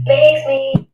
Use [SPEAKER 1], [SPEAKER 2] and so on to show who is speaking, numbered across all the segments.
[SPEAKER 1] Makes me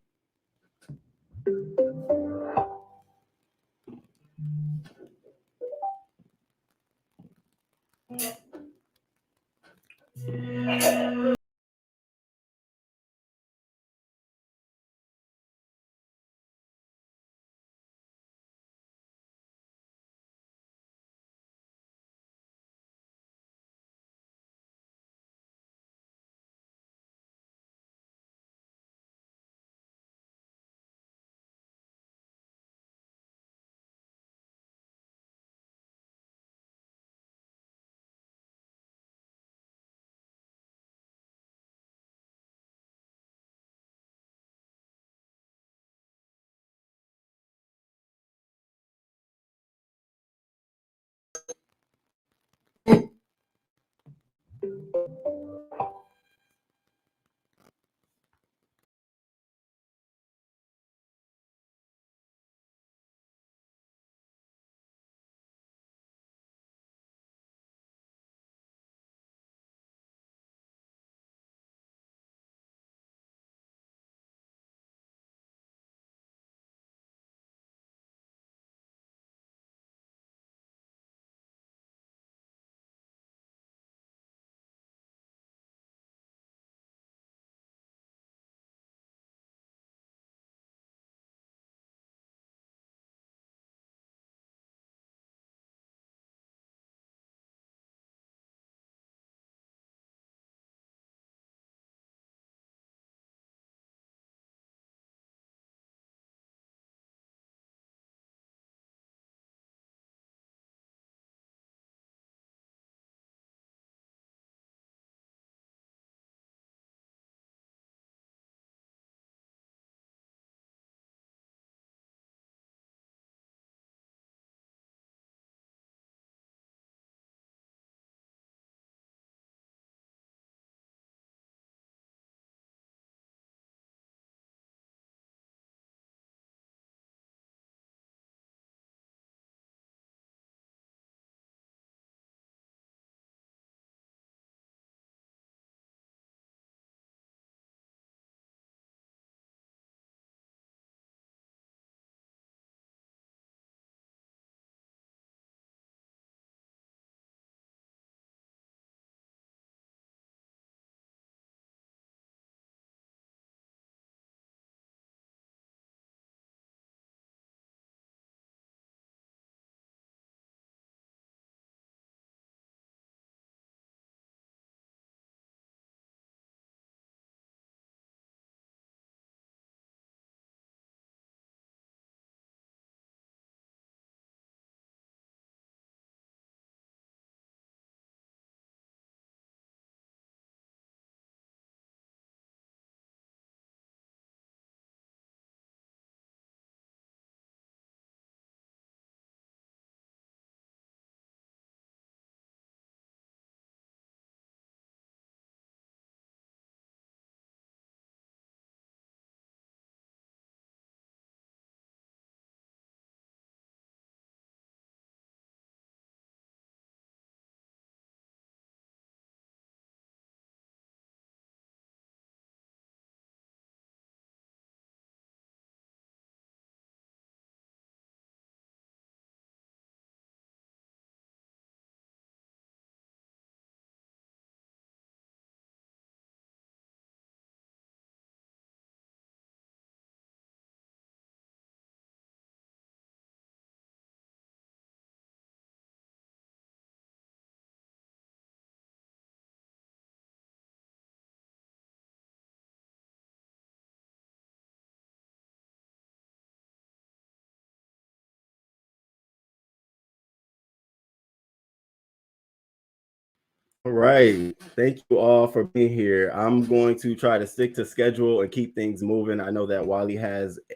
[SPEAKER 2] All right. Thank you all for being here. I'm going to try to stick to schedule and keep things moving. I know that Wiley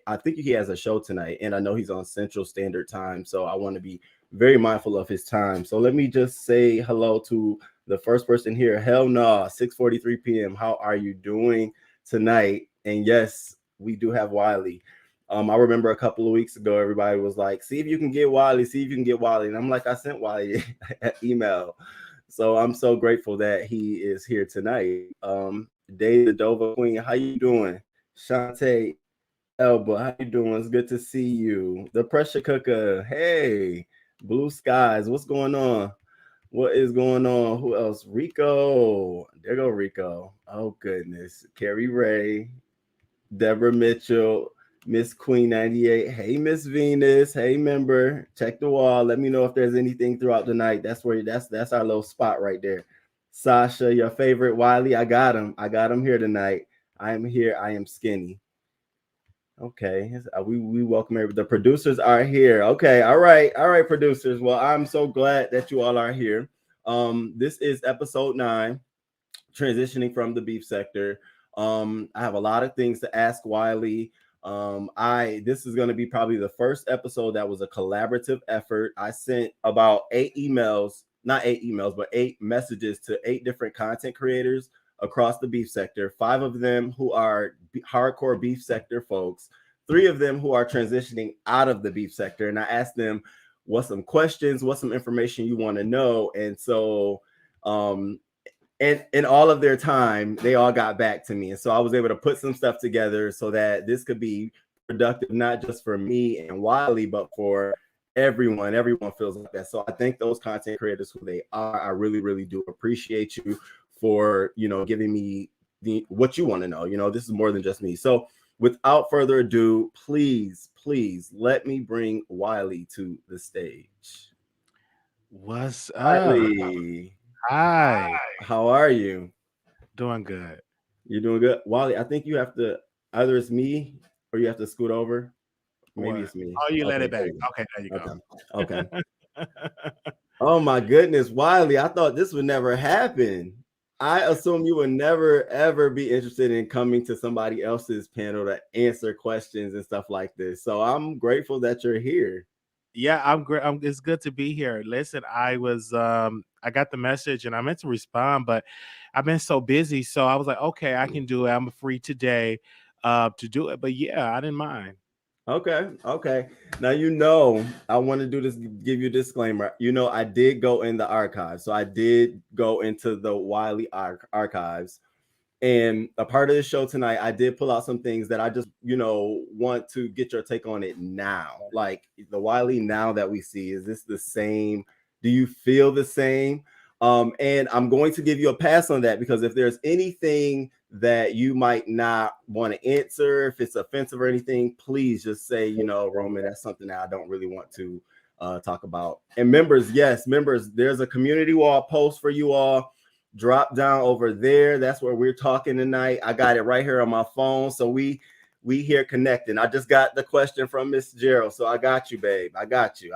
[SPEAKER 2] I think he has a show tonight, and I know he's on Central Standard Time. So I want to be very mindful of his time. So let me just say hello to the first person here. Hell no, 6:43 p.m. How are you doing tonight? And yes, we do have Wiley. I remember a couple of weeks ago, everybody was like, see if you can get Wiley, see if you can get Wiley. And I'm like, I sent Wiley an email. So I'm so grateful that he is here tonight. Day the Dova Queen, how you doing? Shantae Elba, how you doing? It's good to see you. The Pressure Cooker, hey. Blue Skies, what's going on? What is going on? Who else? Rico. There go Rico. Oh goodness. Carrie Ray, Deborah Mitchell, Miss Queen 98. Hey, Miss Venus. Hey, member. Check the wall. Let me know if there's anything throughout the night. That's our little spot right there. Sasha, your favorite Wiley. I got him. I got him here tonight. I am here. I am skinny. Okay. We welcome everybody. The producers are here. Okay. All right. All right, producers. Well, I'm so glad that you all are here. This is episode 9, transitioning from the beef sector. I have a lot of things to ask Wiley. This is going to be probably the first episode that was a collaborative effort. I sent about 8 emails, not 8 emails, but 8 messages to 8 different content creators across the beef sector. 5 of them who are hardcore beef sector folks, 3 of them who are transitioning out of the beef sector. And I asked them, what's some questions, what's some information you want to know? And so, and in all of their time, they all got back to me. And so I was able to put some stuff together so that this could be productive, not just for me and Wiley, but for everyone. Everyone feels like that. So I thank those content creators who they are. I really, really do appreciate you for, giving me what you want to know. This is more than just me. So without further ado, please let me bring Wiley to the stage.
[SPEAKER 3] What's up?
[SPEAKER 2] Wiley,
[SPEAKER 3] Hi.
[SPEAKER 2] how are you?
[SPEAKER 3] Doing good.
[SPEAKER 2] You're doing good. Wiley, I think you have to, either it's me or you have to scoot over. Maybe
[SPEAKER 3] What?
[SPEAKER 2] it's me.
[SPEAKER 3] Oh, you let
[SPEAKER 2] Okay,
[SPEAKER 3] it back.
[SPEAKER 2] there you go.
[SPEAKER 3] Okay, there you
[SPEAKER 2] Okay.
[SPEAKER 3] go.
[SPEAKER 2] Okay. Oh my goodness, Wiley, I thought this would never happen. I assume you would never ever be interested in coming to somebody else's panel to answer questions and stuff like this. So I'm grateful that you're here.
[SPEAKER 3] Yeah, I'm great. It's good to be here. Listen, I got the message and I meant to respond, but I've been so busy. So I was like, okay, I can do it. I'm free today to do it. But yeah, I didn't mind.
[SPEAKER 2] Okay. Now I want to do this, give you a disclaimer. I did go in the archives. So I did go into the Wiley archives. And a part of the show tonight, I did pull out some things that I just, want to get your take on it now. Like the Wiley now that we see, is this the same? Do you feel the same? And I'm going to give you a pass on that because if there's anything that you might not want to answer, if it's offensive or anything, please just say, Roman, that's something that I don't really want to talk about. And members, there's a community wall post for you all. Drop down over there. That's where we're talking tonight. I got it right here on my phone. So we here connecting. I just got the question from Miss Gerald. So I got you, babe. I got you.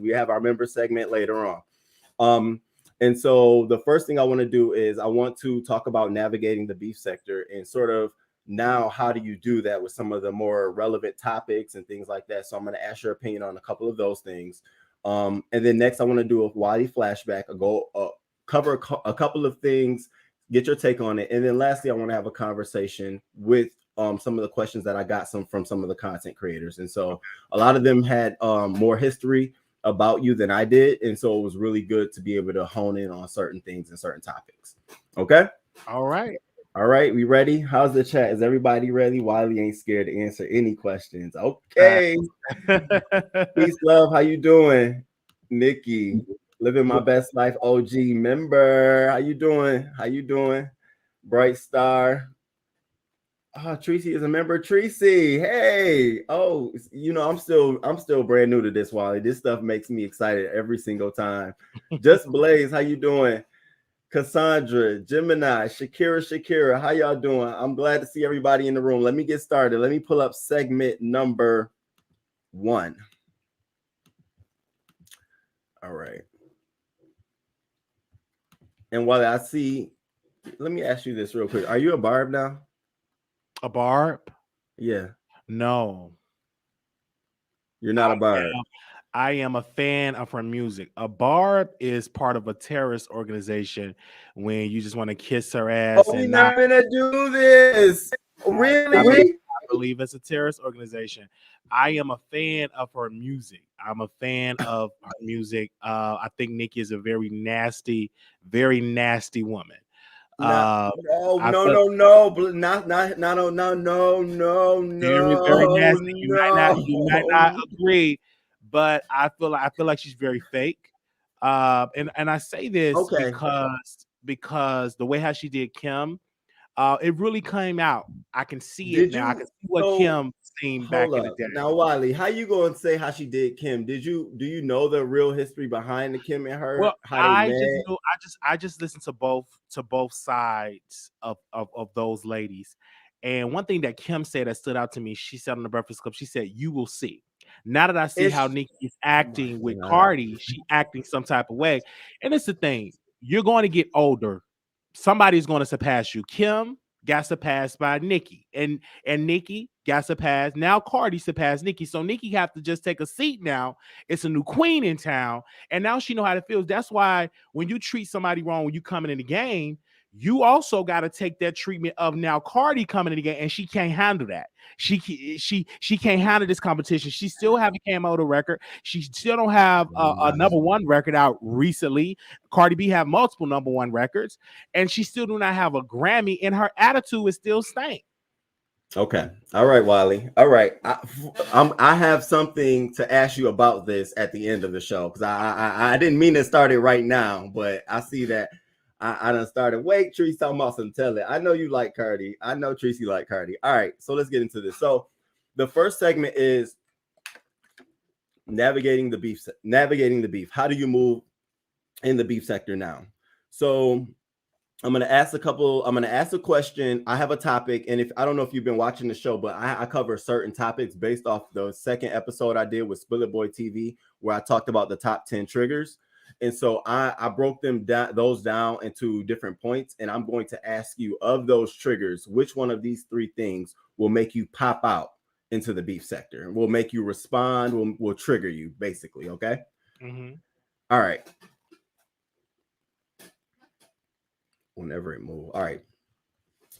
[SPEAKER 2] We have our member segment later on. And so the first thing I want to do is I want to talk about navigating the beef sector and sort of now how do you do that with some of the more relevant topics and things like that. So I'm going to ask your opinion on a couple of those things. And then next I want to do a Wiley flashback, cover a couple of things, get your take on it. And then lastly, I want to have a conversation with some of the questions that I got from some of the content creators. And so a lot of them had more history about you than I did. And so it was really good to be able to hone in on certain things and certain topics. Okay.
[SPEAKER 3] All right.
[SPEAKER 2] We ready? How's the chat? Is everybody ready? Wiley ain't scared to answer any questions. Okay. Peace, love. How you doing? Nikki, living my best life. OG member. How you doing? Bright Star. Oh, Tracy is a member. Tracy, hey. Oh, I'm still brand new to this, Wiley. This stuff makes me excited every single time. Just Blaze, how you doing? Cassandra, Gemini, Shakira, how y'all doing? I'm glad to see everybody in the room. Let me get started. Let me pull up segment number 1. All right. And while I see, let me ask you this real quick. Are you a barb now?
[SPEAKER 3] A barb?
[SPEAKER 2] Yeah.
[SPEAKER 3] No.
[SPEAKER 2] You're not a barb.
[SPEAKER 3] I am a fan of her music. A barb is part of a terrorist organization when you just want to kiss her ass.
[SPEAKER 2] Oh, we're not gonna do this. Really?
[SPEAKER 3] believe it's a terrorist organization. I am a fan of her music. I'm a fan of her music. I think Nicki is a very nasty woman.
[SPEAKER 2] No,
[SPEAKER 3] Uh,
[SPEAKER 2] no,
[SPEAKER 3] I
[SPEAKER 2] no,
[SPEAKER 3] feel
[SPEAKER 2] no, no, not, no, no, no, no,
[SPEAKER 3] very
[SPEAKER 2] no,
[SPEAKER 3] nasty. You might not
[SPEAKER 2] no.
[SPEAKER 3] agree, but I feel like she's very fake. And I say this
[SPEAKER 2] Okay.
[SPEAKER 3] because the way how she did Kim, it really came out. I can see it
[SPEAKER 2] Did
[SPEAKER 3] now. I can
[SPEAKER 2] you?
[SPEAKER 3] see what
[SPEAKER 2] So
[SPEAKER 3] Kim seemed back
[SPEAKER 2] hold
[SPEAKER 3] in the
[SPEAKER 2] up.
[SPEAKER 3] day.
[SPEAKER 2] Now, Wiley, how you going to say how she did Kim? Do you know the real history behind the Kim and
[SPEAKER 3] Well,
[SPEAKER 2] her? How they
[SPEAKER 3] I just
[SPEAKER 2] met?
[SPEAKER 3] knew I just listened to both sides of those ladies. And one thing that Kim said that stood out to me, she said on the Breakfast Club, she said, "You will see." Now that I see how
[SPEAKER 2] It's
[SPEAKER 3] Nicki is
[SPEAKER 2] oh my
[SPEAKER 3] acting with
[SPEAKER 2] God.
[SPEAKER 3] Cardi, she acting some type of way. And it's the thing, you're going to get older. Somebody's going to surpass you. Kim got surpassed by Nicki, and Nicki got surpassed. Now Cardi surpassed Nicki, so Nicki have to just take a seat now. It's a new queen in town, and now she know how to feel. That's why when you treat somebody wrong when you coming in the game, you also got to take that treatment of now Cardi coming in the game, and she can't handle that. She can't handle this competition. She still haven't came out with a record. She still don't have a number one record out recently. Cardi B have multiple number one records, and she still do not have a Grammy, and her attitude is still stank.
[SPEAKER 2] Okay. All right, Wiley. All right. I have something to ask you about this at the end of the show because I didn't mean to start it right now, but I see that I done started. Wait, Tracy talking about some tell it. I know you like Cardi. I know Tracy like Cardi. All right. So let's get into this. So the first segment is navigating the beef. Navigating the beef. How do you move in the beef sector now? So I'm gonna ask a question. I have a topic, and if I don't know if you've been watching the show, but I cover certain topics based off the second episode I did with Spillet Boy TV, where I talked about the top 10 triggers. And so I broke those down into different points, and I'm going to ask you of those triggers, which one of these three things will make you pop out into the beef sector, will make you respond, will trigger you, basically. Okay.
[SPEAKER 3] Mm-hmm.
[SPEAKER 2] All right. Whenever it moves. All right.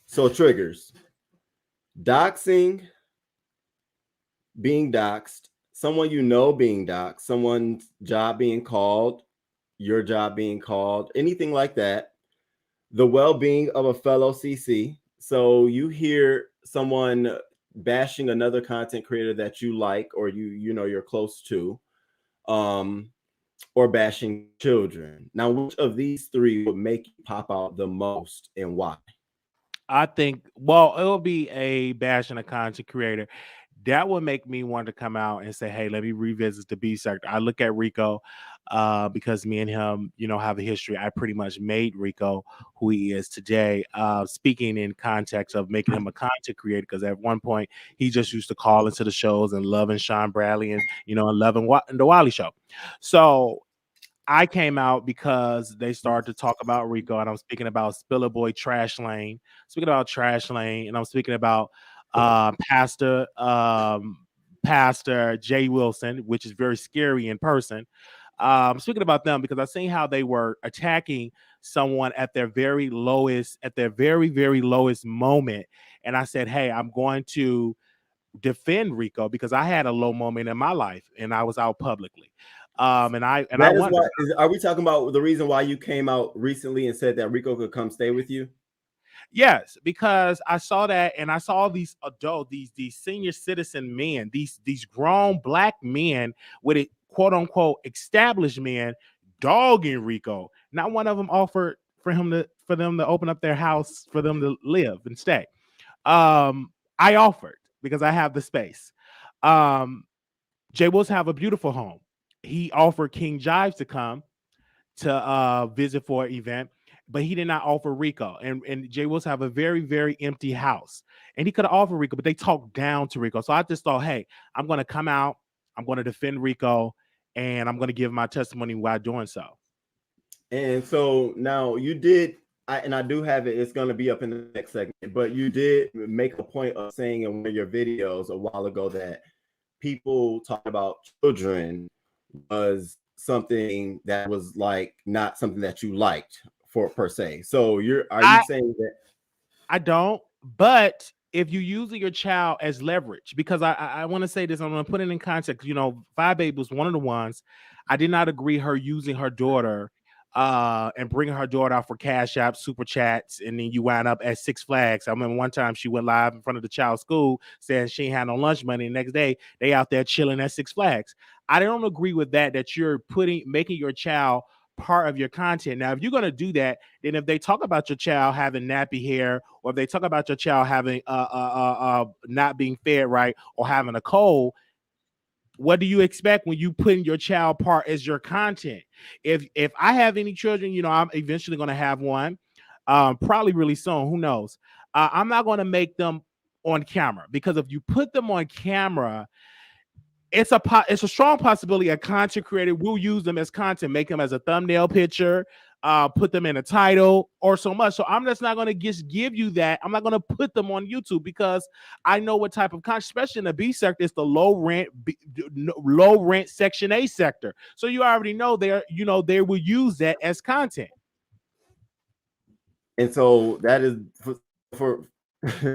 [SPEAKER 2] So triggers: doxing, being doxed, someone you know being doxed, someone's job being called, your job being called, anything like that. The well-being of a fellow CC. So you hear someone bashing another content creator that you like or you know you're close to, or bashing children. Now, which of these three would make you pop out the most and why?
[SPEAKER 3] I think, well, it will be a bash and a content creator. That would make me want to come out and say, hey, let me revisit the B sector. I look at Rico because me and him, have a history. I pretty much made Rico who he is today. Speaking in context of making him a content creator, because at one point he just used to call into the shows and loving Sean Bradley and loving the Wiley Show. So I came out because they started to talk about Rico, and I'm speaking about Spiller Boy Trash Lane, speaking about Trash Lane, and I'm speaking about Pastor Pastor Jay Wilson, which is very scary in person. Speaking about them because I seen how they were attacking someone at their very lowest, at their very, very lowest moment. And I said, hey, I'm going to defend Rico because I had a low moment in my life and I was out publicly. And I
[SPEAKER 2] That is
[SPEAKER 3] wonder.
[SPEAKER 2] why. Are we talking about the reason why you came out recently and said that Rico could come stay with you?
[SPEAKER 3] Yes, because I saw that and I saw these adult, these senior citizen men, these grown black men with a quote unquote established men dogging Rico. Not one of them offered for them to open up their house for them to live and stay. I offered because I have the space. Jay Wills have a beautiful home. He offered King Jives to come to visit for an event, but he did not offer Rico. And Jay Wills have a very, very empty house. And he could have offered Rico, but they talked down to Rico. So I just thought, hey, I'm going to come out, I'm going to defend Rico, and I'm going to give my testimony while doing so.
[SPEAKER 2] And so now you did, and I do have it. It's going to be up in the next segment. But you did make a point of saying in one of your videos a while ago that people talk about children was something that was like not something that you liked for per se. So are you
[SPEAKER 3] I
[SPEAKER 2] saying that?
[SPEAKER 3] I don't, but if you using your child as leverage, because I want to say this, I'm going to put it in context. You know, Five Babe was one of the ones I did not agree her using her daughter and bringing her daughter out for cash app super chats, and then you wind up at Six Flags. I remember one time she went live in front of the child's school saying she ain't had no lunch money. The next day they out there chilling at Six Flags. I don't agree with that, that you're making your child part of your content. Now, if you're going to do that, then if they talk about your child having nappy hair, or if they talk about your child having not being fed right, or having a cold, what do you expect when you put in your child part as your content? If I have any children, you know, I'm eventually going to have one, probably really soon. Who knows? I'm not going to make them on camera, because if you put them on camera, it's a strong possibility a content creator will use them as content, make them as a thumbnail picture, put them in a title or so much. So I'm just not going to just give you that. I'm not going to put them on YouTube, because I know what type of content, especially in the B sector, it's the low rent Section A sector. So you already know they will use that as content.
[SPEAKER 2] And so that is for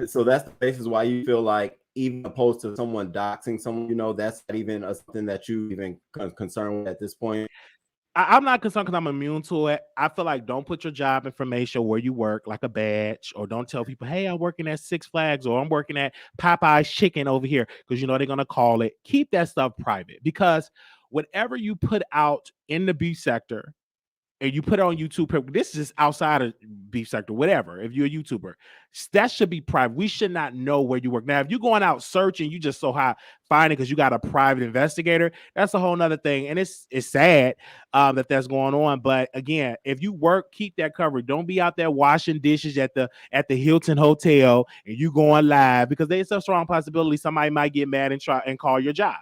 [SPEAKER 2] so that's the basis why you feel like, even opposed to someone doxing someone, you know, that's not even something that you even concerned with at this point.
[SPEAKER 3] I'm not concerned because I'm immune to it. I feel like, don't put your job information where you work, like a badge, or don't tell people, hey, I'm working at Six Flags, or I'm working at Popeye's Chicken over here, because you know they're going to call it. Keep that stuff private, because whatever you put out in the beef sector and you put it on YouTube, this is outside of beef sector, whatever. If you're a YouTuber, that should be private. We should not know where you work. Now, if you're going out searching, you just so high finding because you got a private investigator, that's a whole nother thing. And it's sad that's going on. But again, if you work, keep that covered. Don't be out there washing dishes at the Hilton Hotel and you going live, because there's a strong possibility somebody might get mad and try and call your job,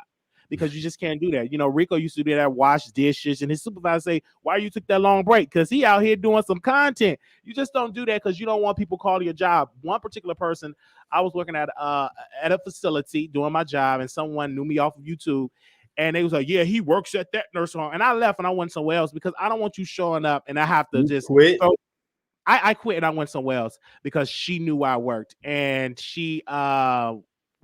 [SPEAKER 3] because you just can't do that. You know, Rico used to do that, wash dishes, and his supervisor say, why you took that long break? Because he out here doing some content. You just don't do that because you don't want people calling your job. One particular person, I was working at a facility doing my job, and someone knew me off of YouTube, and they was like, yeah, he works at that nurse home. And I left and I went somewhere else, because I don't want you showing up and I have to just
[SPEAKER 2] quit.
[SPEAKER 3] throw. I quit and I went somewhere else because she knew where I worked, and she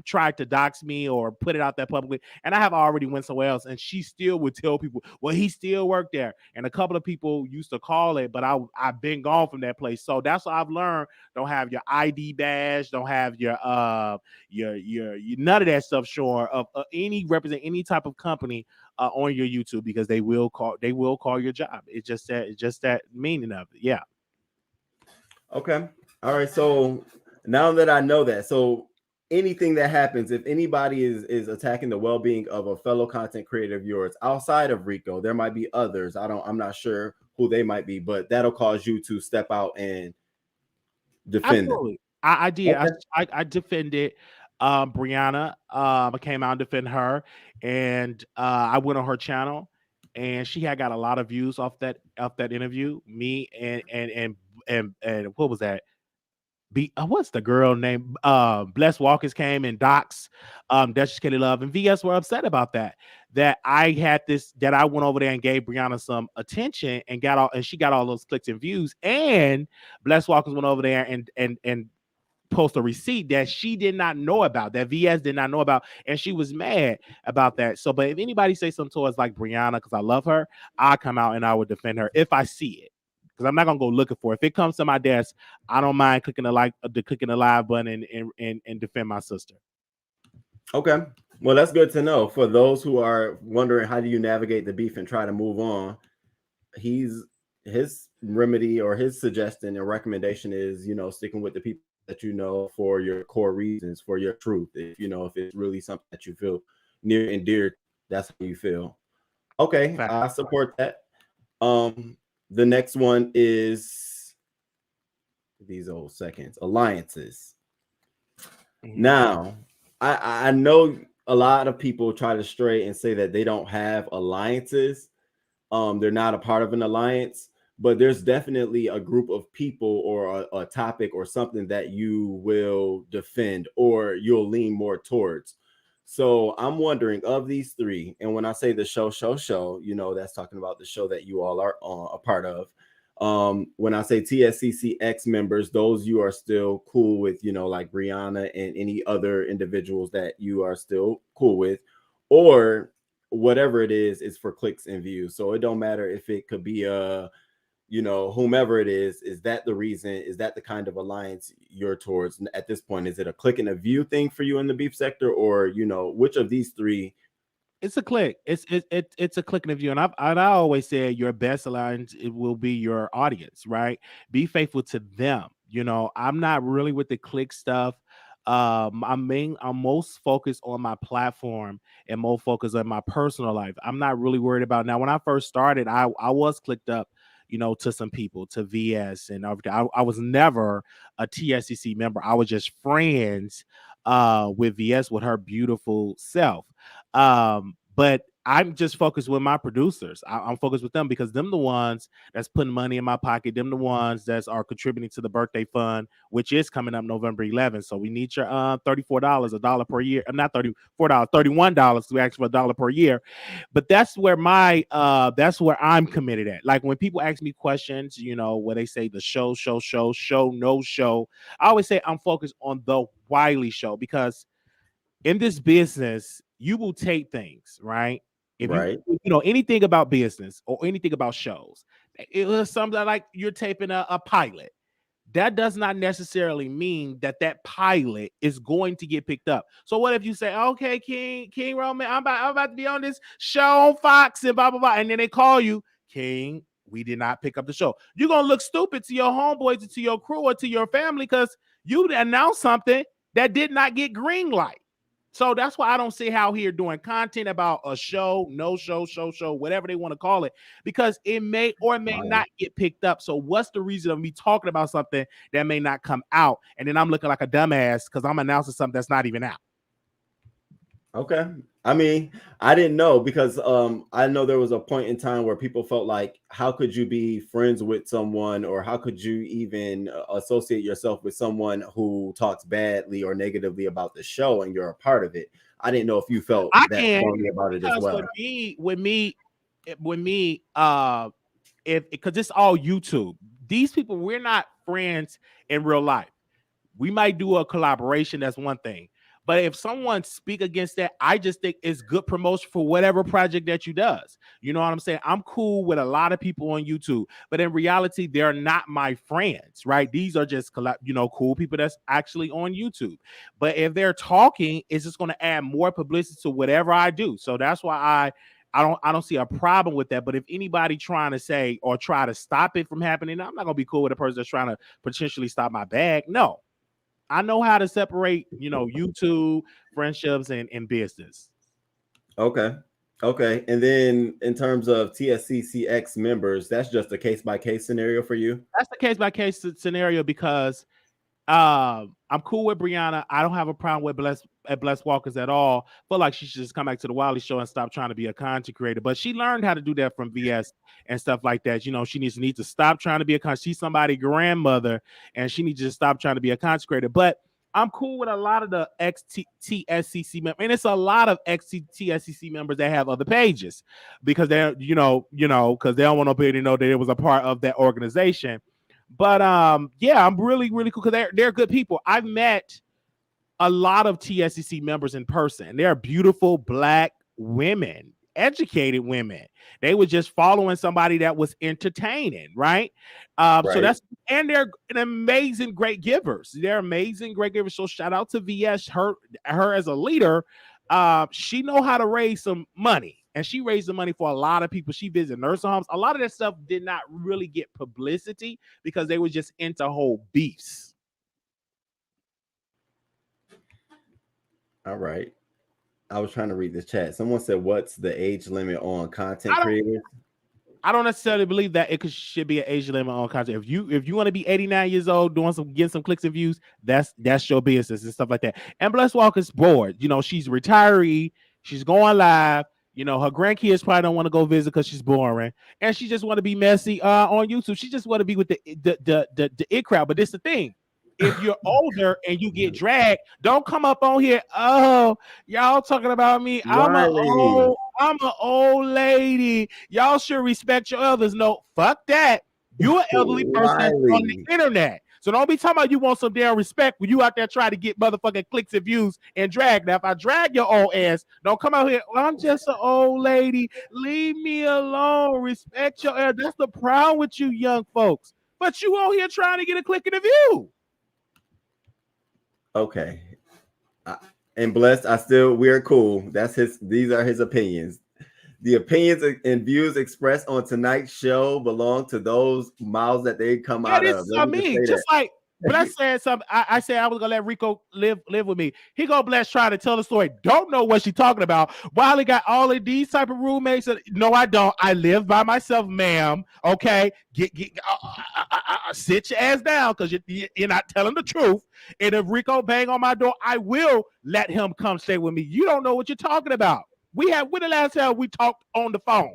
[SPEAKER 3] tried to dox me or put it out there publicly, and I have already went somewhere else, and she still would tell people, well, he still worked there. And a couple of people used to call it, but I've been gone from that place. So that's what I've learned. Don't have your ID badge, don't have your none of that stuff showing of any represent any type of company on your YouTube, because they will call your job. It's just that meaning of it. Yeah.
[SPEAKER 2] Okay. All right. So now that I know that, so anything that happens, if anybody is attacking the well-being of a fellow content creator of yours outside of Rico, there might be others. I'm not sure who they might be, but that'll cause you to step out and defend them.
[SPEAKER 3] Absolutely. I did.
[SPEAKER 2] Okay.
[SPEAKER 3] I defended Brianna. I came out and defend her, and I went on her channel, and she had got a lot of views off that interview. Me and what was that? What's the girl name? Bless Walkers came and Docs, Duchess Kelly Love and VS were upset about that. That I had this, that I went over there and gave Brianna some attention and she got all those clicks and views. And Bless Walkers went over there and post a receipt that she did not know about, that VS did not know about, and she was mad about that. So, but if anybody say something to us like Brianna, because I love her, I come out and I would defend her if I see it. Because I'm not gonna go looking for it. If it comes to my desk, I don't mind clicking the live button and defend my sister.
[SPEAKER 2] Okay. Well, that's good to know. For those who are wondering how do you navigate the beef and try to move on, his remedy or his suggestion or recommendation is, you know, sticking with the people that you know for your core reasons, for your truth. If you know, if it's really something that you feel near and dear, that's how you feel. Okay,
[SPEAKER 3] Fact.
[SPEAKER 2] I support that. The next one is these old seconds, alliances. Mm-hmm. Now, I know a lot of people try to stray and say that they don't have alliances. They're not a part of an alliance, but there's definitely a group of people or a topic or something that you will defend or you'll lean more towards. So I'm wondering, of these three, and when I say the show, you know, that's talking about the show that you all are a part of. When I say TSCCX members, those you are still cool with, you know, like Brianna and any other individuals that you are still cool with, or whatever it is for clicks and views. So it don't matter if it could be you know, whomever it is that the reason? Is that the kind of alliance you're towards at this point? Is it a click and a view thing for you in the beef sector, or, you know, which of these three?
[SPEAKER 3] It's a click. It's a click and a view. And I always say your best alliance, it will be your audience, right? Be faithful to them. You know, I'm not really with the click stuff. I'm most focused on my platform and more focused on my personal life. I'm not really worried about now. When I first started, I was clicked up, you know, to some people, to VS and everything. I was never a TSCC member. I was just friends with VS, with her beautiful self. But I'm just focused with my producers. I'm focused with them because them the ones that's putting money in my pocket. Them the ones that are contributing to the birthday fund, which is coming up November 11th. So we need your $34, $1 per year. Not $34, $31 to ask for $1 per year. But that's where that's where I'm committed at. Like when people ask me questions, you know, where they say the show, no show, I always say I'm focused on the Wiley show, because in this business, you will take things, right? If
[SPEAKER 2] Right.
[SPEAKER 3] you know anything about business or anything about shows, it was something like you're taping a pilot. That does not necessarily mean that that pilot is going to get picked up. So what if you say, okay, King Roman, I'm about to be on this show on Fox and blah, blah, blah. And then they call you, King, we did not pick up the show. You're going to look stupid to your homeboys and to your crew or to your family because you announced something that did not get green light. So that's why I don't see how here doing content about a show, no show, whatever they want to call it, because it may or may not get picked up. So what's the reason of me talking about something that may not come out? And then I'm looking like a dumbass because I'm announcing something that's not even out.
[SPEAKER 2] Okay. I mean, I didn't know because I know there was a point in time where people felt like, how could you be friends with someone, or how could you even associate yourself with someone who talks badly or negatively about the show and you're a part of it? I didn't know if you felt that strongly about it as well.
[SPEAKER 3] With me, if because it's all YouTube. These people, we're not friends in real life. We might do a collaboration. That's one thing. But if someone speak against that, I just think it's good promotion for whatever project that you does. You know what I'm saying? I'm cool with a lot of people on YouTube, but in reality, they're not my friends, right? These are just, you know, cool people that's actually on YouTube. But if they're talking, it's just going to add more publicity to whatever I do. So that's why I don't see a problem with that. But if anybody trying to say or try to stop it from happening, I'm not going to be cool with a person that's trying to potentially stop my bag. No. I know how to separate, you know, YouTube, friendships, and business.
[SPEAKER 2] Okay. And then in terms of TSCCX members, that's just a case-by-case scenario for you?
[SPEAKER 3] That's the case-by-case scenario because I'm cool with Brianna. I don't have a problem with Bless Walkers at all. Feel like she should just come back to the Wiley show and stop trying to be a content creator. But she learned how to do that from VS and stuff like that. You know, she needs to stop trying to be a content. She's somebody's grandmother, and she needs to just stop trying to be a content creator. But I'm cool with a lot of the ex-TSCC members, and it's a lot of ex-TSCC members that have other pages because they're, because they don't want nobody to know that it was a part of that organization. But yeah, I'm really, really cool because they're good people. I've met a lot of TSCC members in person. They're beautiful Black women, educated women. They were just following somebody that was entertaining, right? So and they're an amazing, great givers. They're amazing, great givers. So shout out to VS, her as a leader. She know how to raise some money. And she raised the money for a lot of people. She visited nursing homes. A lot of that stuff did not really get publicity because they were just into whole beefs.
[SPEAKER 2] All right. I was trying to read this chat. Someone said, what's the age limit on content creators?
[SPEAKER 3] I don't necessarily believe that it should be an age limit on content. If you want to be 89 years old, getting some clicks and views, that's your business and stuff like that. And Bless Walker's bored. You know, she's retiree. She's going live. You know, her grandkids probably don't want to go visit because she's boring, and she just want to be messy on YouTube. She just want to be with the it crowd. But this is the thing: if you're older and you get dragged, don't come up on here. Oh, y'all talking about me? I'm an old lady. Y'all should respect your elders. No, fuck that. You're an elderly person on the
[SPEAKER 2] Wiley.
[SPEAKER 3] internet. So don't be talking about you want some damn respect when you out there trying to get motherfucking clicks and views and drag. Now, if I drag your old ass, don't come out here. Well, I'm just an old lady. Leave me alone. Respect your ass. That's the problem with you young folks. But you out here trying to get a click and a view.
[SPEAKER 2] Okay. And blessed, we're cool. These are his opinions. The opinions and views expressed on tonight's show belong to those mouths that they come out
[SPEAKER 3] This
[SPEAKER 2] of.
[SPEAKER 3] is what I mean. Just like when I said something, I said I was gonna let Rico live with me. He go bless trying to tell the story. Don't know what she talking about. Wiley got all of these type of roommates. No, I don't. I live by myself, ma'am. Okay, sit your ass down because you're not telling the truth. And if Rico bang on my door, I will let him come stay with me. You don't know what you're talking about. When the last time we talked on the phone?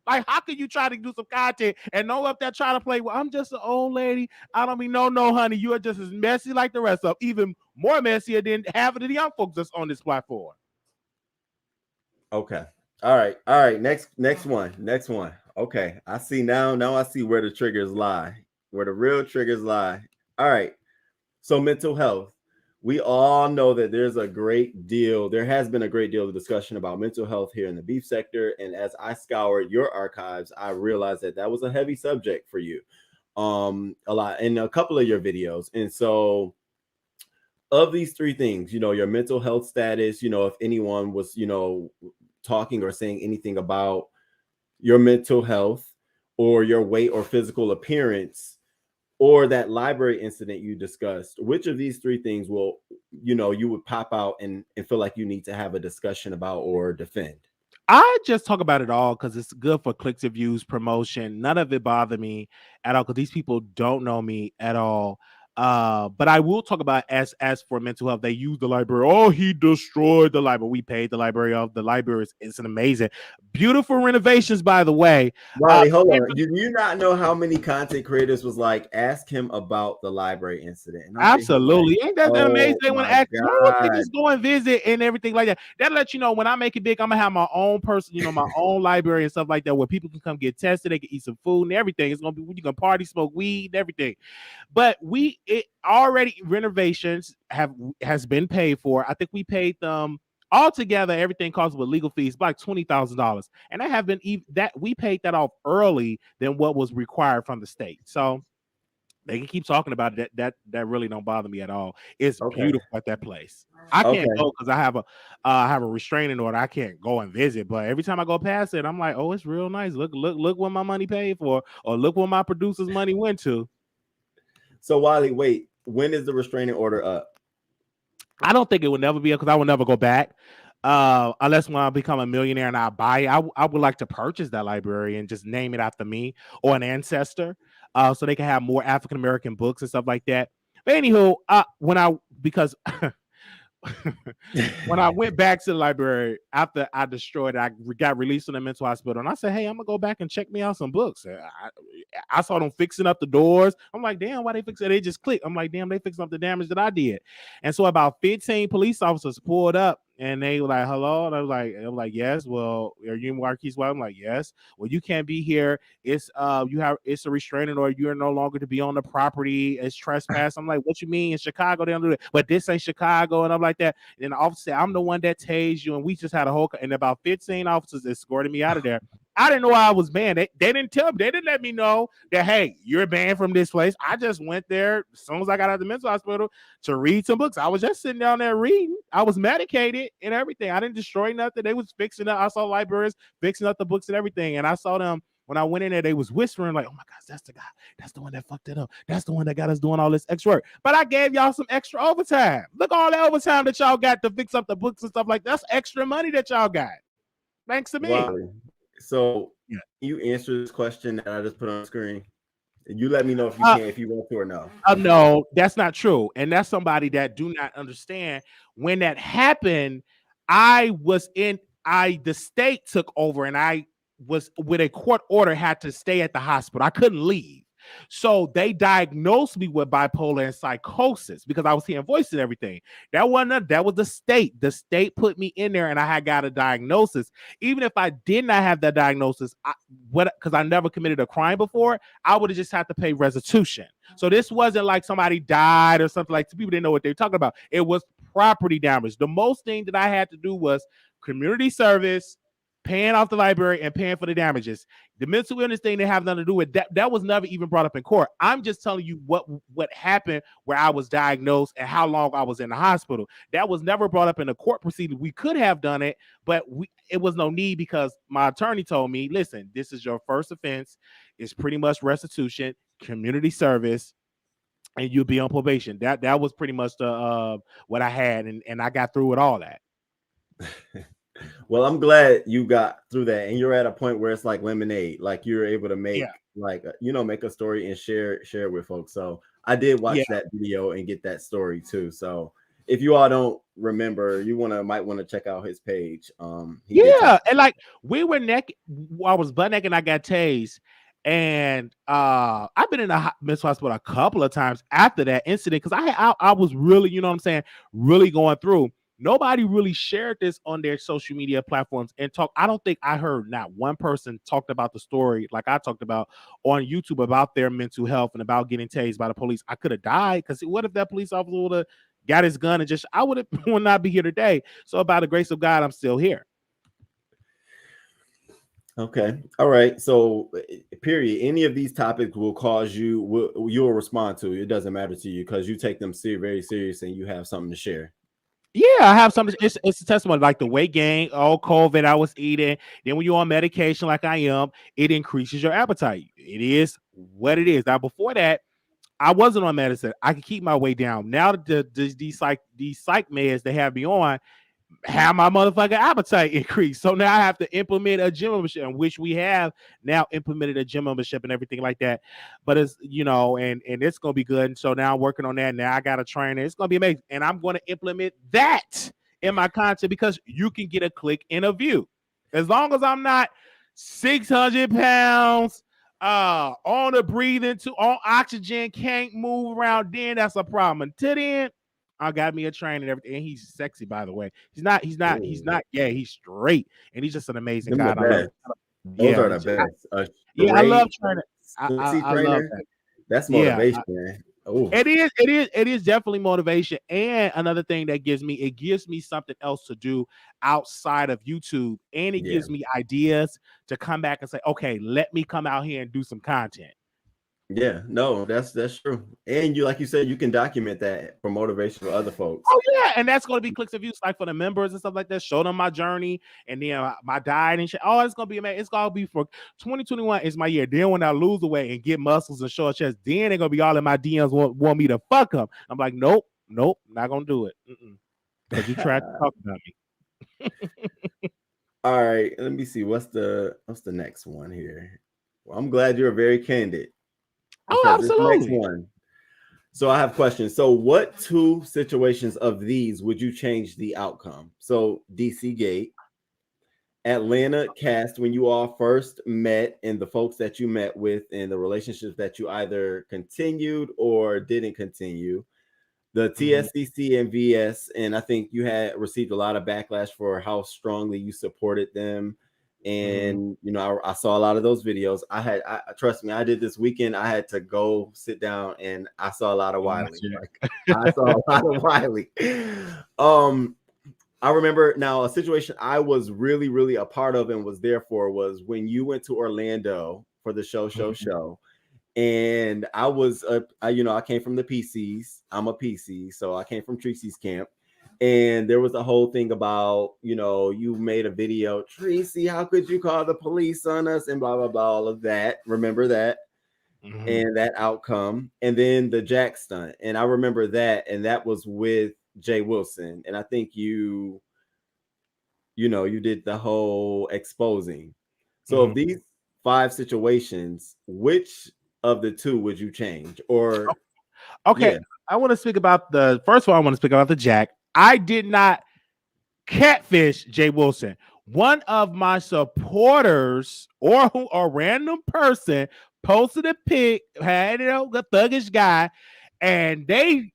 [SPEAKER 3] Like, how can you try to do some content and know up there trying to play? Well, I'm just an old lady. I don't mean, no, honey. You are just as messy like the rest of them, even more messier than half of the young folks that's on this platform.
[SPEAKER 2] Okay. All right. Next one. Okay. I see now. Now I see where the triggers lie, where the real triggers lie. All right. So mental health. We all know that there has been a great deal of discussion about mental health here in the beef sector. And as I scoured your archives, I realized that was a heavy subject for you. A lot in a couple of your videos. And so of these three things, your mental health status, if anyone was, talking or saying anything about your mental health or your weight or physical appearance, or that library incident you discussed, which of these three things will, you would pop out and feel like you need to have a discussion about or defend?
[SPEAKER 3] I just talk about it all because it's good for clicks and views, promotion. None of it bothered me at all because these people don't know me at all. But I will talk about as for mental health, they use the library. Oh, he destroyed the library. We paid the library off. The library is an amazing, beautiful renovations, by the way.
[SPEAKER 2] Riley, hold on. Do you not know how many content creators was like, ask him about the library incident? And
[SPEAKER 3] Absolutely.
[SPEAKER 2] Like,
[SPEAKER 3] ain't that amazing? They want to ask,
[SPEAKER 2] God.
[SPEAKER 3] they just go and visit and everything like that. That'll let you know when I make it big, I'm gonna have my own person, my own library and stuff like that, where people can come get tested, they can eat some food and everything. It's gonna be, you can party, smoke weed, and everything. But already renovations has been paid for. I think we paid them altogether. Everything costs with legal fees like $20,000, and I have been that we paid that off early than what was required from the state. So they can keep talking about it. That really don't bother me at all. It's beautiful at that place. I can't go because I have a restraining order. I can't go and visit. But every time I go past it, I'm like, oh, it's real nice. Look what my money paid for, or look what my producer's money went to.
[SPEAKER 2] So Wiley, wait, when is the restraining order up?
[SPEAKER 3] I don't think it would never be up because I will never go back. Unless when I become a millionaire and I buy it, I would like to purchase that library and just name it after me or an ancestor, so they can have more African American books and stuff like that. But anywho, because when I went back to the library after I destroyed it, I got released from the mental hospital, and I said, hey, I'm gonna go back and check me out some books. I saw them fixing up the doors. I'm like, damn, why they fix it? They just click. I'm like, damn, they fixing up the damage that I did. And so about 15 police officers pulled up, and they were like, hello. And I was like, yes. Well, are you Marquise White? I'm like, yes. Well, you can't be here. It's it's a restraining order. You're no longer to be on the property. It's trespass. I'm like, what you mean? In Chicago, they don't do it. But this ain't Chicago. And I'm like that. And the officer said, I'm the one that tased you. And we just had and about 15 officers escorted me out of there. I didn't know I was banned. They didn't tell me. They didn't let me know that, hey, you're banned from this place. I just went there as soon as I got out of the mental hospital to read some books. I was just sitting down there reading. I was medicated and everything. I didn't destroy nothing. They was fixing up. I saw libraries fixing up the books and everything. And I saw them when I went in there, they was whispering like, oh my gosh, that's the guy. That's the one that fucked it up. That's the one that got us doing all this extra work. But I gave y'all some extra overtime. Look all the overtime that y'all got to fix up the books and stuff like that. That's extra money that y'all got. Thanks to me.
[SPEAKER 2] Wow. So you answer this question that I just put on the screen. You let me know if you can, if you want to or no.
[SPEAKER 3] No, that's not true. And that's somebody that do not understand. When that happened, the state took over, and I was with a court order, had to stay at the hospital. I couldn't leave. So they diagnosed me with bipolar and psychosis because I was hearing voices and everything. That was the state. The state put me in there, and I had got a diagnosis. Even if I did not have that diagnosis, because I never committed a crime before, I would have just had to pay restitution. So this wasn't like somebody died or something like people didn't know what they were talking about. It was property damage. The most thing that I had to do was community service, paying off the library, and paying for the damages. The mental illness thing they have nothing to do with that. That was never even brought up in court. I'm just telling you what happened where I was diagnosed and how long I was in the hospital. That was never brought up in the court proceeding. We could have done it, but it was no need because my attorney told me, listen, this is your first offense. It's pretty much restitution, community service, and you'll be on probation. That was pretty much the what I had, and I got through with all that.
[SPEAKER 2] Well, I'm glad you got through that, and you're at a point where it's like lemonade, like you're able to make make a story and share it with folks. So I did watch that video and get that story too. So if you all don't remember, you might want to check out his page. And
[SPEAKER 3] like we were naked. I was butt naked and I got tased. And I've been in a mental hospital a couple of times after that incident because I was really, you know what I'm saying, really going through. Nobody really shared this on their social media platforms and talk. I don't think I heard not one person talked about the story like I talked about on YouTube about their mental health and about getting tased by the police. I could have died because what if that police officer would have got his gun and I would not be here today. So by the grace of God, I'm still here.
[SPEAKER 2] Okay. All right. So period. Any of these topics will cause you'll respond to. It doesn't matter to you because you take them very serious and you have something to share.
[SPEAKER 3] Yeah, I have something. It's a testimony like the weight gain, all COVID I was eating. Then when you're on medication like I am, it increases your appetite. It is what it is. Now before that, I wasn't on medicine. I could keep my weight down. Now these psych meds they have me on have my motherfucking appetite increase. So now I have to implement a gym membership, which we have now implemented a gym membership and everything like that. But it's, and it's going to be good. And so now I'm working on that. Now I got a trainer. It's going to be amazing. And I'm going to implement that in my content because you can get a click and a view. As long as I'm not 600 pounds, on the breathing, on oxygen, can't move around, then that's a problem. Until then, I got me a trainer and everything. And he's sexy, by the way. He's not. Yeah, he's straight, and he's just an amazing guy. I love him.
[SPEAKER 2] Those are the best.
[SPEAKER 3] I love training. I love that.
[SPEAKER 2] That's motivation, man.
[SPEAKER 3] It is definitely motivation. And another thing that gives me something else to do outside of YouTube, and it gives me ideas to come back and say, okay, let me come out here and do some content.
[SPEAKER 2] Yeah, no, that's true. And you, like you said, you can document that for motivation for other folks.
[SPEAKER 3] Oh yeah, and that's going to be clicks of views, like for the members and stuff like that. Show them my journey and then my diet and shit. Oh, it's going to be amazing. It's going to be for 2021 is my year. Then when I lose the weight and get muscles and short chest, then they're going to be all in my DMs want me to fuck them. I'm like, nope, not going to do it. Because you tried to talk about me.
[SPEAKER 2] All right, let me see. What's the next one here? Well, I'm glad you're very candid.
[SPEAKER 3] Oh, absolutely.
[SPEAKER 2] Next one. So I have questions. So what 2 situations of these would you change the outcome? So DC Gate, Atlanta cast when you all first met, and the folks that you met with and the relationships that you either continued or didn't continue. The TSCC and VS, and I think you had received a lot of backlash for how strongly you supported them. And I saw a lot of those videos. I trust me, I did this weekend. I had to go sit down and I saw a lot of Wiley. I saw a lot of Wiley. I remember now a situation I was really, really a part of and was there for was when you went to Orlando for the show. And I was I came from the PCs. I'm a PC, so I came from Tracy's camp. And there was a whole thing about, you made a video, Tracy, how could you call the police on us and blah, blah, blah, all of that. Remember that? And that outcome. And then the Jack stunt. And I remember that. And that was with Jay Wilson. And I think you did the whole exposing. So of these 5 situations, which of the 2 would you change? Or
[SPEAKER 3] okay, I want to speak about the Jack. I did not catfish Jay Wilson. One of my supporters or a random person posted a pic, had a thuggish guy, and they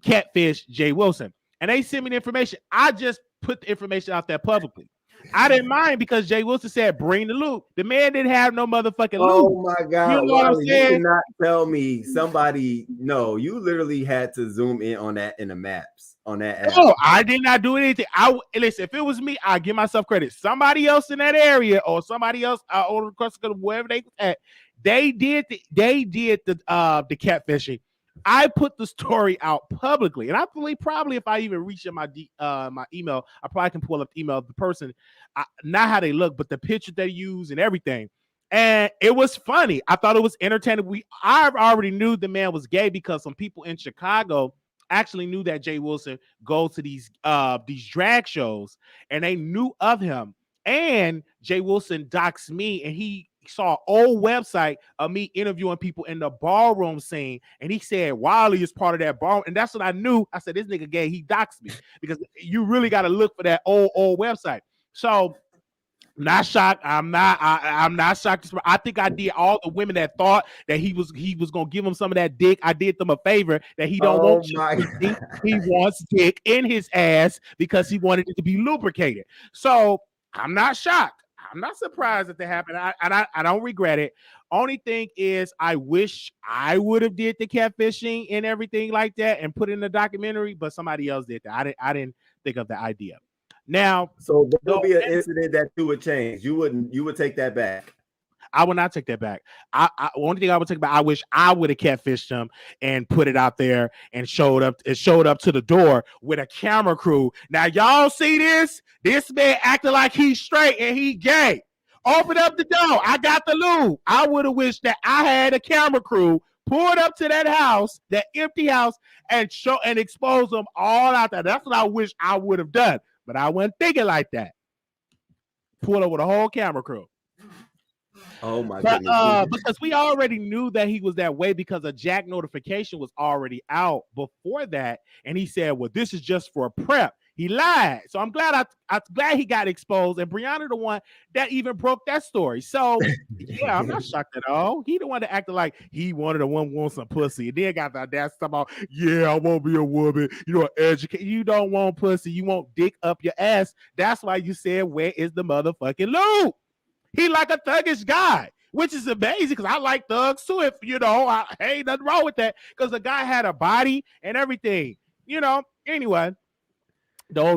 [SPEAKER 3] catfish Jay Wilson, and they sent me the information. I just put the information out there publicly. I didn't mind because Jay Wilson said, "Bring the loot." The man didn't have no motherfucking loot.
[SPEAKER 2] Oh my
[SPEAKER 3] You
[SPEAKER 2] God,
[SPEAKER 3] know what I'm
[SPEAKER 2] Wiley, you
[SPEAKER 3] saying?
[SPEAKER 2] cannot tell me somebody. No, you literally had to zoom in on that in the maps on that app.
[SPEAKER 3] No, I did not do anything. Listen. If it was me, I give myself credit. Somebody else in that area, or somebody else over across wherever they was at, they did the catfishing. I put the story out publicly, and I believe probably if I even reach in my my email, I probably can pull up the email of the person, not how they look, but the picture they use and everything. And it was funny. I thought it was entertaining. I already knew the man was gay because some people in Chicago actually knew that Jay Wilson goes to these drag shows, and they knew of him. And Jay Wilson doxed me, and he saw an old website of me interviewing people in the ballroom scene, and he said Wiley is part of that ballroom, and that's what I knew. I said, this nigga gay. He doxed me because you really got to look for that old website. So not shocked. I'm not shocked. I think I did all the women that thought that he was gonna give him some of that dick. I did them a favor that he don't want. He wants dick in his ass because he wanted it to be lubricated. So I'm not shocked. I'm not surprised that happened. I don't regret it. Only thing is, I wish I would have did the catfishing and everything like that and put it in the documentary, but somebody else did that. I didn't think of the idea. Now,
[SPEAKER 2] so there will be an incident that you would change. You would take that back.
[SPEAKER 3] I would not take that back. Only thing I would take back, I wish I would have catfished him and put it out there and showed up to the door with a camera crew. Now y'all see this? This man acting like he's straight and he gay. Open up the door. I got the lube. I would have wished that I had a camera crew pulled up to that house, that empty house, and expose them all out there. That's what I wish I would have done. But I wasn't thinking like that. Pull up with a whole camera crew.
[SPEAKER 2] Oh my goodness.
[SPEAKER 3] Because we already knew that he was that way because a Jack notification was already out before that. And he said, well, this is just for prep. He lied. So I'm glad glad he got exposed. And Brianna the one that even broke that story. So yeah, I'm not shocked at all. He the one that acted like he wanted a woman want some pussy. And then got the audacity about, yeah, I won't be a woman. You know, educate. You don't want pussy. You want dick up your ass. That's why you said, where is the motherfucking lube? He like a thuggish guy, which is amazing because I like thugs too. If you know, ain't nothing wrong with that because the guy had a body and everything. You know. Anyway,
[SPEAKER 2] y'all,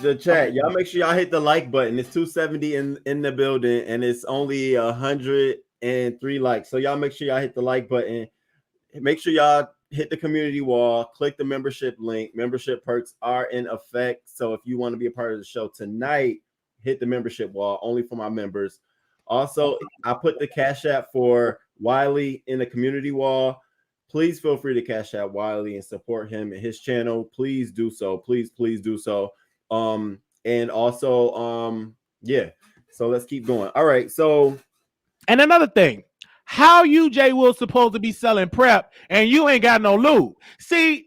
[SPEAKER 2] the chat, y'all make sure y'all hit the like button. It's 270 in the building, and it's only 103 likes. So y'all make sure y'all hit the like button. Make sure y'all hit the community wall. Click the membership link. Membership perks are in effect. So if you want to be a part of the show tonight, hit the membership wall only for my members. Also, I put the Cash App for Wiley in the community wall. Please feel free to Cash App Wiley and support him and his channel. Please do so. Please do so. And also, yeah. So let's keep going. All right. So,
[SPEAKER 3] and another thing, how you Jay Will supposed to be selling prep and you ain't got no lube? See,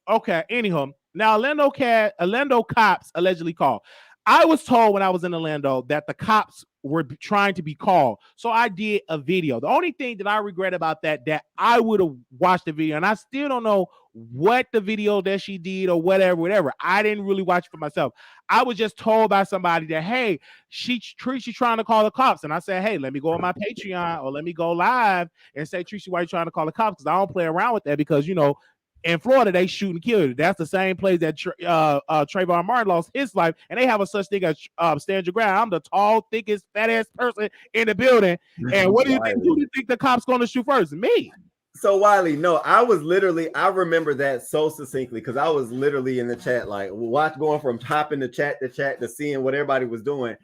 [SPEAKER 3] okay. Anyhow, now Orlando cops allegedly called. I was told when I was in Orlando that the cops were trying to be called. So I did a video. The only thing that I regret about that I would have watched the video, and I still don't know what the video that she did or whatever. I didn't really watch it for myself. I was just told by somebody that, hey, she's trying to call the cops. And I said, hey, let me go on my Patreon or let me go live and say, Tracy, why are you trying to call the cops? Because I don't play around with that because, you know, in Florida, they shoot and kill. That's the same place that Trayvon Martin lost his life, and they have a such thing as stand your ground. I'm the tall, thickest, fat ass person in the building. And what do you think? Who do you think the cops going to shoot first? Me.
[SPEAKER 2] So Wiley, no, I remember that so succinctly because I was literally in the chat, like going from topping the chat to seeing what everybody was doing.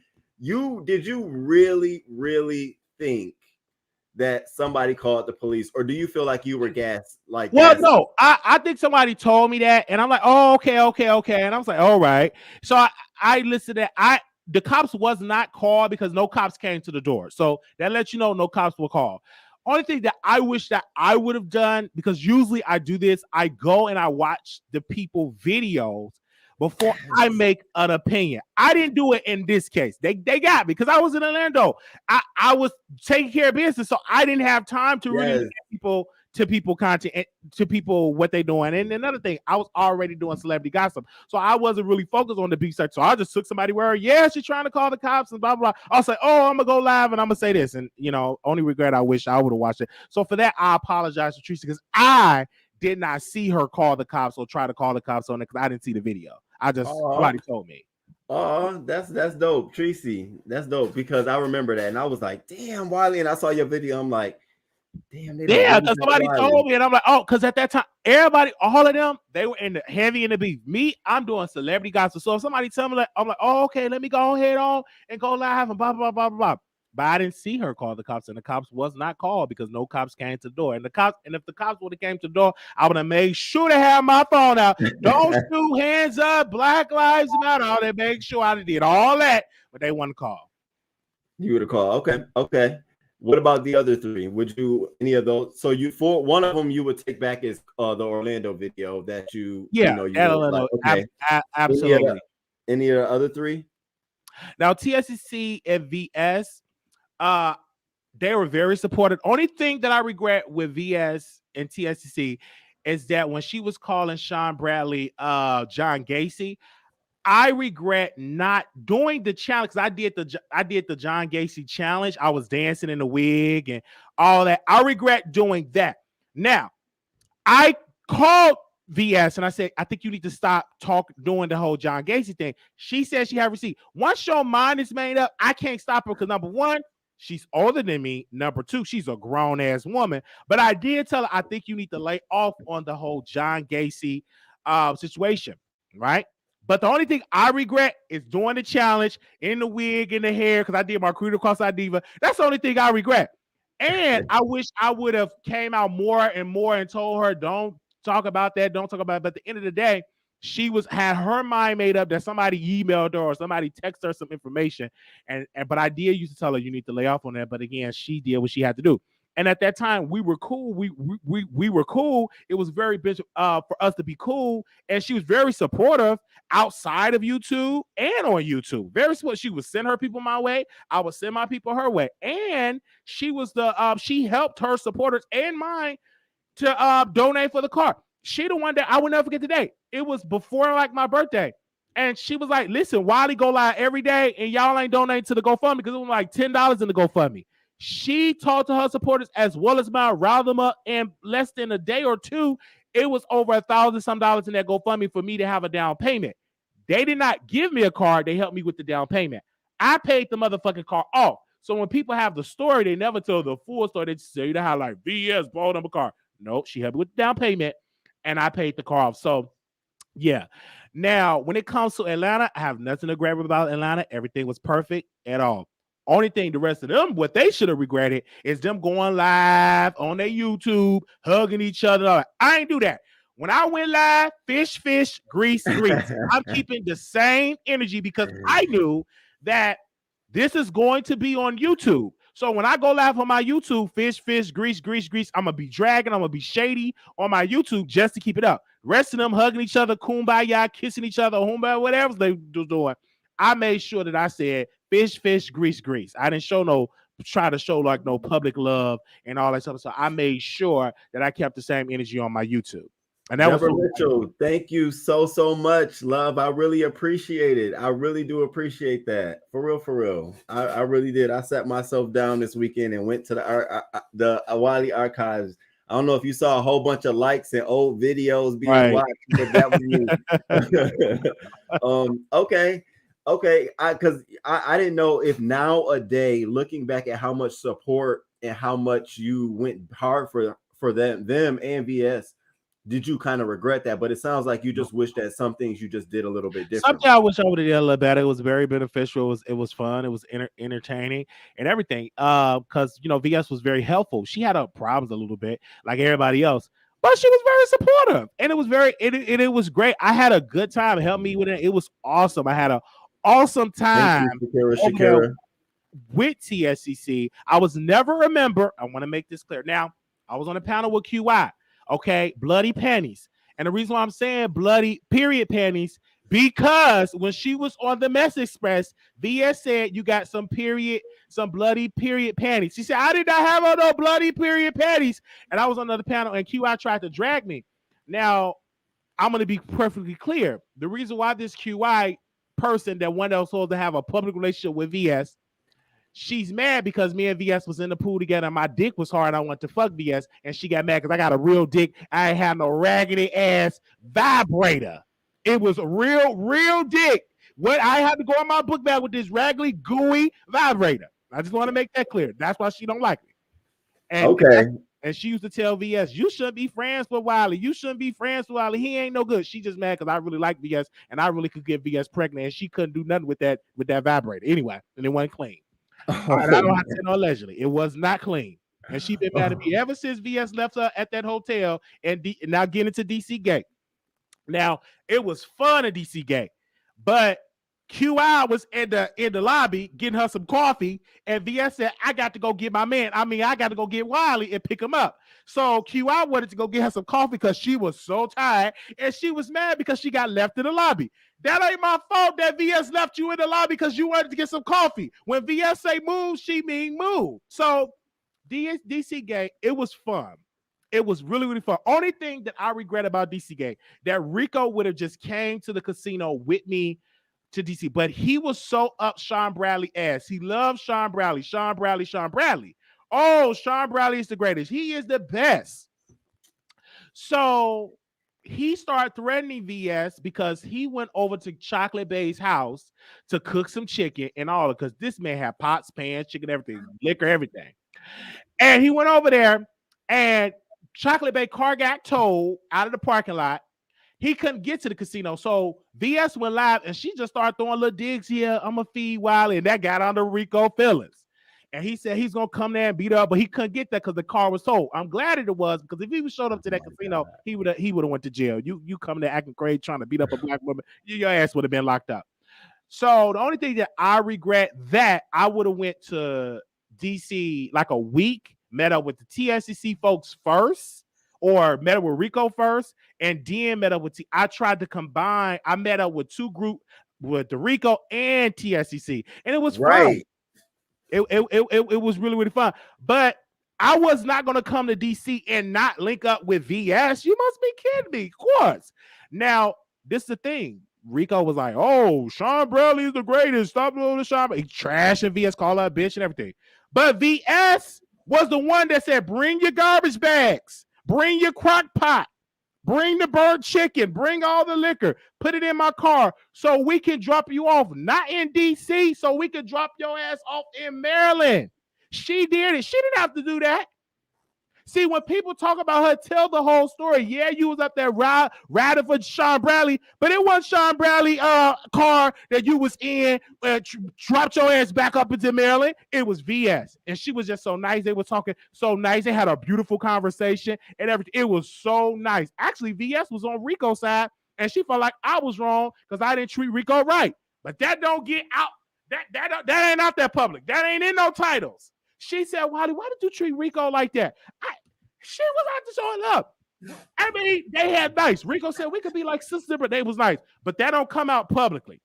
[SPEAKER 2] Did you really think that somebody called the police, or do you feel like you were gassed? Like,
[SPEAKER 3] no, I think somebody told me that, and I'm like, oh, okay, and I was like, all right. So I listened to that. The cops was not called because no cops came to the door, so that lets you know no cops were called. Only thing that I wish that I would have done, because usually I do this, I go and I watch the people videos before I make an opinion. I didn't do it in this case. They got me because I was in Orlando. I was taking care of business, so I didn't have time to really get people content to people what they doing. And another thing, I was already doing celebrity gossip, so I wasn't really focused on the beef search. So I just took somebody where, yeah, she's trying to call the cops and blah blah blah. I'll say, oh, I'm gonna go live and I'm gonna say this, and only regret, I wish I would have watched it. So for that, I apologize to Tracy because I did not see her call the cops or try to call the cops on it because I didn't see the video. I just somebody told me.
[SPEAKER 2] Oh, that's dope, Tracy. That's dope because I remember that, and I was like, "Damn, Wiley!" And I saw your video. I'm like, "Damn,
[SPEAKER 3] yeah." Because somebody told me, and I'm like, "Oh," because at that time, everybody, all of them, they were heavy in the beef. Me, I'm doing celebrity gossip. So if somebody tell me that, I'm like, "Oh, okay, let me go ahead on and go live and blah blah blah blah blah." But I didn't see her call the cops, and the cops was not called because no cops came to the door. And if the cops would have came to the door, I would have made sure to have my phone out. Don't shoot, hands up, Black Lives Matter. I would have made sure I did all that, but they wouldn't call.
[SPEAKER 2] You would have called. Okay. What about the other three? Would you any of those? So for one of them, you would take back is the Orlando video that you
[SPEAKER 3] Orlando,
[SPEAKER 2] like, okay.
[SPEAKER 3] Absolutely.
[SPEAKER 2] Any of the other three?
[SPEAKER 3] Now TSCC and VS. They were very supportive. Only thing that I regret with VS and TSCC is that when she was calling Sean Bradley John Gacy, I regret not doing the challenge because I did the John Gacy challenge. I was dancing in the wig and all that. I regret doing that. Now, I called VS and I said, I think you need to stop doing the whole John Gacy thing. She said she had receipt. Once your mind is made up, I can't stop her because number one, she's older than me. Number two, she's a grown ass woman. But I did tell her, I think you need to lay off on the whole John Gacy situation, right? But the only thing I regret is doing the challenge in the wig, in the hair, because I did my Creed Across Diva. That's the only thing I regret. And I wish I would have came out more and more and told her, don't talk about that, don't talk about it. But at the end of the day, she had her mind made up that somebody emailed her or somebody texted her some information. But I did used to tell her you need to lay off on that. But again, she did what she had to do. And at that time, we were cool. We were cool. It was very big for us to be cool. And she was very supportive outside of YouTube and on YouTube. Very supportive. She would send her people my way. I would send my people her way. And she was she helped her supporters and mine to donate for the car. She the one that I will never forget today. It was before like my birthday. And she was like, listen, Wiley go live every day and y'all ain't donating to the GoFundMe because it was like $10 in the GoFundMe. She talked to her supporters as well as mine, riled them up, and less than a day or two, it was over $1,000 some in that GoFundMe for me to have a down payment. They did not give me a car. They helped me with the down payment. I paid the motherfucking car off. So when people have the story, they never tell the full story. They just say, you know how like VS bought them a car. No, she helped me with the down payment, and I paid the car off. So, yeah. Now, when it comes to Atlanta, I have nothing to grab about Atlanta. Everything was perfect at all. Only thing the rest of them, what they should have regretted is them going live on their YouTube, hugging each other. I ain't do that. When I went live, fish, grease. I'm keeping the same energy because I knew that this is going to be on YouTube. So when I go live on my YouTube, fish, grease, I'm going to be dragging, I'm going to be shady on my YouTube just to keep it up. The rest of them hugging each other, kumbaya, kissing each other, whatever they do doing. I made sure that I said fish, grease. I didn't try to show like no public love and all that stuff. So I made sure that I kept the same energy on my YouTube. And that
[SPEAKER 2] Deborah Mitchell, thank you so much, love. I really appreciate it. I really do appreciate that. For real. I really did. I sat myself down this weekend and went to the Wiley archives. I don't know if you saw a whole bunch of likes and old videos being watched, but that was me. Okay. Because I didn't know if nowadays, looking back at how much support and how much you went hard for them and VS, did you kind of regret that? But it sounds like you just wish that some things you just did a little bit different.
[SPEAKER 3] Something I wish I would have did a little better. It was very beneficial. It was fun. It was entertaining and everything. Because VS was very helpful. She had her problems a little bit, like everybody else, but she was very supportive, and it was it was great. I had a good time. It helped me with it. It was awesome. I had an awesome time
[SPEAKER 2] Shakira.
[SPEAKER 3] With TSCC. I was never a member. I want to make this clear. Now, I was on a panel with QI. Okay, bloody panties. And the reason why I'm saying bloody period panties, Because when she was on the Mess Express, VS said you got some bloody period panties. She said, I did not have on no bloody period panties. And I was on another panel and QI tried to drag me. Now, I'm going to be perfectly clear. The reason why this QI person that one else supposed to have a public relationship with VS, she's mad because me and VS was in the pool together and my dick was hard. I wanted to fuck VS and she got mad because I got a real dick. I ain't had no raggedy ass vibrator. It was a real dick. What I had to go in my book bag with this raggedy, gooey vibrator. I just want to make that clear. That's why she don't like me. And
[SPEAKER 2] okay.
[SPEAKER 3] And she used to tell VS, you shouldn't be friends with Wiley. You shouldn't be friends with Wiley. He ain't no good. She just mad because I really like VS and I really could get VS pregnant and she couldn't do nothing with that vibrator. Anyway, and it wasn't clean. All right, I don't have to say no allegedly. It was not clean. And she been mad at me ever since VS left her at that hotel and now getting into DC Gate. Now, it was fun at DC Gate, but QI was in the lobby getting her some coffee, and VS said, I got to go get my man. I got to go get Wiley and pick him up. So QI wanted to go get her some coffee because she was so tired, and she was mad because she got left in the lobby. That ain't my fault that VS left you in the lobby because you wanted to get some coffee. When VS say move, she mean move. So DC Gate, it was fun. It was really, really fun. Only thing that I regret about DC Gate, that Rico would have just came to the casino with me to DC, but he was so up Sean Bradley ass. He loves Sean Bradley. Sean Bradley. Oh, Sean Bradley is the greatest. He is the best. So he started threatening VS because he went over to Chocolate Bay's house to cook some chicken and all, because this man had pots, pans, chicken, everything, liquor, everything. And he went over there and Chocolate Bay car got towed out of the parking lot. He couldn't get to the casino. So VS went live and she just started throwing little digs here. I'm going to feed Wiley. And that got under Rico feelings. And he said he's going to come there and beat her up, but he couldn't get there because the car was towed. I'm glad it was, because if he was showed up to that casino, God, he would have went to jail. You coming there acting crazy, trying to beat up a black woman, your ass would have been locked up. So the only thing that I regret, that I would have went to DC like a week, met up with the TSCC folks first, or met up with Rico first, and then met up with I tried to combine. I met up with two groups, with the Rico and TSCC, and it was fun. It was really, really fun. But I was not going to come to DC and not link up with VS. You must be kidding me. Of course. Now, this is the thing. Rico was like, oh, Sean Bradley is the greatest. Stop doing the Sean. He trashing VS, call her a bitch and everything. But VS was the one that said, bring your garbage bags. Bring your crock pot. Bring the burnt chicken. Bring all the liquor. Put it in my car so we can drop you off. Not in DC, so we can drop your ass off in Maryland. She did it. She didn't have to do that. See, when people talk about her, tell the whole story. Yeah, you was up there riding for Sean Bradley, but it wasn't Sean Bradley car that you was in, dropped your ass back up into Maryland. It was VS. And she was just so nice. They were talking so nice. They had a beautiful conversation and everything. It was so nice. Actually, VS was on Rico's side, and she felt like I was wrong because I didn't treat Rico right. But that don't get out. That ain't out there public. That ain't in no titles. She said, Wiley, why did you treat Rico like that? She was out to showing up. I mean, they had nice. Rico said we could be like sisters, but they was nice. But that don't come out publicly.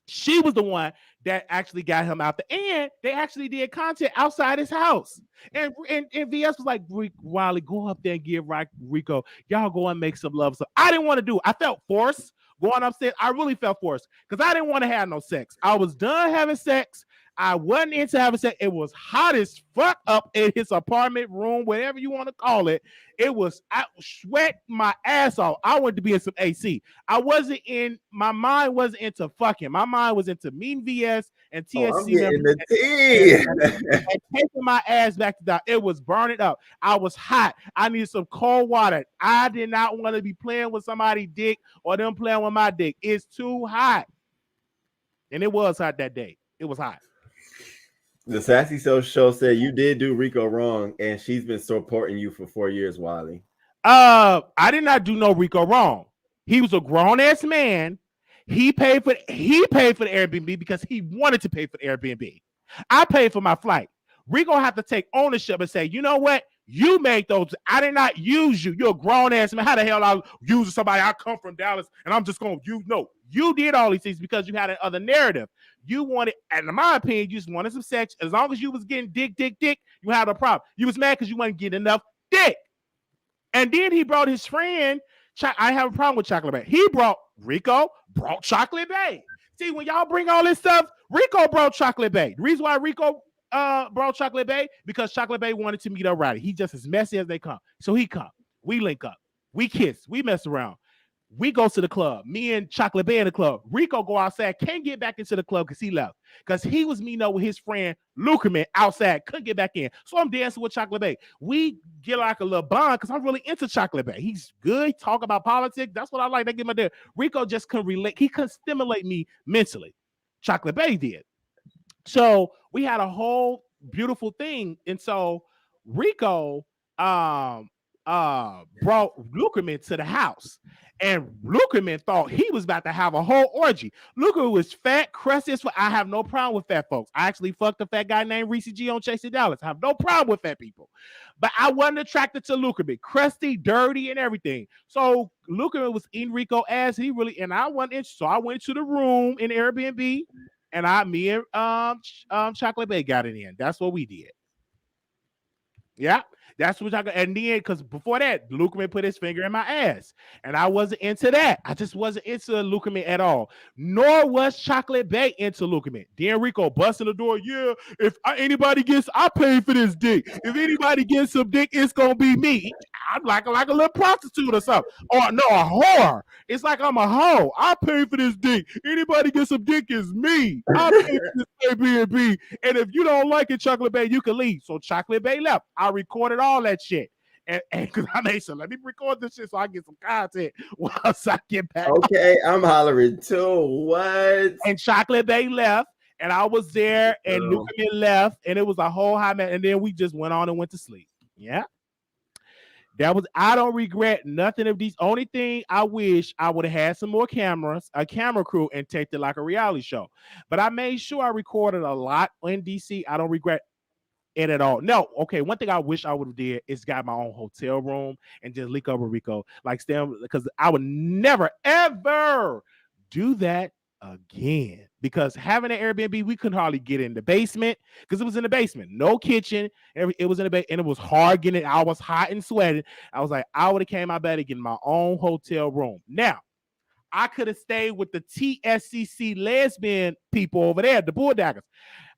[SPEAKER 3] She was the one that actually got him out there. And they actually did content outside his house. And VS was like, Wiley, go up there and give Rico. Y'all go and make some love. So I didn't want to do it. I felt forced going upstairs. I really felt forced because I didn't want to have no sex. I was done having sex. I wasn't into having sex. It was hot as fuck up in his apartment room, whatever you want to call it. I sweat my ass off. I wanted to be in some AC. My mind wasn't into fucking. My mind was into meeting VS and TSC members and taking my ass back to that. It was burning up. I was hot. I needed some cold water. I did not want to be playing with somebody's dick or them playing with my dick. It's too hot. And it was hot that day. It was hot.
[SPEAKER 2] The Sassy Show said you did do Rico wrong, and she's been supporting you for 4 years, Wiley.
[SPEAKER 3] I did not do no Rico wrong. He was a grown ass man. He paid for the Airbnb because he wanted to pay for the Airbnb. I paid for my flight. Rico had to take ownership and say, you know what? You made those. I did not use you. You're a grown ass man. How the hell I use somebody? I come from Dallas and I'm just going to use. No, you did all these things because you had another narrative. You wanted, and in my opinion, you just wanted some sex. As long as you was getting dick, you had a problem. You was mad because you wasn't getting enough dick. And then he brought his friend. I have a problem with Chocolate Bay. Rico brought Chocolate Bay. See, when y'all bring all this stuff, Rico brought Chocolate Bay. The reason why Rico brought Chocolate Bay, because Chocolate Bay wanted to meet up Roddy. He just as messy as they come. So he come. We link up. We kiss. We mess around. We go to the club. Me and Chocolate Bay in the club. Rico go outside. Can't get back into the club because he left. Because he was meeting up with his friend Lukerman outside. Couldn't get back in. So I'm dancing with Chocolate Bay. We get like a little bond because I'm really into Chocolate Bay. He's good. Talk about politics. That's what I like. They give him there. Rico just couldn't relate. He couldn't stimulate me mentally. Chocolate Bay did. So we had a whole beautiful thing. And so Rico brought Lukerman to the house. And Lukerman thought he was about to have a whole orgy. Lukerman was fat, crusty. I have no problem with fat folks. I actually fucked a fat guy named Reese G on Chasing Dallas. I have no problem with fat people. But I wasn't attracted to Lukerman. Crusty, dirty, and everything. So Lukerman was in Rico ass. And I wasn't interested. So I went to the room in Airbnb. And me and Chocolate Bay got it in. That's what we did. Yeah, that's what I got. And then, because before that, Lukerman put his finger in my ass, and I wasn't into that. I just wasn't into Lukerman at all. Nor was Chocolate Bay into Lukerman. Then Rico busting the door. Yeah, if anybody gets, I pay for this dick. If anybody gets some dick, it's gonna be me. I'm like a little prostitute or something. Or no, a whore. It's like I'm a hoe. I pay for this dick. Anybody get some dick is me. I pay for this Airbnb. And if you don't like it, Chocolate Bay, you can leave. So Chocolate Bay left. I recorded all that shit. And because I made sure, let me record this shit so I get some content once I get back.
[SPEAKER 2] Okay, I'm hollering too. What?
[SPEAKER 3] And Chocolate Bay left. And I was there, and Lukerman left, and it was a whole high man. And then we just went on and went to sleep. Yeah. I don't regret nothing of these. Only thing I wish I would have had some more cameras, a camera crew, and taped it like a reality show. But I made sure I recorded a lot in DC. I don't regret it at all. No, okay. One thing I wish I would have did is got my own hotel room and just leak over Rico, like Stan, because I would never ever do that again. Because having an Airbnb, we couldn't hardly get in the basement because it was in the basement, no kitchen. It was in the basement, and it was hard getting it. I was hot and sweating. I was like, I would have came out better getting my own hotel room. Now, I could have stayed with the TSCC lesbian people over there, the Bulldaggers.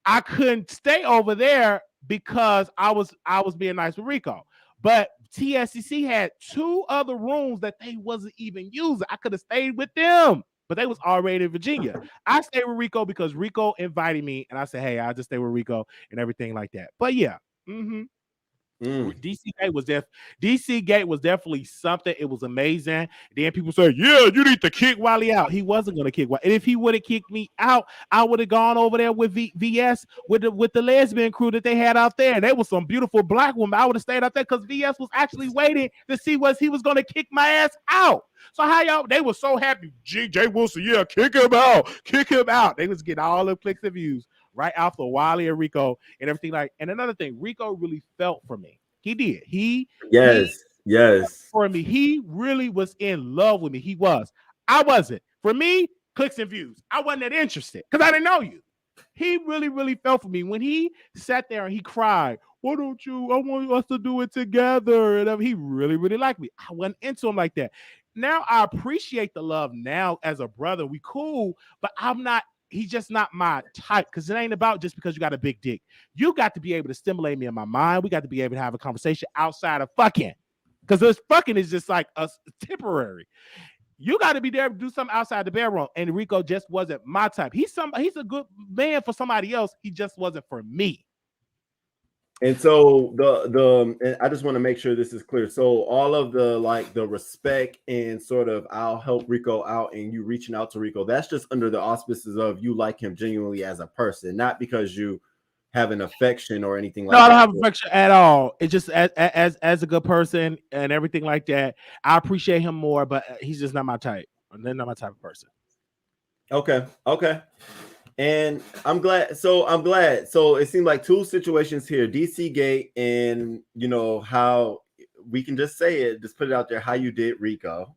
[SPEAKER 3] I couldn't stay over there because I was being nice with Rico. But TSCC had 2 other rooms that they wasn't even using. I could have stayed with them. But they was already in Virginia. I stayed with Rico because Rico invited me, and I said, "Hey, I'll just stay with Rico," and everything like that. But yeah, DC Gate was definitely something. It was amazing. Then people say, "Yeah, you need to kick Wiley out." He wasn't gonna kick Wiley, and if he would have kicked me out, I would have gone over there with VS with the lesbian crew that they had out there. There was some beautiful black women. I would have stayed out there because VS was actually waiting to see was he was gonna kick my ass out. So how y'all? They were so happy. Jay Wilson, yeah, kick him out. They was getting all the clicks and views right after Wiley and Rico and everything like. And another thing, Rico really felt for me. He did. Yes. For me, he really was in love with me. He was. I wasn't. For me, clicks and views. I wasn't that interested because I didn't know you. He really, really felt for me when he sat there and he cried. Why don't you? I want us to do it together. And he really, really liked me. I wasn't into him like that. Now I appreciate the love now as a brother. We cool, but I'm not. He's just not my type because it ain't about just because you got a big dick. You got to be able to stimulate me in my mind. We got to be able to have a conversation outside of fucking because this fucking is just like a temporary. You got to be there to do something outside the bedroom. And Rico just wasn't my type. He's a good man for somebody else. He just wasn't for me.
[SPEAKER 2] And so and I just want to make sure this is clear. So all of the respect and sort of I'll help Rico out and you reaching out to Rico, that's just under the auspices of you like him genuinely as a person, not because you have an affection or anything like that.
[SPEAKER 3] No, I don't have affection at all. It's just as a good person and everything like that. I appreciate him more, but he's just not my type. They're not my type of person.
[SPEAKER 2] Okay. And I'm glad. So it seemed like two situations here: DC Gate, and how we can just say it, just put it out there how you did Rico,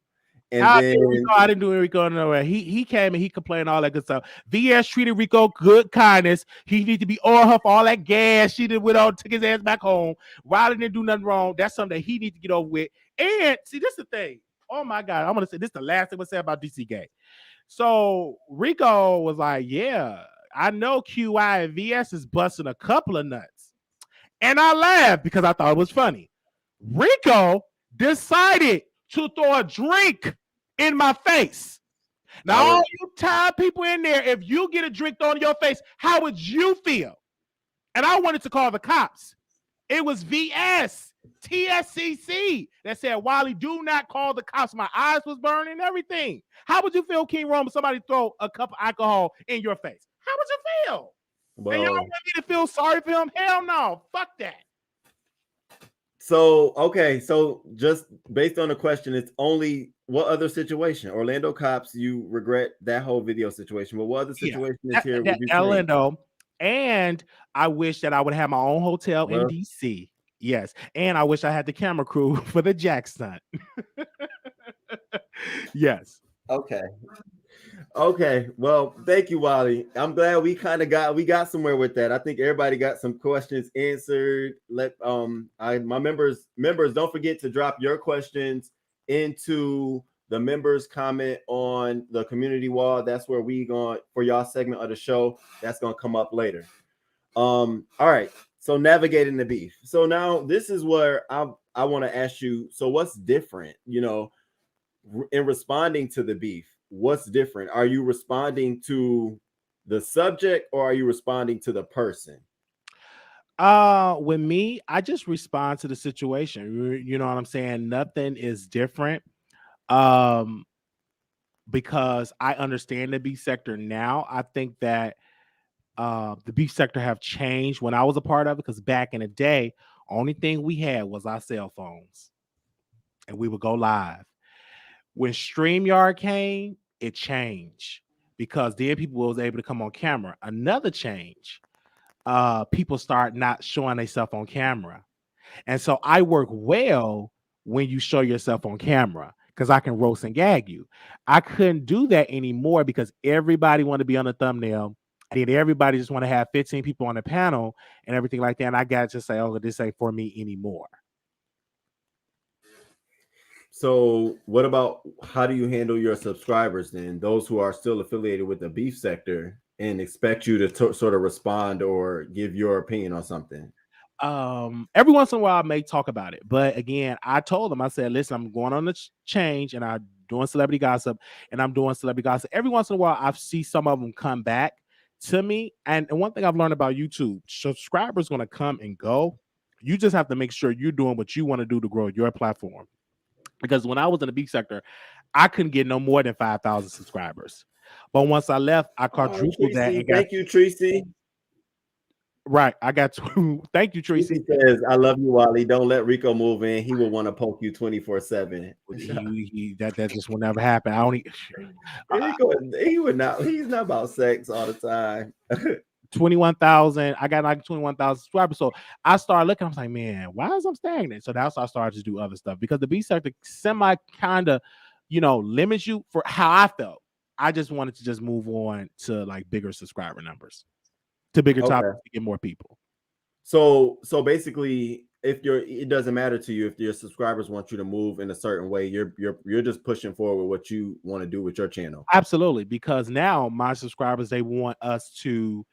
[SPEAKER 2] and
[SPEAKER 3] I
[SPEAKER 2] then
[SPEAKER 3] did Rico. I didn't do Rico nowhere. He came and he complained all that good stuff. VS treated Rico good kindness. He need to be oil her for all that gas. She did went on, took his ass back home. Riley didn't do nothing wrong. That's something that he needs to get over with. And see, this is the thing. Oh my God, I'm gonna say this is the last thing I'm gonna say about DC Gate. So Rico was like, yeah, I know QI and VS is busting a couple of nuts. And I laughed because I thought it was funny. Rico decided to throw a drink in my face. Now, all you tired people in there, if you get a drink thrown in your face, how would you feel? And I wanted to call the cops. It was VS, TSCC that said, Wiley, do not call the cops. My eyes was burning and everything. How would you feel, King Rome, if somebody throw a cup of alcohol in your face? How would you feel? And y'all want me to feel sorry for him? Hell no. Fuck that.
[SPEAKER 2] So, okay. So just based on the question, it's only what other situation? Orlando cops, you regret that whole video situation. But what other situation is here? Would you say?
[SPEAKER 3] Orlando. And I wish that I would have my own hotel in DC. Yes. And I wish I had the camera crew for the Jack stunt. Yes.
[SPEAKER 2] Okay. Okay. Well, thank you, Wiley. I'm glad we got somewhere with that. I think everybody got some questions answered. My members don't forget to drop your questions into the members comment on the community wall. That's where we going for y'all segment of the show. That's gonna come up later. All right. So navigating the beef. So now this is where I want to ask you. So what's different? In responding to the beef, what's different? Are you responding to the subject or are you responding to the person?
[SPEAKER 3] With me, I just respond to the situation. You know what I'm saying? Nothing is different. Because I understand the beef sector now. I think that the beef sector have changed when I was a part of it, because back in the day, only thing we had was our cell phones and we would go live. When StreamYard came, it changed because then people was able to come on camera. Another change, people start not showing themselves on camera. And so I work well when you show yourself on camera because I can roast and gag you. I couldn't do that anymore because everybody want to be on the thumbnail. And then everybody just want to have 15 people on the panel and everything like that. And I got to say, oh, this ain't for me anymore.
[SPEAKER 2] So what about how do you handle your subscribers then? Those who are still affiliated with the beef sector and expect you to sort of respond or give your opinion on something?
[SPEAKER 3] Every once in a while I may talk about it, but again, I told them, I said, listen, I'm going on the change and I'm doing celebrity gossip and I'm doing celebrity gossip. Every once in a while I see some of them come back to me. And one thing I've learned about YouTube, subscribers going to come and go. You just have to make sure you're doing what you want to do to grow your platform. Because when I was in the beef sector, I couldn't get no more than 5,000 subscribers. But once I left, I quadrupled that. And
[SPEAKER 2] thank you, Tracy.
[SPEAKER 3] Right, I got to. Thank you, Tracy.
[SPEAKER 2] He says, "I love you, Wally. Don't let Rico move in. He will want to poke you 24/7."
[SPEAKER 3] That just will never happen. I only
[SPEAKER 2] he would not. He's not about sex all the time.
[SPEAKER 3] 21,000. I got like 21,000 subscribers. So I started looking. I was like, man, why is I'm stagnant? So that's why I started to do other stuff because the B sector semi kind of, limits you for how I felt. I just wanted to just move on to like bigger subscriber numbers, to bigger topics to get more people.
[SPEAKER 2] So basically, it doesn't matter to you if your subscribers want you to move in a certain way. You're just pushing forward what you want to do with your channel.
[SPEAKER 3] Absolutely, because now my subscribers, they want us to,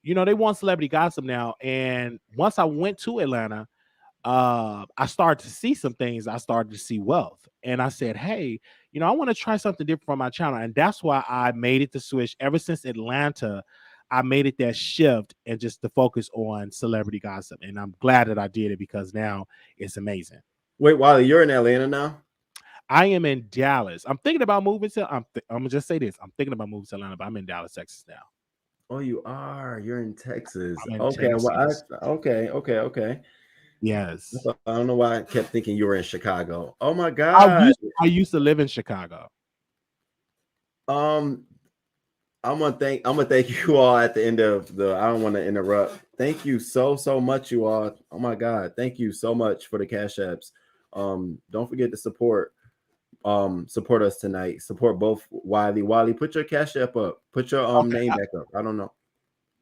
[SPEAKER 3] they want celebrity gossip now. And once I went to Atlanta, I started to see some things. I started to see wealth, and I said, hey, I want to try something different for my channel. And that's why I made it the switch. Ever since Atlanta, I made it that shift and just to focus on celebrity gossip. And I'm glad that I did it because now it's amazing.
[SPEAKER 2] Wait, Wiley, you're in Atlanta now?
[SPEAKER 3] I am in Dallas. I'm thinking about moving to, I'm gonna just say this. I'm thinking about moving to Atlanta, but I'm in Dallas, Texas now.
[SPEAKER 2] Oh, you are. You're in Texas.
[SPEAKER 3] In
[SPEAKER 2] okay.
[SPEAKER 3] Texas.
[SPEAKER 2] Well, okay.
[SPEAKER 3] Yes.
[SPEAKER 2] I don't know why I kept thinking you were in Chicago. Oh my God.
[SPEAKER 3] I used to live in Chicago.
[SPEAKER 2] I'm gonna thank you all at the end of the. I don't want to interrupt. Thank you so much, you all. Oh my God, thank you so much for the cash apps. Don't forget to support us tonight. Support both Wiley. Wiley, put your cash app up. Put your
[SPEAKER 3] Okay.
[SPEAKER 2] name back up. I don't know.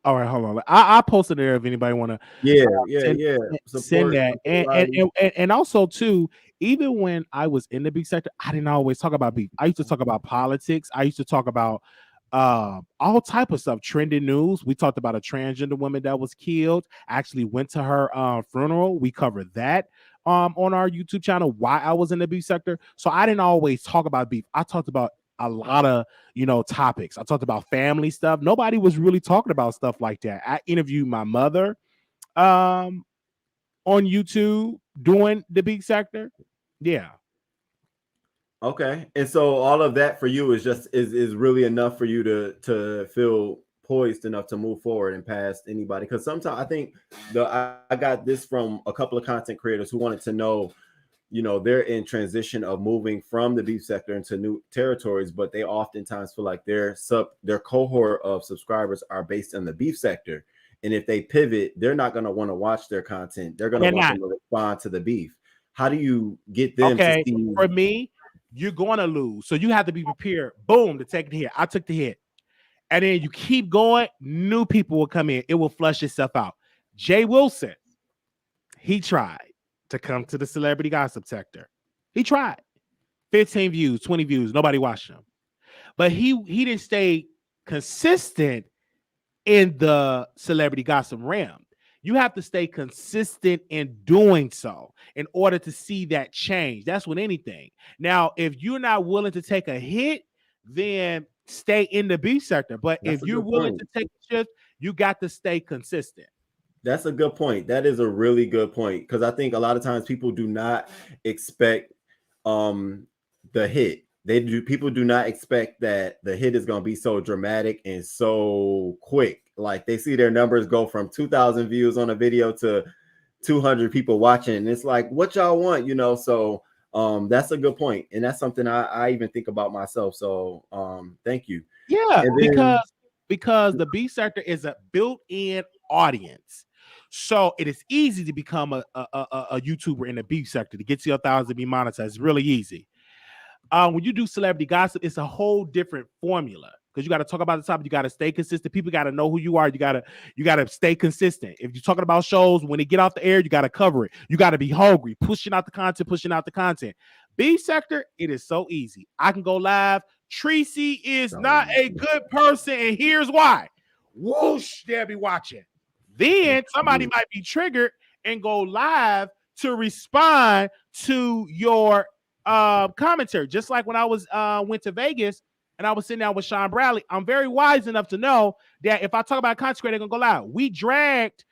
[SPEAKER 3] All right, hold on. I posted there if anybody want to
[SPEAKER 2] Yeah,
[SPEAKER 3] send, send
[SPEAKER 2] Support,
[SPEAKER 3] that. And also too, even when I was in the beef sector, I didn't always talk about beef. I used to talk about politics. I used to talk about all type of stuff, trending news. We talked about a transgender woman that was killed. I actually went to her funeral. We covered that on our YouTube channel, why I was in the beef sector. So I didn't always talk about beef. I talked about a lot of topics. I talked about family stuff. Nobody was really talking about stuff like that. I interviewed my mother on YouTube doing the beef sector. Yeah.
[SPEAKER 2] Okay. And so all of that for you is just is really enough for you to feel poised enough to move forward and past anybody. Because sometimes I think I got this from a couple of content creators who wanted to know, they're in transition of moving from the beef sector into new territories, but they oftentimes feel like their cohort of subscribers are based in the beef sector. And if they pivot, they're not going to want to watch their content. They're going to want them to respond to the beef. How do you get them to see?
[SPEAKER 3] For me, you're going to lose. So you have to be prepared, boom, to take the hit. I took the hit. And then you keep going, new people will come in. It will flush itself out. Jay Wilson, he tried to come to the celebrity gossip sector. He tried. 15 views, 20 views, nobody watched him. But he didn't stay consistent in the celebrity gossip realm. You have to stay consistent in doing so in order to see that change. That's with anything. Now, if you're not willing to take a hit, then stay in the beef sector. But if you're willing to take a shift, you got to stay consistent.
[SPEAKER 2] That's a good point. That is a really good point, because I think a lot of times people do not expect the hit. People do not expect that the hit is going to be so dramatic and so quick. Like they see their numbers go from 2,000 views on a video to 200 people watching, and it's like, what y'all want, So that's a good point, and that's something I even think about myself. So thank you.
[SPEAKER 3] Yeah, because the beef sector is a built-in audience. So it is easy to become a YouTuber in the beef sector to get to your thousands to be monetized. It's really easy. When you do celebrity gossip, it's a whole different formula because you got to talk about the topic. You got to stay consistent. People got to know who you are. You got to stay consistent. If you're talking about shows, when they get off the air, you got to cover it. You got to be hungry, pushing out the content. Beef sector, it is so easy. I can go live. Tracy is not a good person, and here's why. Whoosh, they'll be watching. Then somebody might be triggered and go live to respond to your commentary. Just like when I was went to Vegas and I was sitting down with Sean Bradley, I'm very wise enough to know that if I talk about content creator, they're gonna go live. We dragged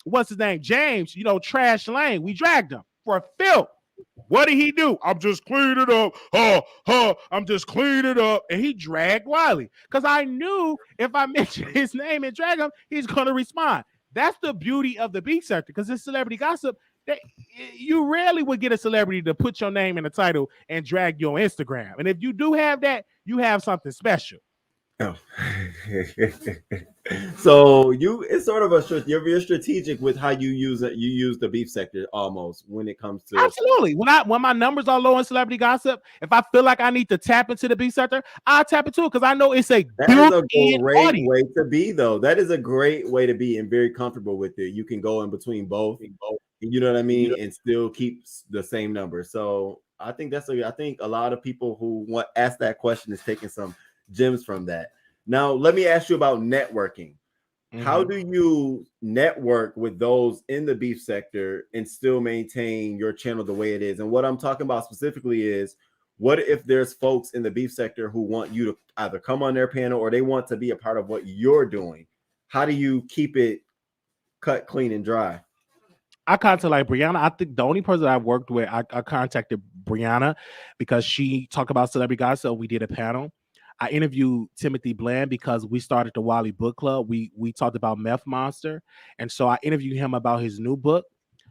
[SPEAKER 3] what's his name? James, Trash Lane. We dragged him for a filth. What did he do? I'm just cleaning it up. I'm just cleaning it up. And he dragged Wiley because I knew if I mentioned his name and drag him, he's going to respond. That's the beauty of the beef sector, because it's celebrity gossip. You rarely would get a celebrity to put your name in the title and drag you on Instagram. And if you do have that, you have something special.
[SPEAKER 2] Oh. So it's sort of you're strategic with how you use it. You use the beef sector almost when it comes to
[SPEAKER 3] absolutely. When my numbers are low in celebrity gossip, if I feel like I need to tap into the beef sector, I'll tap into it because I know it's a
[SPEAKER 2] great way to be, though. That is a great way to be and very comfortable with it. You can go in between both. You know what I mean, and still keep the same number. So I think I think a lot of people who ask that question is taking some gems from that. Now, let me ask you about networking. How do you network with those in the beef sector and still maintain your channel the way it is? And what I'm talking about specifically is, what if there's folks in the beef sector who want you to either come on their panel or they want to be a part of what you're doing? How do you keep it cut clean and dry?
[SPEAKER 3] I contacted like Brianna. I think the only person I've worked with, I contacted Brianna because she talked about celebrity gossip. So we did a panel. I interviewed Timothy Bland because we started the Wiley Book Club. We talked about Meth Monster, and so I interviewed him about his new book.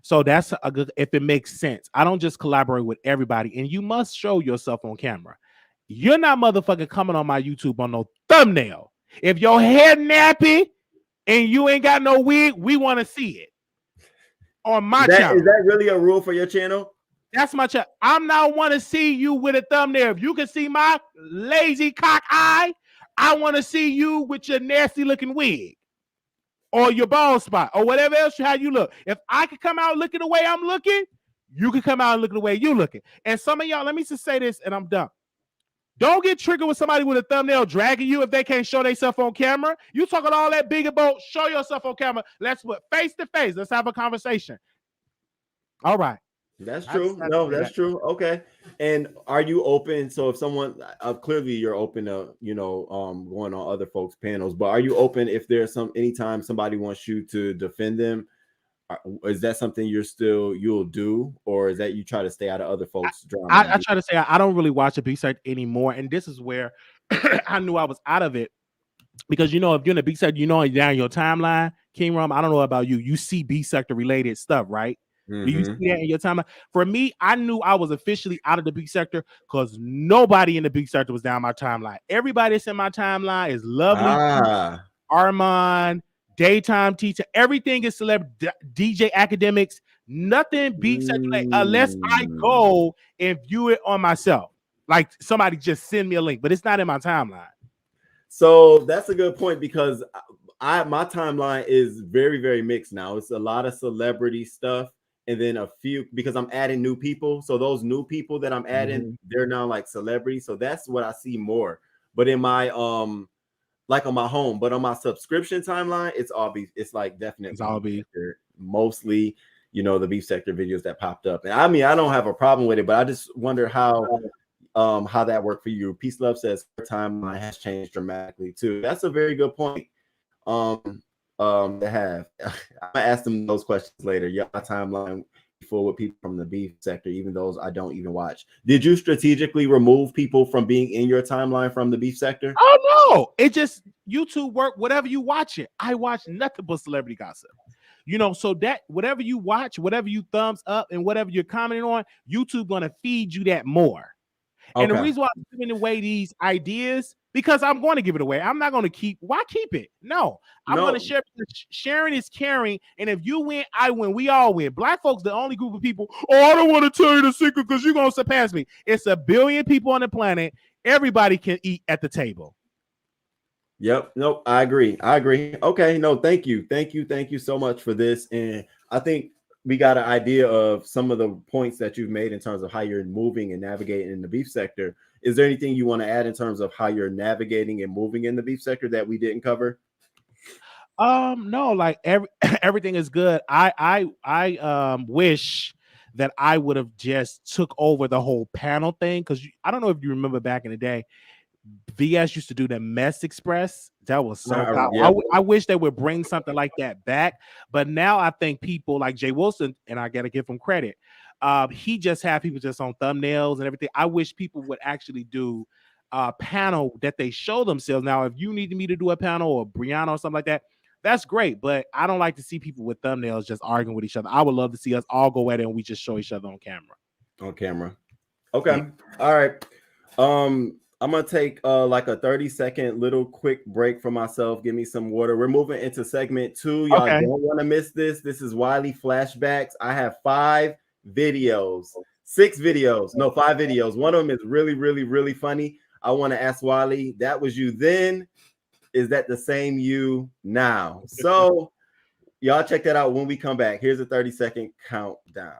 [SPEAKER 3] So that's a good, if it makes sense. I don't just collaborate with everybody, and you must show yourself on camera. you're not motherfucking coming on my YouTube on no thumbnail. If your hair nappy and you ain't got no wig, we want to see it on my channel.
[SPEAKER 2] Is that really a rule for your channel?
[SPEAKER 3] That's my channel. I'm not want to see you with a thumbnail. If you can see my lazy cock eye, I want to see you with your nasty looking wig or your bald spot or whatever else how you look. If I could come out looking the way I'm looking, you can come out and look the way you looking. And some of y'all, let me just say this and I'm done. Don't get triggered with somebody with a thumbnail dragging you if they can't show themselves on camera. You talking all that big about show yourself on camera. Let's put face to face. Let's have a conversation. All right.
[SPEAKER 2] That's true. No, that's true. Okay. And are you open? So if someone clearly you're open to, going on other folks' panels, but are you open if there's anytime somebody wants you to defend them? Is that something you'll do, or is that you try to stay out of other folks' drama?
[SPEAKER 3] I try to say I don't really watch a B sect anymore, and this is where I knew I was out of it because if you're in a B sect, down your timeline, King Rum. I don't know about you. You see B sector related stuff, right? Mm-hmm. Do you see that in your timeline? For me, I knew I was officially out of the B sector because nobody in the B sector was down my timeline. Everybody that's in my timeline is lovely. Armand. Daytime teacher, everything is celebrity, DJ academics, nothing beats unless I go and view it on myself. Like somebody just send me a link, but it's not in my timeline.
[SPEAKER 2] So that's a good point because my timeline is very, very mixed now. It's a lot of celebrity stuff and then a few because I'm adding new people. So those new people that I'm adding, they're now like celebrities. So that's what I see more. But in my like on my home, but on my subscription timeline, it's like definitely
[SPEAKER 3] it's all beef.
[SPEAKER 2] Mostly, the beef sector videos that popped up. And I mean, I don't have a problem with it, but I just wonder how that worked for you. Peace Love says her timeline has changed dramatically too. That's a very good point. To have. I'm gonna ask them those questions later. Yeah, my timeline full with people from the beef sector, even those I don't even watch. Did you strategically remove people from being in your timeline from the beef sector?
[SPEAKER 3] Oh no, it just YouTube work. Whatever you watch it, I watch nothing but celebrity gossip. So that whatever you watch, whatever you thumbs up, and whatever you're commenting on, YouTube gonna feed you that more. Okay. And the reason why I'm giving away these ideas because I'm going to give it away. I'm not going to keep. Why keep it? No, I'm going to share. Sharing is caring, and if you win, I win. We all win. Black folks, the only group of people. Oh, I don't want to tell you the secret because you're going to surpass me. It's 1 billion people on the planet. Everybody can eat at the table.
[SPEAKER 2] Yep. Nope. I agree. Okay. No. Thank you. Thank you so much for this. And I think we got an idea of some of the points that you've made in terms of how you're moving and navigating in the beef sector. Is there anything you want to add in terms of how you're navigating and moving in the beef sector that we didn't cover?
[SPEAKER 3] No, like everything is good. I wish that I would have just took over the whole panel thing because I don't know if you remember back in the day, VS used to do the Mess Express. That was so I wish they would bring something like that back. But now I think people like Jay Wilson, and I got to give him credit. He just had people just on thumbnails and everything. I wish people would actually do a panel that they show themselves. Now, if you need me to do a panel or Brianna or something like that, that's great. But I don't like to see people with thumbnails just arguing with each other. I would love to see us all go at it and we just show each other on camera. Okay. Yeah. All
[SPEAKER 2] right. I'm going to take like a 30-second little quick break for myself. Give me some water. We're moving into segment 2. Y'all don't want to miss this. This is Wiley Flashbacks. I have 5 videos. 5 videos. One of them is really, really, really funny. I want to ask Wiley, that was you then. Is that the same you now? So y'all check that out when we come back. Here's a 30-second countdown.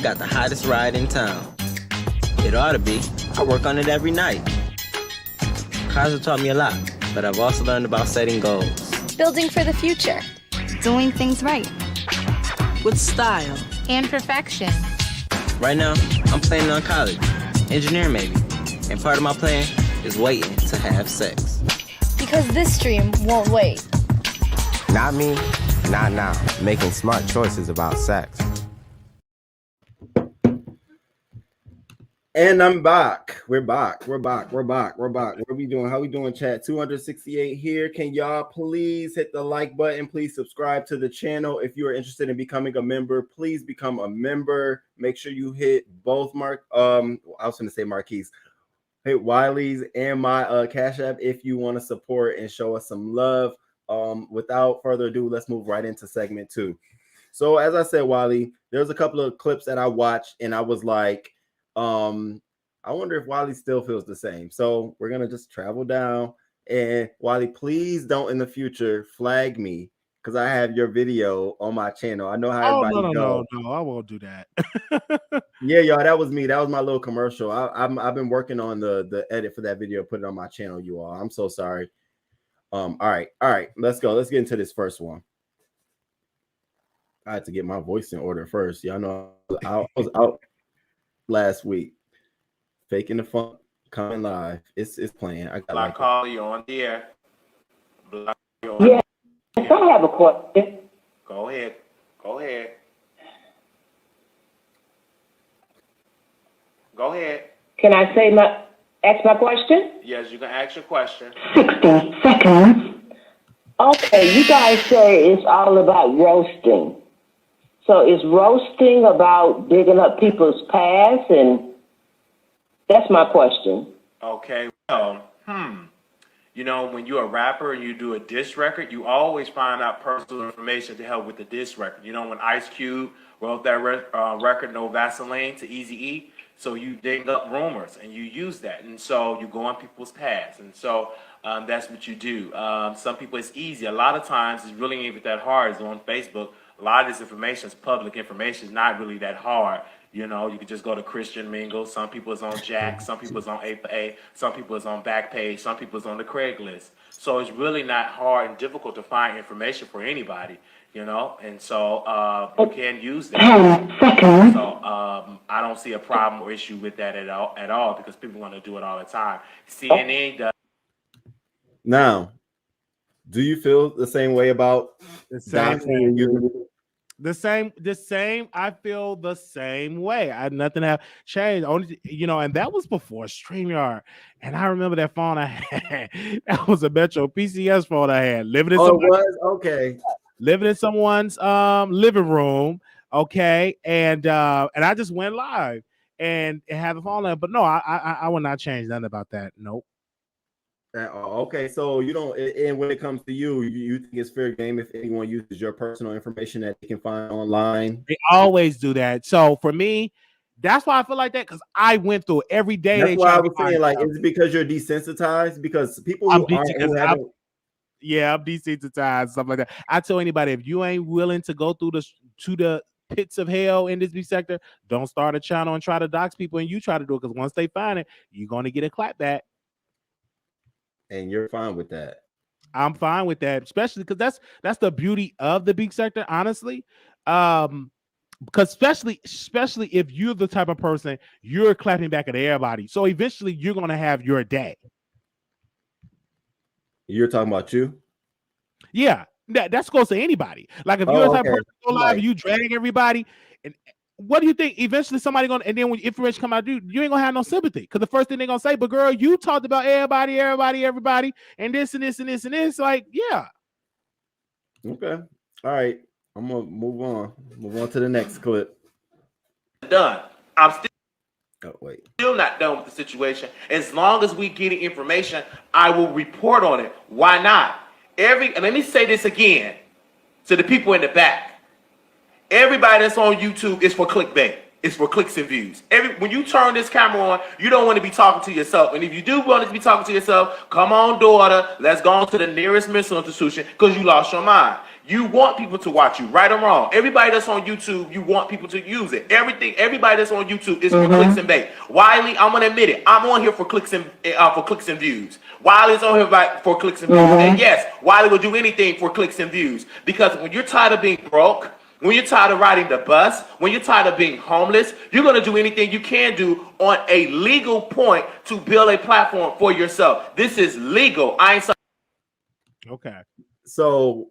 [SPEAKER 4] Got the hottest ride in town. It ought to be. I work on it every night. Cars have taught me a lot, but I've also learned about setting goals.
[SPEAKER 5] Building for the future. Doing things right.
[SPEAKER 4] With style.
[SPEAKER 5] And perfection.
[SPEAKER 4] Right now, I'm planning on college. engineer maybe. And part of my plan is waiting to have sex.
[SPEAKER 5] Because this dream won't wait.
[SPEAKER 6] Not me, not now. Making smart choices about sex.
[SPEAKER 2] And I'm back. We're back. What are we doing? How we doing, chat? 268 here. Can y'all please hit the like button? Please subscribe to the channel. If you are interested in becoming a member, please become a member. Make sure you hit both I was going to say Marquise. Hit Wiley's and my Cash App if you want to support and show us some love. Without further ado, let's move right into segment 2. So as I said, Wiley, there's a couple of clips that I watched and I was like, I wonder if Wiley still feels the same. So we're gonna just travel down, and Wiley, please don't in the future flag me because I have your video on my channel. I know how everybody goes.
[SPEAKER 3] No, I won't do that.
[SPEAKER 2] Yeah, y'all, that was me. That was my little commercial. I've been working on the edit for that video, put it on my channel, you all. I'm so sorry. All right, let's go. Let's get into this first one. I had to get my voice in order first. Y'all know I was out last week, faking the funk, coming live. It's playing. I got
[SPEAKER 3] call you on the air.
[SPEAKER 7] Yes, I have a question.
[SPEAKER 3] Go ahead. Go ahead.
[SPEAKER 7] Can I ask my question?
[SPEAKER 3] Yes, you can ask your question.
[SPEAKER 7] 60 seconds. Okay, you guys say it's all about roasting. So is roasting about digging up people's past? And that's my question.
[SPEAKER 3] Okay, well, you know, when you're a rapper and you do a diss record, you always find out personal information to help with the diss record. You know, when Ice Cube wrote that record, No Vaseline, to Eazy-E, so you dig up rumors and you use that. And so you go on people's past. And so that's what you do. Some people, it's easy. A lot of times, it's really ain't even that hard. It's on Facebook. A lot of this information is public information. It's not really that hard. You know, you can just go to Christian Mingle. Some people is on Jack. Some people is on A4A. Some people is on Backpage. Some people is on the Craigslist. So it's really not hard and difficult to find information for anybody, you know. And so you can use that.
[SPEAKER 7] 10 seconds.
[SPEAKER 3] So I don't see a problem or issue with that at all because people want to do it all the time. CNN does.
[SPEAKER 2] Now, do you feel the same way about
[SPEAKER 3] The same
[SPEAKER 2] doxing you?
[SPEAKER 3] The same. I feel the same way. Nothing have changed. Only, you know, and that was before StreamYard. And I remember that phone I had. That was a Metro PCS phone I had. Living in someone's living room. Okay, and I just went live and had the phone on. But no, I will not change nothing about that. Nope.
[SPEAKER 2] Okay, so you don't, and when it comes to you think it's fair game if anyone uses your personal information that they can find online?
[SPEAKER 3] They always do that. So for me, that's why I feel like that, because I went through it every day.
[SPEAKER 2] That's why I was saying, like, is it because you're desensitized? Because people who aren't,
[SPEAKER 3] I'm desensitized, stuff like that. I tell anybody, if you ain't willing to go through the pits of hell in this B sector, don't start a channel and try to dox people, and you try to do it, because once they find it, you're going to get a clap back.
[SPEAKER 2] And you're fine with that.
[SPEAKER 3] I'm fine with that, especially because that's the beauty of the big sector, honestly. Because especially if you're the type of person, you're clapping back at everybody. So eventually you're gonna have your day.
[SPEAKER 2] You're talking about you?
[SPEAKER 3] Yeah, that's goes to anybody. Like if you're the type of person go live, you drag everybody, and what do you think? Eventually somebody gonna, and then when information come out, you ain't gonna have no sympathy, because the first thing they're gonna say, but girl, you talked about everybody, and this and this and this and this. Like, yeah.
[SPEAKER 2] Okay. All right. I'm gonna move on to the next clip.
[SPEAKER 3] Done. I'm
[SPEAKER 2] still
[SPEAKER 3] not done with the situation. As long as we get information, I will report on it. Why not? And let me say this again to the people in the back. Everybody that's on YouTube is for clickbait. It's for clicks and views. When you turn this camera on, you don't want to be talking to yourself. And if you do want to be talking to yourself, come on, daughter, let's go on to the nearest mental institution, because you lost your mind. You want people to watch you, right or wrong. Everybody that's on YouTube, you want people to use it. Everybody that's on YouTube is for clicks and bait. Wiley, I'm gonna admit it. I'm on here for clicks and views. Wiley's on here for clicks and views. And yes, Wiley will do anything for clicks and views, because when you're tired of being broke,
[SPEAKER 8] When you're tired of riding the bus, when you're tired of being homeless, you're going to do anything you can do on a legal point to build a platform for yourself. This is legal. I ain't.
[SPEAKER 3] Okay.
[SPEAKER 2] So,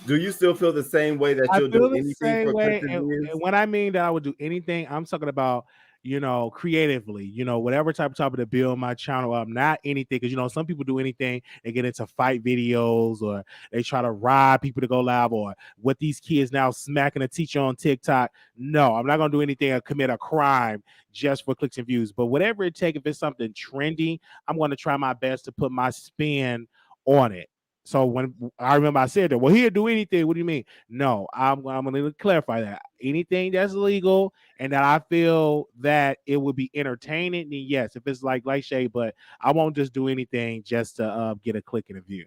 [SPEAKER 2] do you still feel the same way that
[SPEAKER 3] I
[SPEAKER 2] you'll
[SPEAKER 3] feel
[SPEAKER 2] do
[SPEAKER 3] the
[SPEAKER 2] anything
[SPEAKER 3] same
[SPEAKER 2] for
[SPEAKER 3] way.
[SPEAKER 2] clicks and
[SPEAKER 3] And
[SPEAKER 2] views?
[SPEAKER 3] when I mean that I would do anything, I'm talking about, creatively, whatever type of topic to build my channel up, not anything. Because, some people do anything, they get into fight videos or they try to rob people to go live, or what these kids now smacking a teacher on TikTok. No, I'm not going to do anything or commit a crime just for clicks and views. But whatever it takes, if it's something trendy, I'm going to try my best to put my spin on it. So when I remember I said that, well, he'll do anything. What do you mean? No, I'm going to clarify that. Anything that's legal and that I feel that it would be entertaining, then yes, if it's like Shay, but I won't just do anything just to get a click and a view.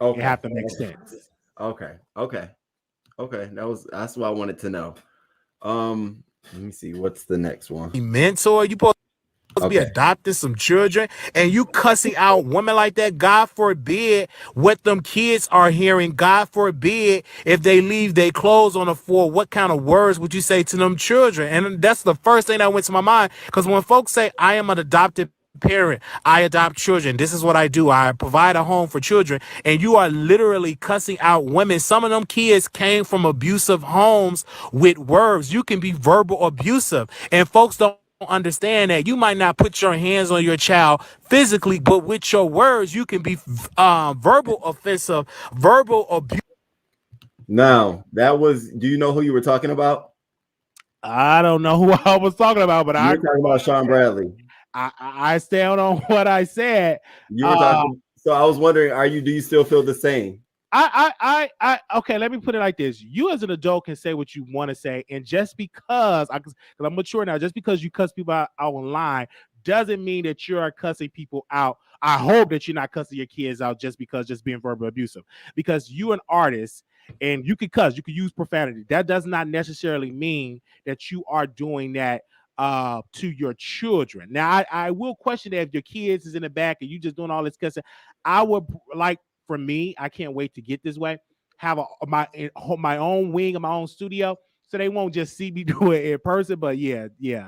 [SPEAKER 2] Okay.
[SPEAKER 3] It have to make sense.
[SPEAKER 2] Okay. That's what I wanted to know. Let me see. What's the next one?
[SPEAKER 9] Mentor, you supposed to be adopting some children, and you cussing out women like that. God forbid what them kids are hearing. God forbid if they leave their clothes on the floor, what kind of words would you say to them children? And that's the first thing that went to my mind, because when folks say I am an adopted parent, I adopt children, this is what I do, I provide a home for children, and you are literally cussing out women. Some of them kids came from abusive homes with words. You can be verbal abusive, and folks don't understand that. You might not put your hands on your child physically, but with your words you can be verbal offensive, verbal abuse.
[SPEAKER 2] Now, do you know who you were talking about?
[SPEAKER 3] I don't know who I was talking about, but
[SPEAKER 2] you were talking about Sean Bradley.
[SPEAKER 3] I stand on what I said.
[SPEAKER 2] You were talking. So I was wondering, do you still feel the same?
[SPEAKER 3] Okay, let me put it like this. You as an adult can say what you want to say, and just because I'm mature now, just because you cuss people out online doesn't mean that you are cussing people out. I hope that you're not cussing your kids out just being verbal abusive, because you're an artist and you can cuss, you can use profanity. That does not necessarily mean that you are doing that to your children. Now, I will question that if your kids is in the back and you just doing all this cussing. I would like, for me, I can't wait to get this way, have my own wing of my own studio, so they won't just see me do it in person. But yeah,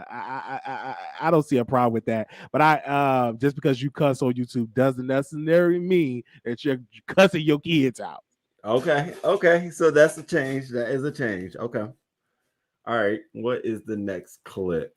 [SPEAKER 3] I don't see a problem with that. But I just because you cuss on YouTube doesn't necessarily mean that you're cussing your kids out.
[SPEAKER 2] Okay. So that's a change. That is a change. Okay. All right. What is the next clip?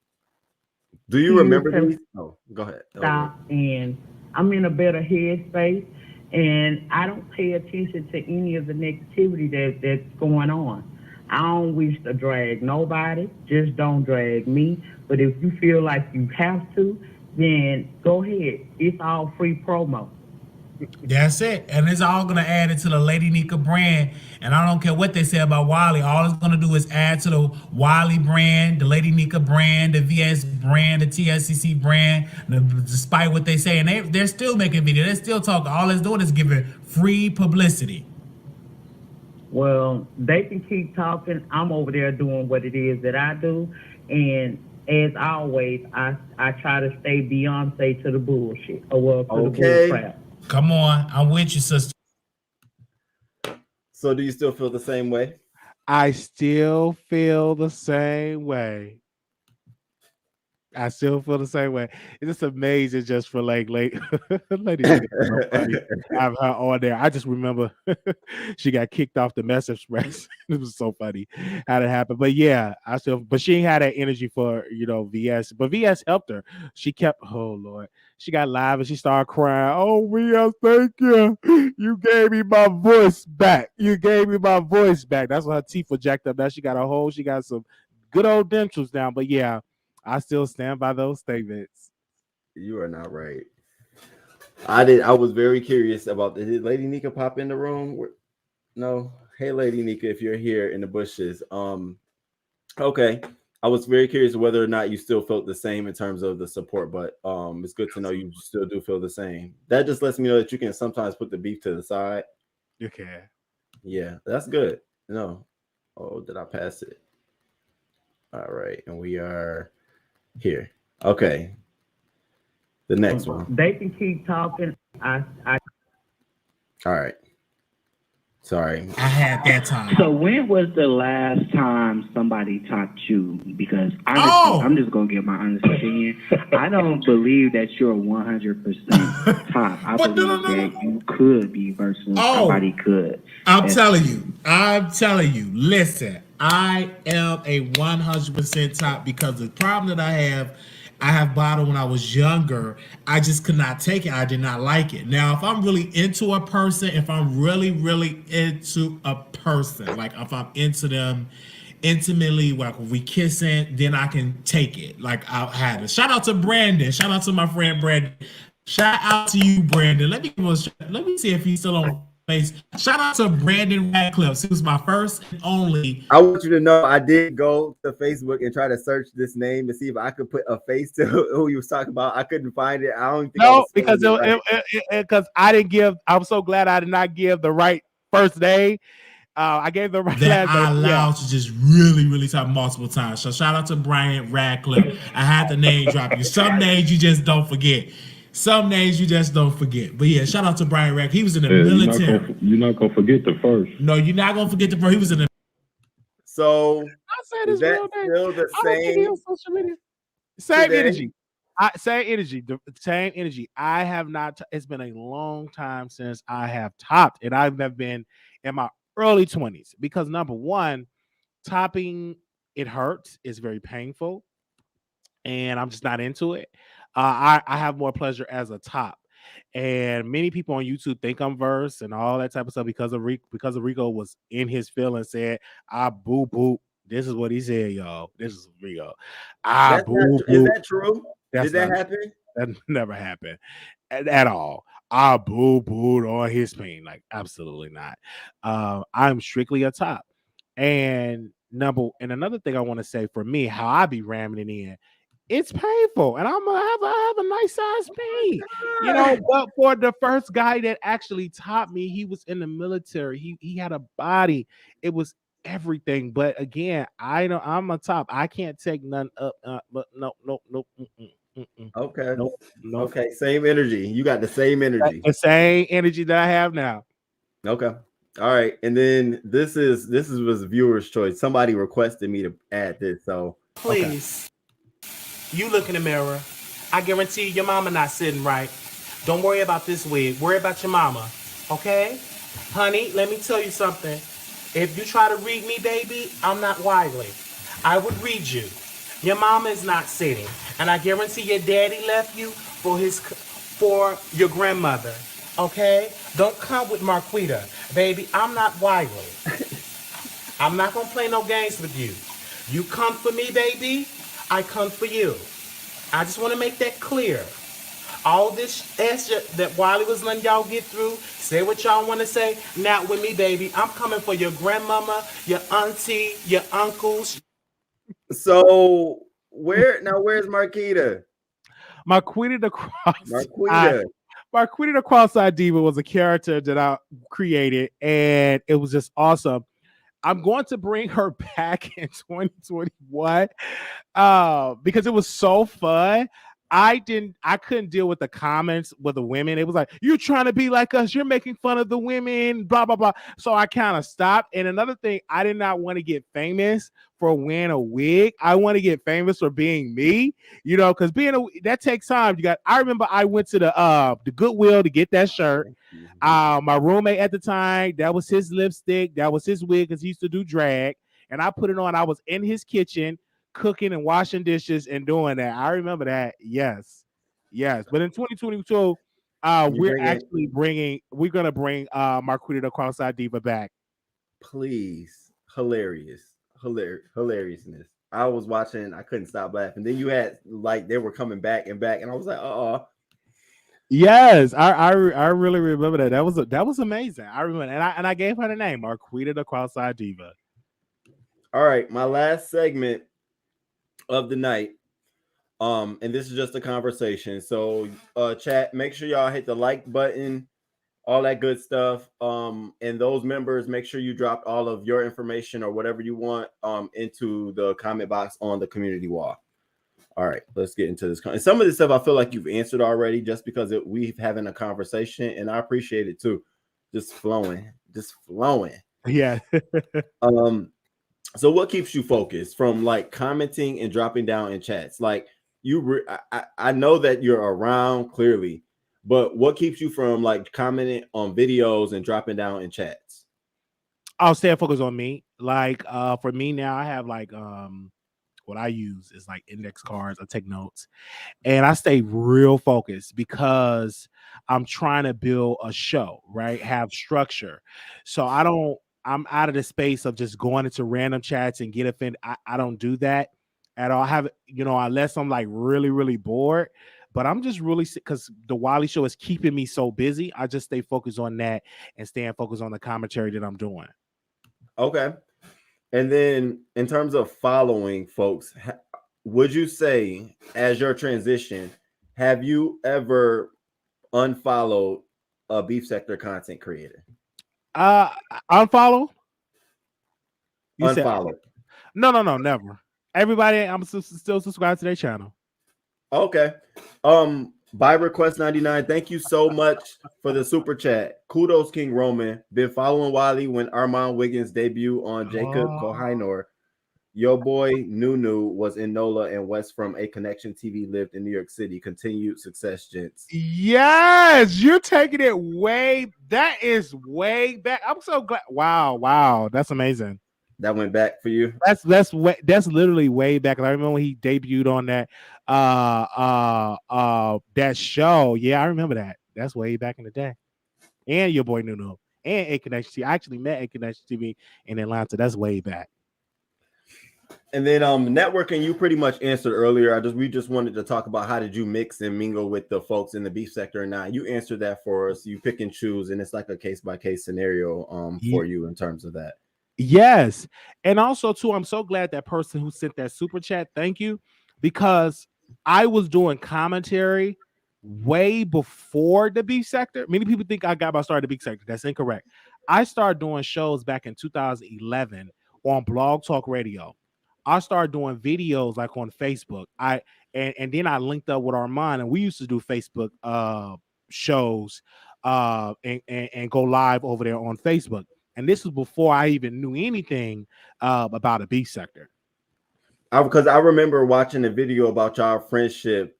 [SPEAKER 2] Do you remember these? Oh, go ahead.
[SPEAKER 10] Stop, and I'm in a better headspace, and I don't pay attention to any of the negativity that's going on. I don't wish to drag nobody. Just don't drag me. But if you feel like you have to, then go ahead. It's all free promo.
[SPEAKER 9] That's it. And it's all going to add it to the Lady Nika brand. And I don't care what they say about Wiley. All it's going to do is add to the Wiley brand, the Lady Nika brand, the VS brand, the TSCC brand, despite what they say. And they're still making videos. They're still talking. All it's doing is giving free publicity.
[SPEAKER 10] Well, they can keep talking. I'm over there doing what it is that I do. And as always, I try to stay Beyonce to the bullshit. The bull crap.
[SPEAKER 9] Come on, I'm with you, sister.
[SPEAKER 2] So do you still feel the same way?
[SPEAKER 3] I still feel the same way. I still feel the same way. It's just amazing just for lady have her on there. I just remember she got kicked off the Mess Express. It was so funny how that happened. But yeah, but she ain't had that energy for VS. But VS helped her. She kept, oh Lord, she got live and she started crying. Oh, VS, thank you. You gave me my voice back. That's why her teeth were jacked up. Now she got some good old dentures now. But yeah, I still stand by those statements.
[SPEAKER 2] You are not right. I was very curious about this. Did Lady Nika pop in the room? No. Hey, Lady Nika, if you're here in the bushes. Okay. I was very curious whether or not you still felt the same in terms of the support, but it's good to know you still do feel the same. That just lets me know that you can sometimes put the beef to the side.
[SPEAKER 3] You can.
[SPEAKER 2] Yeah, that's good. No. Oh, did I pass it? All right. And we are here. Okay. The next one.
[SPEAKER 10] They can keep talking.
[SPEAKER 2] All right. Sorry.
[SPEAKER 9] I had that time.
[SPEAKER 11] So when was the last time somebody taught you? Because honestly, I'm just gonna give my honest opinion. I don't believe that you're 100% top. I believe that you could be versatile. Somebody could.
[SPEAKER 9] I'm telling you. Listen, I am a 100% top because the problem that I have bottled when I was younger. I just could not take it. I did not like it. Now, if I'm really into a person, if I'm really, really into a person, like if I'm into them intimately, like if we kissing, then I can take it. Like I'll have it. Shout out to Brandon. Shout out to my friend Brandon. Shout out to you, Brandon. Let me see if he's still on face. Shout out to Brandon Radcliffe. He was my first and only.
[SPEAKER 2] I want you to know I did go to Facebook and try to search this name to see if I could put a face to who he was talking about. I couldn't find it. I don't think
[SPEAKER 3] because I didn't give. I'm so glad I did not give the right first name. I gave the right
[SPEAKER 9] that
[SPEAKER 3] last
[SPEAKER 9] I
[SPEAKER 3] name.
[SPEAKER 9] allowed to just really, really talk multiple times. So shout out to Brian Radcliffe. I had the name drop you. Some names you just don't forget. Some names you just don't forget. But yeah, shout out to Brian Radcliffe. He was in the military.
[SPEAKER 12] You're not gonna forget the first.
[SPEAKER 9] No, you're not gonna forget the first. He was in the.
[SPEAKER 2] So
[SPEAKER 3] is that
[SPEAKER 2] still the same?
[SPEAKER 3] Social media. Same energy. Same energy. I have not. It's been a long time since I have topped, and I've been in my early 20s because number one, topping it hurts. It's very painful, and I'm just not into it. I have more pleasure as a top, and many people on YouTube think I'm verse and all that type of stuff because of Rico was in his feelings said I boo boo. This is what he said, y'all. This is Rico.
[SPEAKER 2] Is that true? Did that happen?
[SPEAKER 3] That never happened at all. I boo booed on his pain. Like absolutely not. I'm strictly a top. And another thing I want to say for me, how I be ramming it in. It's painful, and I have a nice size pain, you know. But for the first guy that actually taught me, he was in the military. He had a body. It was everything. But again, I know I'm a top. I can't take none up. But no.
[SPEAKER 2] Okay.
[SPEAKER 3] Nope.
[SPEAKER 2] Okay. Same energy. You got the same energy.
[SPEAKER 3] The same energy that I have now.
[SPEAKER 2] Okay. All right. And then this was viewer's choice. Somebody requested me to add this. So
[SPEAKER 9] please. Okay. You look in the mirror. I guarantee your mama not sitting right. Don't worry about this wig. Worry about your mama. Okay? Honey, let me tell you something. If you try to read me, baby, I'm not Wiley. I would read you. Your mama is not sitting. And I guarantee your daddy left you for your grandmother. Okay? Don't come with Marquita. Baby, I'm not Wiley. I'm not going to play no games with you. You come for me, baby. I come for you. I just want to make that clear. All this that Wiley was letting y'all get through, say what y'all want to say. Not with me, baby. I'm coming for your grandmama, your auntie, your uncles.
[SPEAKER 2] So where's Marquita?
[SPEAKER 3] Marquita the Cross-Eyed Diva was a character that I created, and it was just awesome. I'm going to bring her back in 2021 because it was so fun. I couldn't deal with the comments with the women. It was like, you're trying to be like us. You're making fun of the women, blah, blah, blah. So I kind of stopped. And another thing, I did not want to get famous for wearing a wig. I want to get famous for being me, you know, because that takes time. I remember I went to the Goodwill to get that shirt. My roommate at the time, that was his lipstick. That was his wig because he used to do drag. And I put it on. I was in his kitchen cooking and washing dishes and doing that. I remember that. Yes. But in 2022, we're going to bring Marquita the Cross-Eyed Diva back.
[SPEAKER 2] Please. Hilariousness. I was watching, I couldn't stop laughing. Then you had like they were coming back, and I was like,
[SPEAKER 3] Yes, I really remember that. That was amazing. I remember, and I gave her the name, Marquita the Cross-Eyed Diva.
[SPEAKER 2] All right, my last segment of the night, and this is just a conversation. So, chat, make sure y'all hit the like button, all that good stuff. And those members, make sure you drop all of your information or whatever you want into the comment box on the community wall. All right, let's get into this. And some of this stuff I feel like you've answered already just because we've having a conversation, and I appreciate it too. Just flowing. just flowing.
[SPEAKER 3] Yeah.
[SPEAKER 2] So what keeps you focused from like commenting and dropping down in chats? Like I know that you're around clearly, but what keeps you from like commenting on videos and dropping down in chats?
[SPEAKER 3] I'll stay focused on me. Like for me now, I have like what I use is like index cards. I take notes and I stay real focused because I'm trying to build a show, right? Have structure. So I'm out of the space of just going into random chats and get offended. I don't do that at all. I have, unless I'm like really, really bored. But I'm just really, because the Wiley Show is keeping me so busy. I just stay focused on that and staying focused on the commentary that I'm doing.
[SPEAKER 2] Okay. And then in terms of following folks, would you say as your transition, have you ever unfollowed a beef sector content creator?
[SPEAKER 3] Unfollow?
[SPEAKER 2] Unfollow?
[SPEAKER 3] No, never. Everybody, I'm still subscribed to their channel.
[SPEAKER 2] Okay. By request 99, thank you so much for the super chat. Kudos, King Roman. Been following Wiley when Armand Wiggins debut on Jacob Kohinoor. Your boy Nunu was in NOLA and West from A Connection TV, lived in New York City. Continued success, gents.
[SPEAKER 3] Yes, you're taking it that is way back. I'm so glad. Wow, that's amazing.
[SPEAKER 2] That went back for you.
[SPEAKER 3] That's literally way back. I remember when he debuted on that that show. Yeah, I remember that. That's way back in the day. And your boy Nuno and A Connection TV. I actually met A Connection TV in Atlanta. That's way back.
[SPEAKER 2] And then networking, you pretty much answered earlier. We just wanted to talk about how did you mix and mingle with the folks in the beef sector. Now you answered that for us. You pick and choose, and it's like a case-by-case scenario for you in terms of that.
[SPEAKER 3] Yes. And also, too, I'm so glad that person who sent that super chat, thank you, because I was doing commentary way before the beef sector. Many people think I got my start at the beef sector. That's incorrect. I started doing shows back in 2011 on Blog Talk Radio. I started doing videos like on Facebook. And then I linked up with Armand, and we used to do Facebook shows and go live over there on Facebook. And this was before I even knew anything about a beef sector.
[SPEAKER 2] Because I remember watching a video about y'all friendship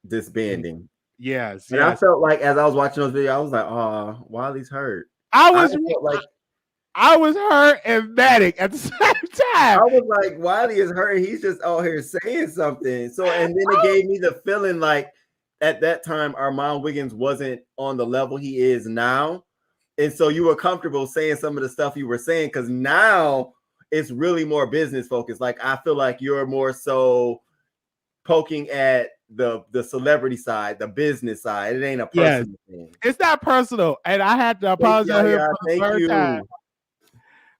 [SPEAKER 2] disbanding.
[SPEAKER 3] Yes.
[SPEAKER 2] And I felt like as I was watching those videos, I was like, oh, Wiley's hurt.
[SPEAKER 3] I was hurt and manic at the same time.
[SPEAKER 2] I was like, Wiley is hurt. He's just out here saying something. So, and then it gave me the feeling like at that time, Armand Wiggins wasn't on the level he is now. And so you were comfortable saying some of the stuff you were saying because now it's really more business focused. Like I feel like you're more so poking at the celebrity side, the business side. It ain't a personal thing.
[SPEAKER 3] It's not personal. And I had to apologize for the third time.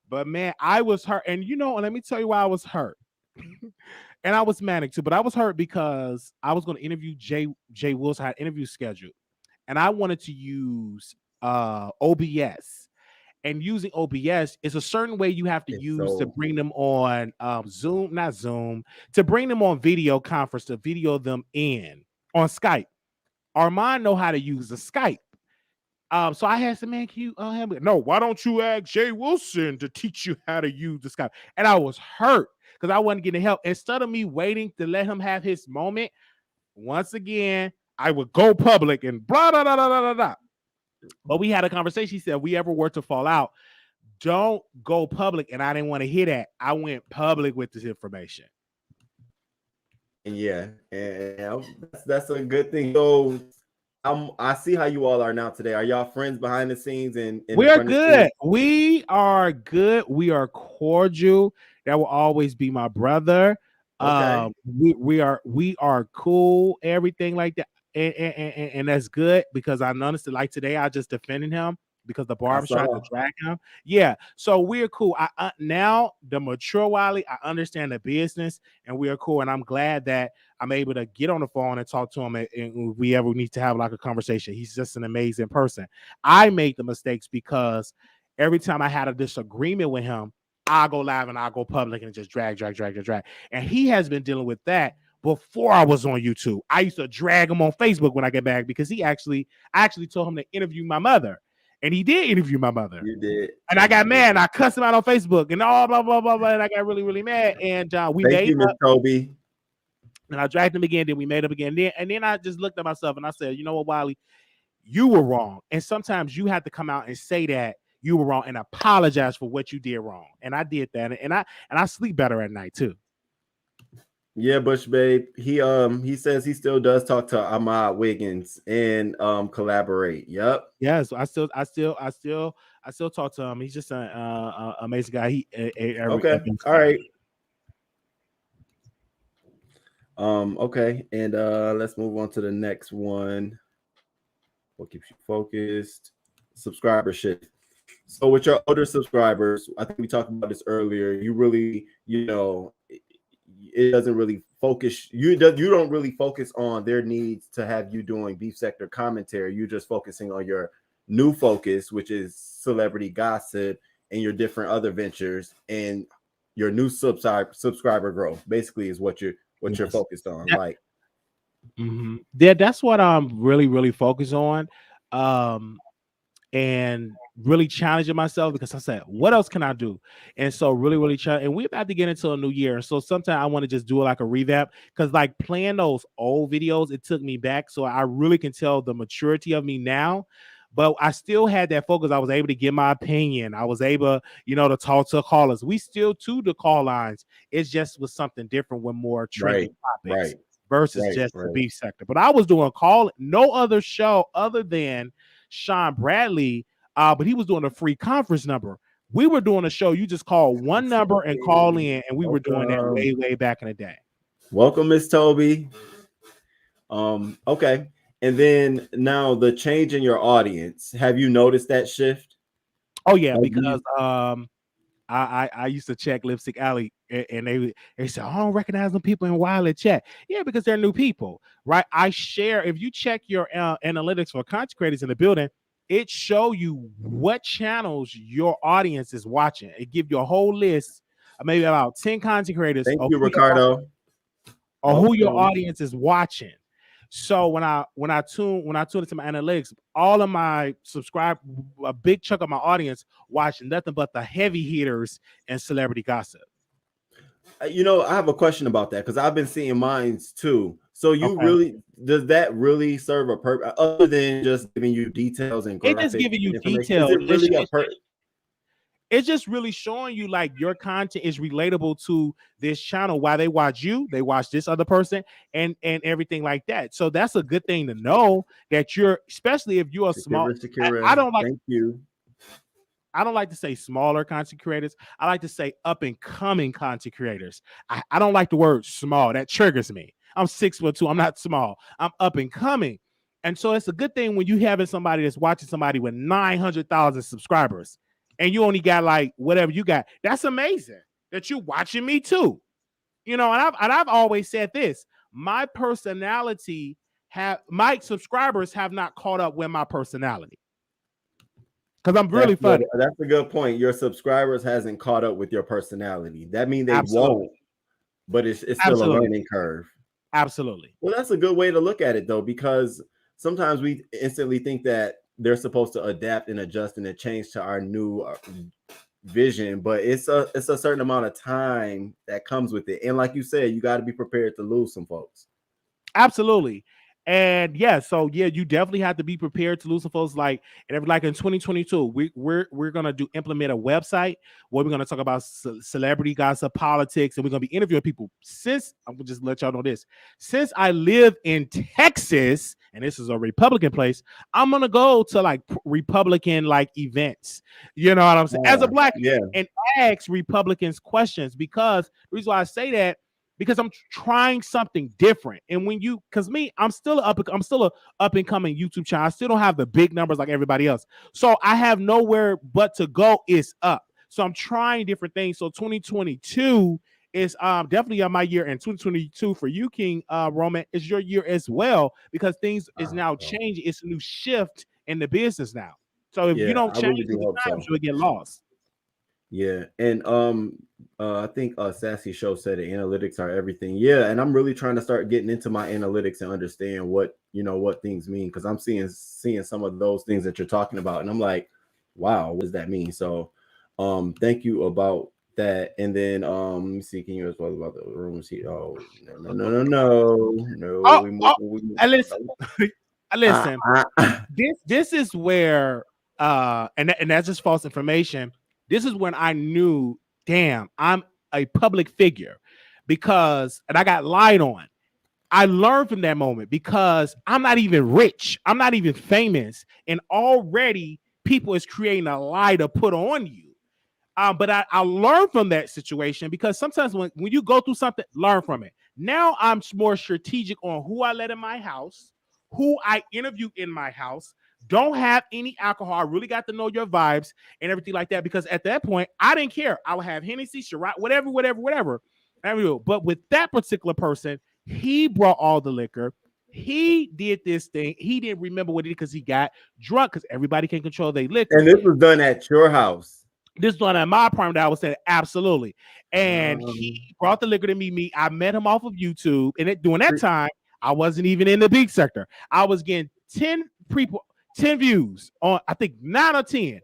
[SPEAKER 3] But man, I was hurt. And let me tell you why I was hurt. And I was manic too, but I was hurt because I was going to interview Jay Wilson. I had an interview scheduled. And I wanted to use OBS, and using OBS is a certain way you have to use to bring them on to bring them on video conference, to video them in on Skype. Armand know how to use the Skype. So I had some man, can you no, why don't you ask Jay Wilson to teach you how to use the Skype? And I was hurt because I wasn't getting help. Instead of me waiting to let him have his moment, once again, I would go public and blah, blah, blah, blah, blah, blah. But we had a conversation. He said, if we ever were to fall out, don't go public. And I didn't want to hear that. I went public with this information.
[SPEAKER 2] Yeah, and that's a good thing. So I see how you all are now today. Are y'all friends behind the scenes? And
[SPEAKER 3] we are good. We are good. We are cordial. That will always be my brother. Okay. We are cool. Everything like that. And that's good because I noticed that like today I just defended him because the barber tried to drag him. Yeah, so we're cool. I now the mature Wiley, I understand the business and we are cool. And I'm glad that I'm able to get on the phone and talk to him and we ever need to have like a conversation. He's just an amazing person. I made the mistakes because every time I had a disagreement with him, I'll go live and I'll go public and just drag. And he has been dealing with that before I was on YouTube. I used to drag him on Facebook when I get back because I actually told him to interview my mother. And he did interview my mother.
[SPEAKER 2] You did.
[SPEAKER 3] And I got mad. And I cussed him out on Facebook and all blah, blah, blah, blah. And I got really, really mad. And we
[SPEAKER 2] Thank
[SPEAKER 3] made
[SPEAKER 2] you, Miss
[SPEAKER 3] up.
[SPEAKER 2] Toby.
[SPEAKER 3] And I dragged him again. Then we made up again. Then I just looked at myself and I said, you know what, Wiley? You were wrong. And sometimes you have to come out and say that you were wrong and apologize for what you did wrong. And I did that. And I sleep better at night too.
[SPEAKER 2] Yeah, Bush Babe. He says he still does talk to Ahmad Wiggins and collaborate. Yep.
[SPEAKER 3] Yeah, so I still talk to him. He's just an amazing guy.
[SPEAKER 2] Okay. All right. Okay, and let's move on to the next one. What keeps you focused? Subscribership. So with your older subscribers, I think we talked about this earlier. You really, it doesn't really focus. You don't really focus on their needs to have you doing beef sector commentary. You're just focusing on your new focus, which is celebrity gossip and your different other ventures and your new subscriber growth. Basically, is what you're focused on.
[SPEAKER 3] Yeah.
[SPEAKER 2] Like,
[SPEAKER 3] yeah, that's what I'm really, really focused on. And really challenging myself because I said, what else can I do? And so really, really and we're about to get into a new year. So sometimes I want to just do like a revamp because like playing those old videos, it took me back. So I really can tell the maturity of me now. But I still had that focus. I was able to give my opinion. I was able, to talk to callers. We still do the call lines. It's just was something different with more trending topics versus just the beef sector. But I was doing no other show other than Sean Bradley, but he was doing a free conference number. We were doing a show. You just call one number and call in, and we were doing that way, way back in the day.
[SPEAKER 2] Welcome, Miss Toby. Okay. And then now the change in your audience. Have you noticed that shift?
[SPEAKER 3] Oh yeah, because I used to check Lipstick Alley and they said, I don't recognize them people in Wiley chat. Yeah, because they're new people, right? I share, if you check your analytics for content creators in the building, it show you what channels your audience is watching. It give you a whole list of maybe about 10 content creators.
[SPEAKER 2] Thank you, Ricardo.
[SPEAKER 3] Or who your audience is watching. So when I tune into my analytics, all of my a big chunk of my audience watching nothing but the heavy hitters and celebrity gossip.
[SPEAKER 2] I have a question about that because I've been seeing mines too. So does that really serve a purpose other than just giving you details and
[SPEAKER 3] it's just giving you details? It's just really showing you like your content is relatable to this channel. Why they watch you, they watch this other person, and everything like that. So that's a good thing to know that you're, especially if you're a small. I don't like.
[SPEAKER 2] Thank you.
[SPEAKER 3] I don't like to say smaller content creators. I like to say up and coming content creators. I don't like the word small. That triggers me. I'm 6'2". I'm not small. I'm up and coming. And so it's a good thing when you having somebody that's watching somebody with 900,000 subscribers and you only got like whatever you got. That's amazing that you're watching me too. And I've always said this. My personality my subscribers have not caught up with my personality. Because I'm really funny.
[SPEAKER 2] That's a good point. Your subscribers hasn't caught up with your personality. That means they won't, but it's still a learning curve.
[SPEAKER 3] Absolutely.
[SPEAKER 2] Well, that's a good way to look at it, though, because sometimes we instantly think that they're supposed to adapt and adjust and change to our new vision, but it's a certain amount of time that comes with it. And like you said, you got to be prepared to lose some folks.
[SPEAKER 3] Absolutely. And you definitely have to be prepared to lose some folks. Like in 2022, we're gonna implement a website where we're gonna talk about celebrity gossip, politics, and we're gonna be interviewing people. I'm gonna just let y'all know this. Since I live in Texas, and this is a Republican place, I'm gonna go to like Republican like events. You know what I'm saying? As a black and ask Republicans questions, because the reason why I say that, because I'm trying something different. And I'm still a up and coming YouTube channel. I still don't have the big numbers like everybody else. So I have nowhere but to go is up. So I'm trying different things. So 2022 is definitely my year, and 2022 for you, King Roman, is your year as well, because things is now changing. It's a new shift in the business now. So if you don't change the times, you'll get lost.
[SPEAKER 2] Yeah, and I think Sassy Show said that analytics are everything. Yeah, and I'm really trying to start getting into my analytics and understand what things mean, because I'm seeing some of those things that you're talking about, and I'm like, wow, what does that mean? So thank you about that. And then let me see, can you as well about the rooms here? Oh no.
[SPEAKER 3] And listen,
[SPEAKER 2] Uh,
[SPEAKER 3] listen.
[SPEAKER 2] uh,
[SPEAKER 3] This is where and that's just false information. This is when I knew, damn, I'm a public figure because and I got lied on. I learned from that moment because I'm not even rich. I'm not even famous. And already people is creating a lie to put on you. But I learned from that situation because sometimes when you go through something, learn from it. Now I'm more strategic on who I let in my house, who I interview in my house. Don't have any alcohol. I really got to know your vibes and everything like that because at that point, I didn't care. I would have Hennessy, Shiraz, whatever. But with that particular person, he brought all the liquor. He did this thing. He didn't remember what he did because he got drunk because everybody can control their liquor.
[SPEAKER 2] and this was done at your house.
[SPEAKER 3] This one at my apartment, I was saying absolutely. And he brought the liquor to meet me. I met him off of YouTube. And during that time, I wasn't even in the beat sector. I was getting 10 people, 10 views on, I think 9 or 10.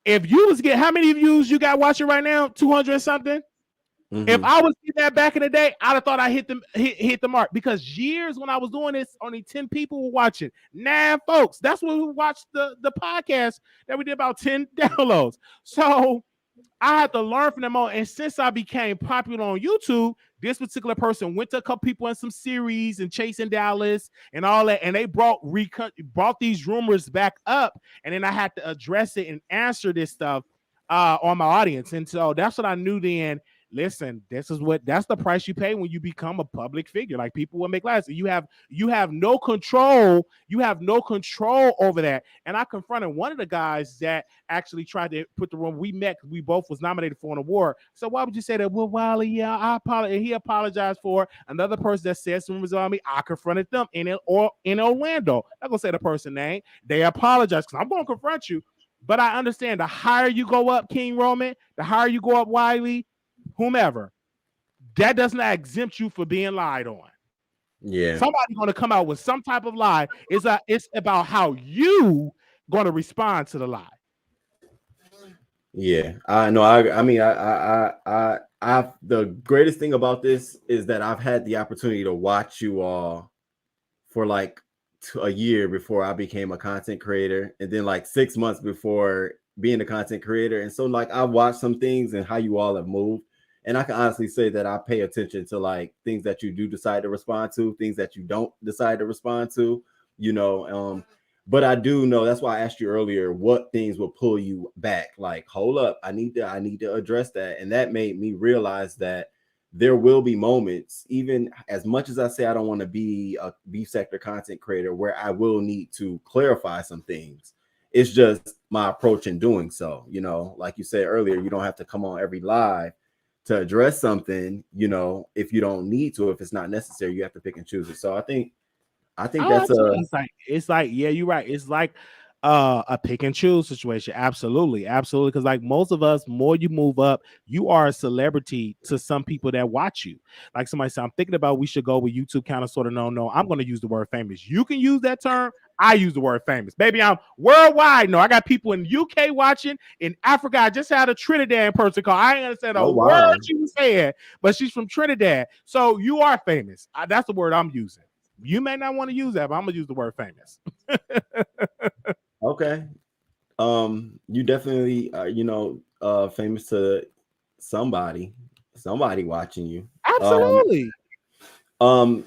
[SPEAKER 3] If you was getting, how many views you got watching right now? 200 something? Mm-hmm. If I was getting that back in the day, I'd have thought I hit the mark because years when I was doing this, only 10 people were watching. 9 folks. That's when we watched the podcast that we did about 10 downloads. So I had to learn from them all. And since I became popular on YouTube, this particular person went to a couple people in some series and Chasing Dallas and all that. And they brought these rumors back up. And then I had to address it and answer this stuff on my audience. And so that's what I knew then. Listen, that's the price you pay when you become a public figure. Like people will make lies. You have no control. You have no control over that. And I confronted one of the guys that actually tried to put the room. We met. We both was nominated for an award. So why would you say that? Well, Wiley, yeah, I apologize. He apologized for another person that said some rumors on me. I confronted them in Orlando. I'm gonna say the person name. They apologized because I'm gonna confront you. But I understand the higher you go up, King Roman, the higher you go up, Wiley, whomever, that does not exempt you for being lied on.
[SPEAKER 2] Yeah,
[SPEAKER 3] somebody's going to come out with some type of lie. It's about how you going to respond to the lie.
[SPEAKER 2] Yeah, I know. I mean, the greatest thing about this is that I've had the opportunity to watch you all for like a year before I became a content creator, and then like 6 months before being a content creator. And so like I watched some things and how you all have moved. And I can honestly say that I pay attention to like things that you do decide to respond to, things that you don't decide to respond to, you know. But I do know, that's why I asked you earlier what things will pull you back. Like, hold up, I need to address that. And that made me realize that there will be moments, even as much as I say I don't want to be a beef sector content creator, where I will need to clarify some things. It's just my approach in doing so. You know, like you said earlier, you don't have to come on every live to address something, you know, if you don't need to, if it's not necessary, you have to pick and choose it. So I think that's
[SPEAKER 3] it's like, yeah, you're right. It's like a pick and choose situation. Absolutely. Because like most of us, more you move up, you are a celebrity to some people that watch you. Like somebody said, I'm thinking about we should go with YouTube kind of sort of no, I'm going to use the word famous. You can use that term. I use the word famous. Baby, I'm worldwide. No, I got people in UK watching. In Africa, I just had a Trinidad person call. I ain't understand a word she was saying, but she's from Trinidad. So you are famous. That's the word I'm using. You may not want to use that, but I'm going to use the word famous.
[SPEAKER 2] Okay. You definitely are, famous to somebody watching you.
[SPEAKER 3] Absolutely.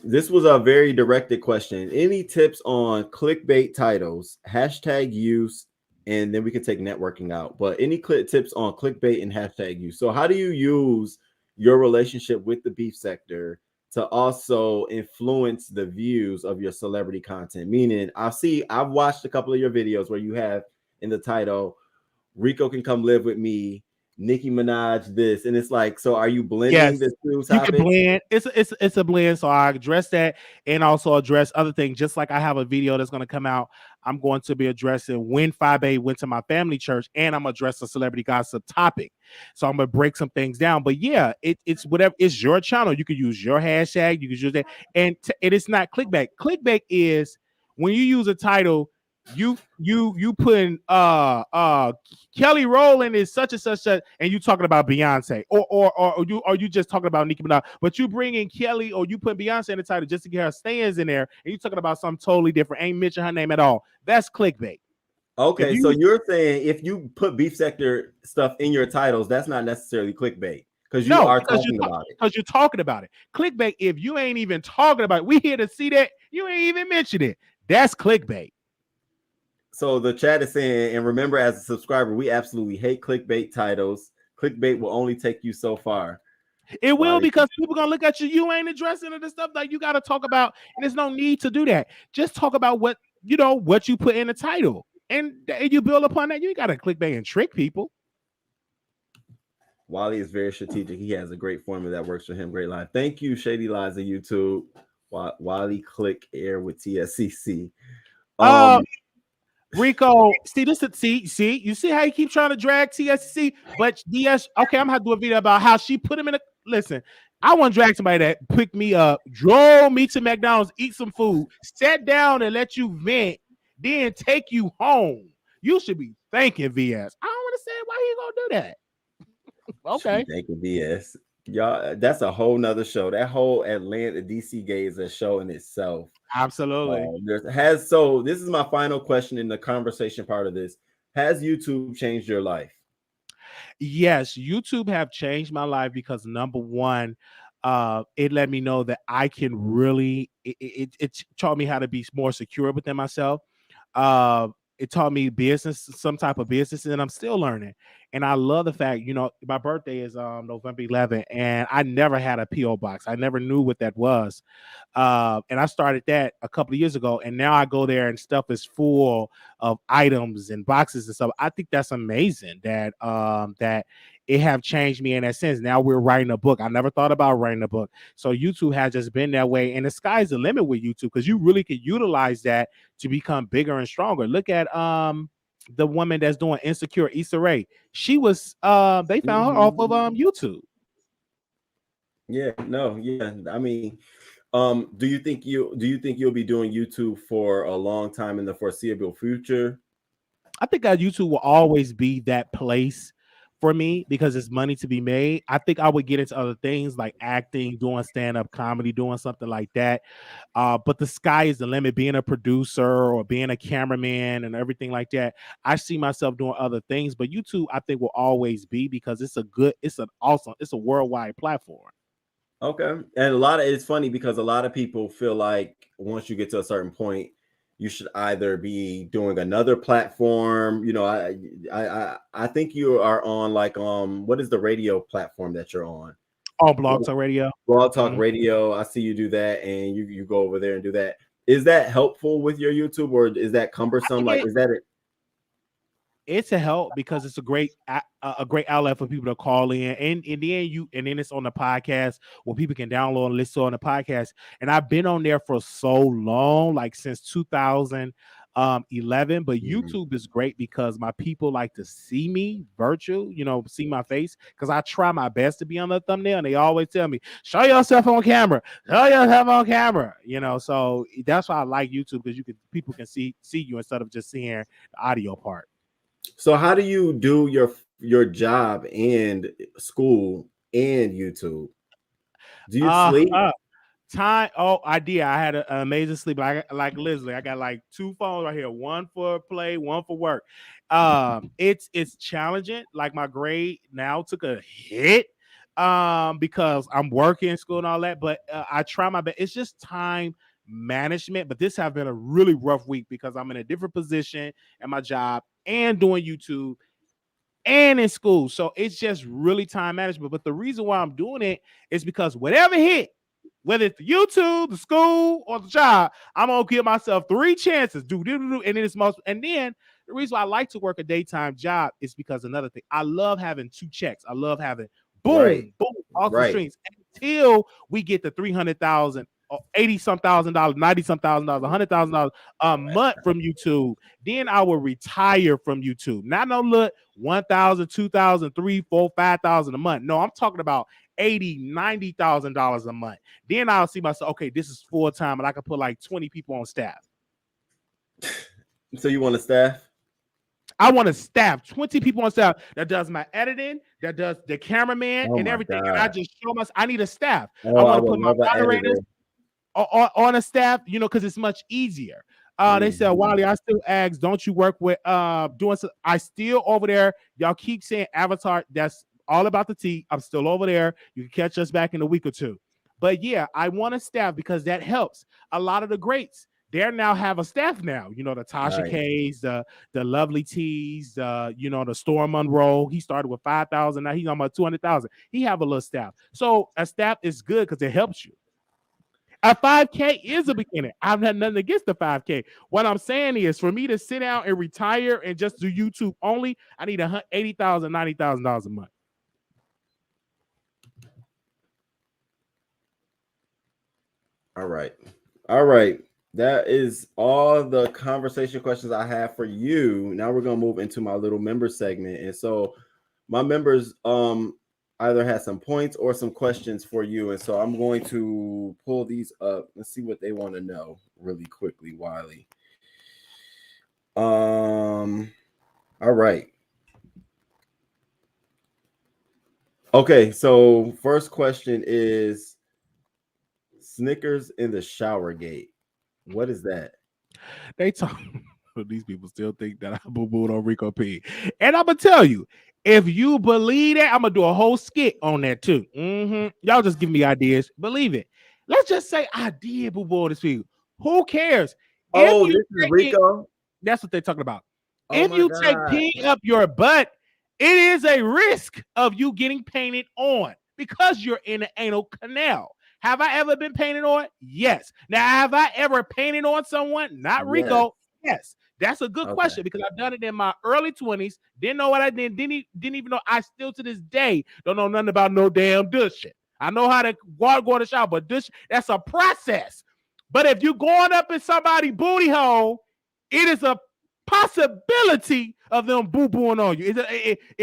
[SPEAKER 2] This was a very directed question. Any tips on clickbait titles, hashtag use, and then we can take networking out. But any tips on clickbait and hashtag use? So how do you use your relationship with the beef sector to also influence the views of your celebrity content? Meaning, I've watched a couple of your videos where you have in the title, Rico can come live with me, Nicki Minaj this, and it's like, so are you blending the two topics?
[SPEAKER 3] You can blend. It's a blend. So I address that and also address other things. Just like I have a video that's going to come out, I'm going to be addressing when 5A went to my family church, and I'm gonna address a celebrity gossip topic. So I'm gonna break some things down. But yeah, it's whatever. It's your channel. You can use your hashtag. You can use that, and it is not clickbait. Clickbait is when you use a title you putting Kelly Rowland is such and such a, and you talking about Beyonce, or you just talking about Nicki Minaj, but you bring in Kelly or you put Beyonce in the title just to get her stands in there, and you talking about something totally different, ain't mention her name at all. That's clickbait.
[SPEAKER 2] Okay, so you're saying if you put beef sector stuff in your titles, that's not necessarily clickbait because you are talking about it.
[SPEAKER 3] Because you're talking about it. Clickbait, if you ain't even talking about it, we here to see that, you ain't even mention it. That's clickbait.
[SPEAKER 2] So the chat is saying, and remember, as a subscriber, we absolutely hate clickbait titles. Clickbait will only take you so far.
[SPEAKER 3] It will, because people gonna look at you. You ain't addressing the stuff that you got to talk about, and there's no need to do that. Just talk about what you put in the title, and you build upon that. You ain't got to clickbait and trick people.
[SPEAKER 2] Wiley is very strategic. He has a great formula that works for him. Great line. Thank you, Shady Lies of YouTube. Wiley click air with TSCC.
[SPEAKER 3] Rico, see, you see how you keep trying to drag TSC, but DS, okay, I'm gonna have to do a video about how she put him in a, listen, I want to drag somebody that picked me up, drove me to McDonald's, eat some food, sat down and let you vent, then take you home. You should be thanking VS. I don't want to say why he gonna do that. Okay.
[SPEAKER 2] Thanking VS. Y'all, that's a whole nother show. That whole Atlanta DC gay is a show in itself.
[SPEAKER 3] Absolutely.
[SPEAKER 2] So this is my final question in the conversation part of this. Has YouTube changed your life?
[SPEAKER 3] Yes, YouTube have changed my life because number one, it let me know that I can really, it taught me how to be more secure within myself. It taught me business, some type of business, and I'm still learning. And I love the fact, my birthday is November 11th, and I never had a P.O. box. I never knew what that was. And I started that a couple of years ago, and now I go there and stuff is full of items and boxes and stuff. I think that's amazing that that it have changed me in that sense. Now we're writing a book. I never thought about writing a book. So YouTube has just been that way. And the sky's the limit with YouTube because you really could utilize that to become bigger and stronger. Look at the woman that's doing Insecure, Issa Rae. She was they found her off of YouTube.
[SPEAKER 2] Yeah, no, yeah. I mean, do you think you'll be doing YouTube for a long time in the foreseeable future?
[SPEAKER 3] I think that YouTube will always be that place for me because it's money to be made. I think I would get into other things like acting, doing stand-up comedy, doing something like that. But the sky is the limit, being a producer or being a cameraman and everything like that. I see myself doing other things, but YouTube, I think, will always be because it's a worldwide platform.
[SPEAKER 2] Okay. And it's funny because a lot of people feel like once you get to a certain point, you should either be doing another platform. I think you are on like what is the radio platform that you're on?
[SPEAKER 3] Oh, Blog Talk Radio.
[SPEAKER 2] Blog Talk Radio. I see you do that, and you go over there and do that. Is that helpful with your YouTube, or is that cumbersome? Is that it?
[SPEAKER 3] It's a help because it's a great outlet for people to call in, and then it's on the podcast where people can download and listen on the podcast. And I've been on there for so long, like since 2011. But YouTube is great because my people like to see me virtual, see my face, because I try my best to be on the thumbnail, and they always tell me, "Show yourself on camera, show yourself on camera." So that's why I like YouTube because people can see you instead of just seeing the audio part.
[SPEAKER 2] So how do you do your job and school and YouTube? Do you sleep?
[SPEAKER 3] Time. Oh, I did. I had an amazing sleep. Like Leslie, I got like two phones right here. One for play, one for work. It's challenging. Like my grade now took a hit because I'm working, school, and all that. But I try my best. It's just time management. But this has been a really rough week because I'm in a different position at my job and doing YouTube and in school. So it's just really time management. But the reason why I'm doing it is because whatever hit, whether it's the YouTube, the school, or the job, I'm gonna give myself 3 chances. And then and then the reason why I like to work a daytime job is because another thing, I love having 2 checks. I love having boom, off the strings until we get to 300,000. Or $80-some thousand, $90-some thousand, $100,000 a month from YouTube. Then I will retire from YouTube. Not no look $1,000, $2,000, $3,000, $4,000, $5,000 a month. No, I'm talking about $80,000, $90,000 a month. Then I'll see myself, okay, this is full time, and I can put like 20 people on staff.
[SPEAKER 2] So you want a staff?
[SPEAKER 3] I want a staff, 20 people on staff that does my editing, that does the cameraman
[SPEAKER 2] Oh
[SPEAKER 3] and
[SPEAKER 2] my
[SPEAKER 3] everything.
[SPEAKER 2] God.
[SPEAKER 3] And I just show us. I need a staff.
[SPEAKER 2] Oh,
[SPEAKER 3] I
[SPEAKER 2] I
[SPEAKER 3] want to
[SPEAKER 2] would
[SPEAKER 3] put my
[SPEAKER 2] love an
[SPEAKER 3] moderators
[SPEAKER 2] editor.
[SPEAKER 3] on a staff, because it's much easier. They said, Wiley, I still ask, don't you work with doing so? I still over there. Y'all keep saying Avatar. That's all about the tea. I'm still over there. You can catch us back in a week or two. But yeah, I want a staff because that helps. A lot of the greats, they now have a staff now. The Tasha
[SPEAKER 2] Right.
[SPEAKER 3] K's, the Lovely T's, the Storm Monroe. He started with 5,000. Now he's on about 200,000. He have a little staff. So a staff is good because it helps you. A 5K is a beginning. I've had nothing against the 5K. What I'm saying is, for me to sit down and retire and just do YouTube only, I need $80,000, $90,000 a month.
[SPEAKER 2] All right. That is all the conversation questions I have for you. Now we're gonna move into my little member segment, and so my members either had some points or some questions for you, and so I'm going to pull these up. Let's see what they want to know really quickly, Wiley. All right. Okay, so first question is Snickers in the shower gate. What is that?
[SPEAKER 3] They talk. These people still think that I boo-booed on Rico P. And I'm gonna tell you, if you believe that, I'm gonna do a whole skit on that too. Y'all just give me ideas. Believe it. Let's just say I did boo-boo this week. Who cares?
[SPEAKER 2] Oh, this is Rico.
[SPEAKER 3] That's what they're talking about.
[SPEAKER 2] Oh
[SPEAKER 3] if
[SPEAKER 2] my
[SPEAKER 3] you
[SPEAKER 2] God.
[SPEAKER 3] take peeing up your butt, it is a risk of you getting painted on because you're in an anal canal. Have I ever been painted on? Yes. Now, have I ever painted on someone? Not Rico. Yes. That's a good question because I've done it in my early 20s. Didn't know what I did. Didn't even know. I still to this day don't know nothing about no damn dushing. I know how to go in the shower, but that's a process. But if you're going up in somebody's booty hole, it is a possibility of them boo-booing on you.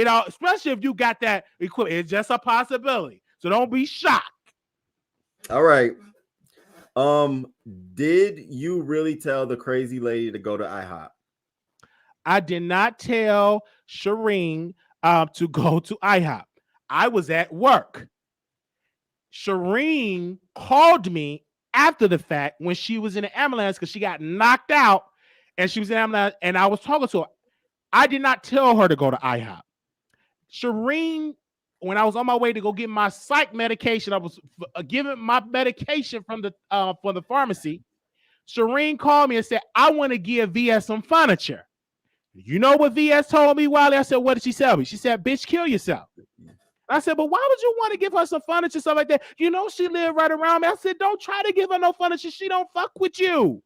[SPEAKER 3] Especially if you got that equipment. It's just a possibility. So don't be shocked.
[SPEAKER 2] All right. Did you really tell the crazy lady to go to IHOP?
[SPEAKER 3] I did not tell Shireen to go to IHOP. I was at work. Shireen called me after the fact when she was in the ambulance because she got knocked out and she was in the ambulance and I was talking to her. I did not tell her to go to IHOP. Shireen, when I was on my way to go get my psych medication, I was given my medication from the pharmacy. Shireen called me and said, I want to give VS some furniture. You know what VS told me, Wiley? I said, what did she tell me? She said, bitch, kill yourself. I said, but why would you want to give her some furniture, stuff like that? You know, she lived right around me. I said, don't try to give her no furniture. She don't fuck with you.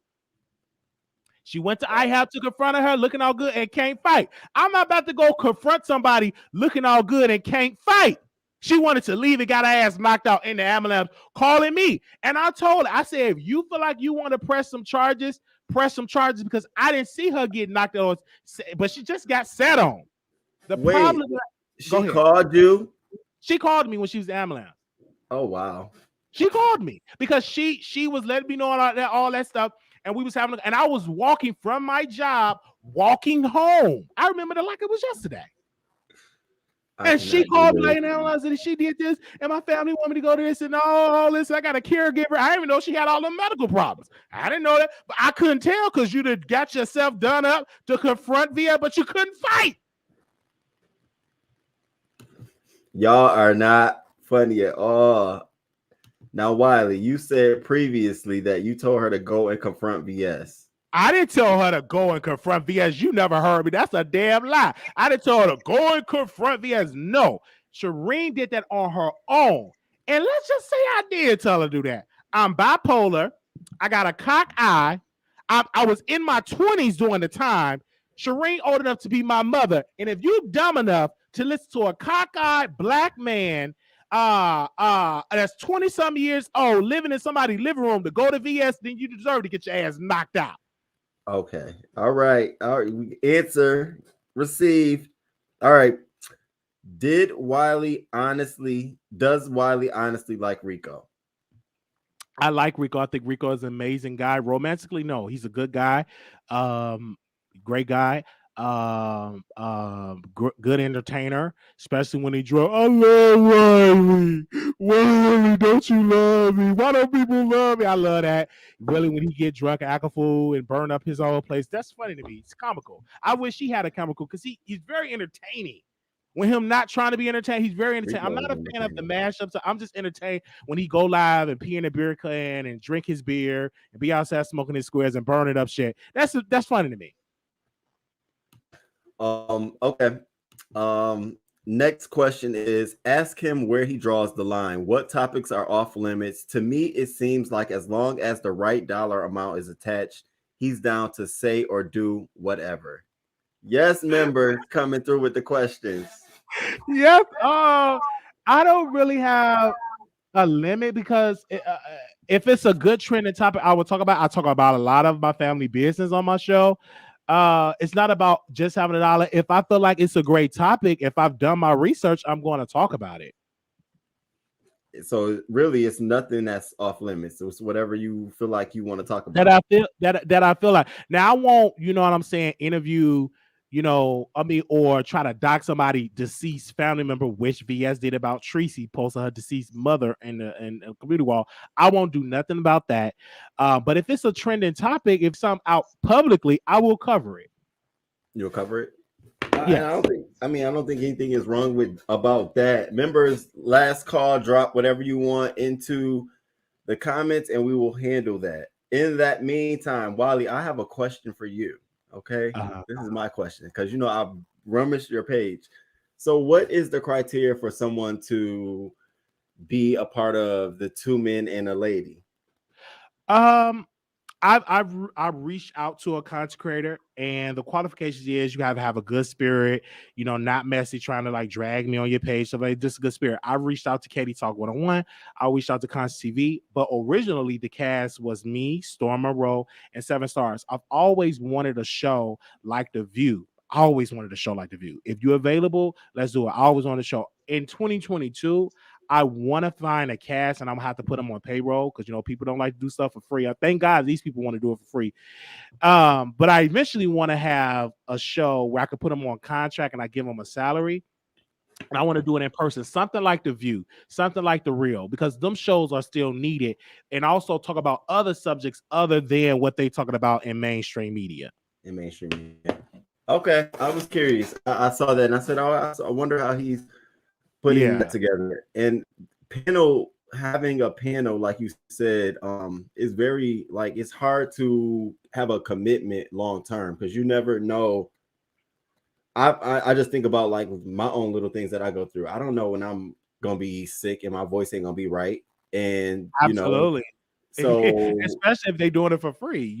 [SPEAKER 3] She went to IHOP to confront her, looking all good and can't fight. I'm not about to go confront somebody looking all good and can't fight. She wanted to leave and got her ass knocked out in the ambulance, calling me. And I told her, I said, if you feel like you want to press some charges because I didn't see her get knocked out, but she just got sat on. Problem is,
[SPEAKER 2] she called you?
[SPEAKER 3] She called me when she was in the ambulance.
[SPEAKER 2] Oh, wow.
[SPEAKER 3] She called me because she was letting me know all that stuff. And we was having, and I was walking from my job, walking home. I remember it like it was yesterday. And she called me and analyzed it, and she did this, and my family wanted me to go to this, and all this. I got a caregiver. I didn't even know she had all the medical problems. I didn't know that, but I couldn't tell because you'd have got yourself done up to confront Via, but you couldn't fight.
[SPEAKER 2] Y'all are not funny at all. Now, Wiley, you said previously that you told her to go and confront VS.
[SPEAKER 3] I didn't tell her to go and confront VS. You never heard me. That's a damn lie. I didn't tell her to go and confront VS. No. Shireen did that on her own. And let's just say I did tell her to do that. I'm bipolar. I got a cock eye. I was in my 20s during the time. Shireen old enough to be my mother. And if you dumb enough to listen to a cock-eyed black man that's 20-some years old, living in somebody's living room to go to VS, then you deserve to get your ass knocked out.
[SPEAKER 2] Okay. All right. Answer received. All right. Does Wiley honestly like Rico?
[SPEAKER 3] I like Rico. I think Rico is an amazing guy. Romantically, no, he's a good guy. great guy. Good entertainer, especially when he drove. I love Wiley. Wiley, don't you love me? Why don't people love me? I love that. Really, when he get drunk, act a fool, and burn up his own place, that's funny to me. It's comical. I wish he had a comical because he's very entertaining. When him not trying to be entertained, he's very entertaining. I'm not a fan of the mashups. I'm just entertained when he go live and pee in a beer can and drink his beer and be outside smoking his squares and burning up shit. That's funny to me.
[SPEAKER 2] Okay. Next question is, ask him where he draws the line. What topics are off limits? To me, it seems like as long as the right dollar amount is attached, he's down to say or do whatever. Yes, members coming through with the questions.
[SPEAKER 3] Yep. I don't really have a limit because if it's a good trending topic, I talk about a lot of my family business on my show. It's not about just having a dollar. If I feel like it's a great topic, if I've done my research, I'm going to talk about it.
[SPEAKER 2] So really, it's nothing that's off limits. It's whatever you feel like you want to talk about.
[SPEAKER 3] That I feel like. Now I won't, you know what I'm saying, interview, or try to dox somebody deceased family member, which VS did about Tracy posting her deceased mother in the community wall. I won't do nothing about that. But if it's a trending topic, if something out publicly, I will cover it.
[SPEAKER 2] You'll cover it?
[SPEAKER 3] Yeah.
[SPEAKER 2] I don't think anything is wrong about that. Members, last call, drop whatever you want into the comments and we will handle that. In that meantime, Wiley, I have a question for you. Okay, This is my question because I've rummaged your page. So, what is the criteria for someone to be a part of the 2 Men and a Lady?
[SPEAKER 3] I've reached out to a content creator, and the qualifications is you have to have a good spirit, not messy, trying to like drag me on your page. So like, just a good spirit. I reached out to Katie Talk 101. I reached out to Content TV, but originally the cast was me, Storm Monroe, and 7 Stars. I've always wanted a show like The View. I always wanted a show like The View. If you're available, let's do it. I always wanted a show. In 2022, I want to find a cast, and I'm gonna have to put them on payroll because people don't like to do stuff for free. Thank God these people want to do it for free. But I eventually want to have a show where I could put them on contract and I give them a salary. And I want to do it in person, something like The View, something like The Real, because them shows are still needed, and also talk about other subjects other than what they talking about in mainstream media.
[SPEAKER 2] Okay, I was curious. I saw that and I said, I wonder how he's putting that together. And having a panel, like you said, is very it's hard to have a commitment long term because you never know. I just think about like my own little things that I go through. I don't know when I'm gonna be sick and my voice ain't gonna be right. And
[SPEAKER 3] absolutely.
[SPEAKER 2] So
[SPEAKER 3] especially if they're doing it for free,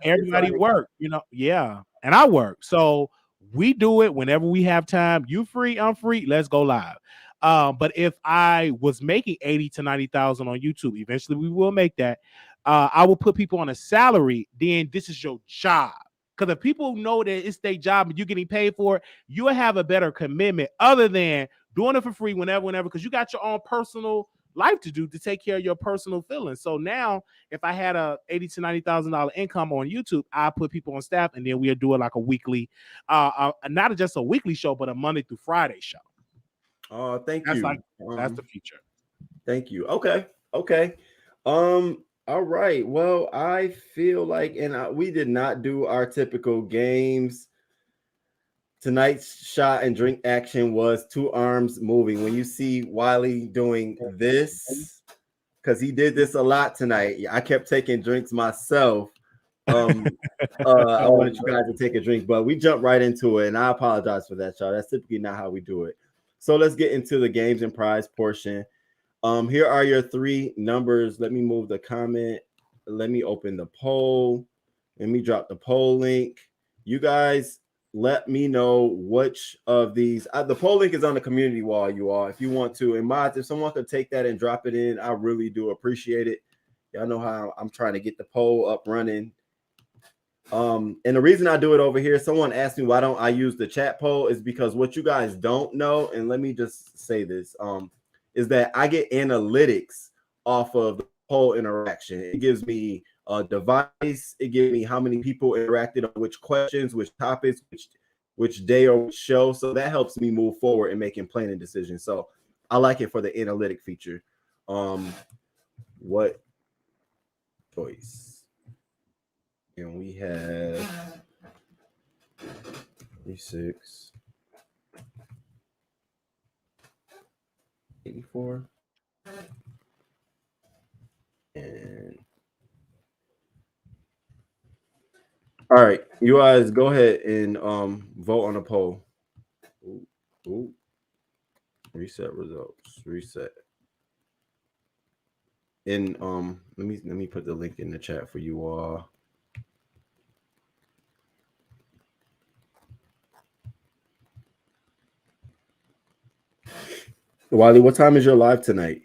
[SPEAKER 3] everybody work, and I work. So we do it whenever we have time. You free, I'm free. Let's go live. But if I was making 80 to 90,000 on YouTube, eventually we will make that. I will put people on a salary. Then this is your job. Because if people know that it's their job and you're getting paid for it, you will have a better commitment other than doing it for free whenever, because you got your own personal life to do to take care of your personal feelings. So now if I had a $80,000 to $90,000 income on YouTube, I put people on staff and then we'll do it like a weekly, not just a weekly show, but a Monday through Friday show.
[SPEAKER 2] Oh, thank you.
[SPEAKER 3] That's the future.
[SPEAKER 2] Thank you. Okay. All right. Well, I feel like, and we did not do our typical games. Tonight's shot and drink action was 2 arms moving. When you see Wiley doing this, because he did this a lot tonight, I kept taking drinks myself. I wanted you guys to take a drink, but we jumped right into it, and I apologize for that, y'all. That's typically not how we do it. So let's get into the games and prize portion. Here are your 3 numbers. Let me move the comment. Let me open the poll. Let me drop the poll link. You guys, let me know which of these. The poll link is on the community wall, you all. If you want to, and mods, if someone could take that and drop it in, I really do appreciate it. Y'all know how I'm trying to get the poll up running. And the reason I do it over here, someone asked me why don't I use the chat poll, is because what you guys don't know, and let me just say this, is that I get analytics off of the poll interaction. It gives me device. It gives me how many people interacted on which questions, which topics, which day or which show. So that helps me move forward in making planning decisions. So I like it for the analytic feature. What choice? And we have 36, 84, and all right, you guys go ahead and vote on the poll. Ooh. Reset results. Reset. And let me put the link in the chat for you all. Wiley, what time is your live tonight?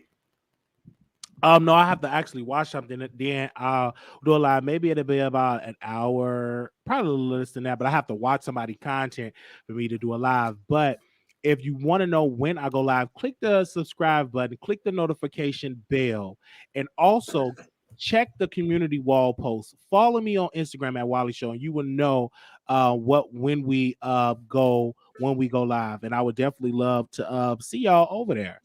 [SPEAKER 3] No, I have to actually watch something. Then I'll do a live. Maybe it'll be about an hour, probably a little less than that. But I have to watch somebody content for me to do a live. But if you want to know when I go live, click the subscribe button, click the notification bell, and also check the community wall post. Follow me on Instagram at Wiley Show, and you will know when we go live. And I would definitely love to see y'all over there.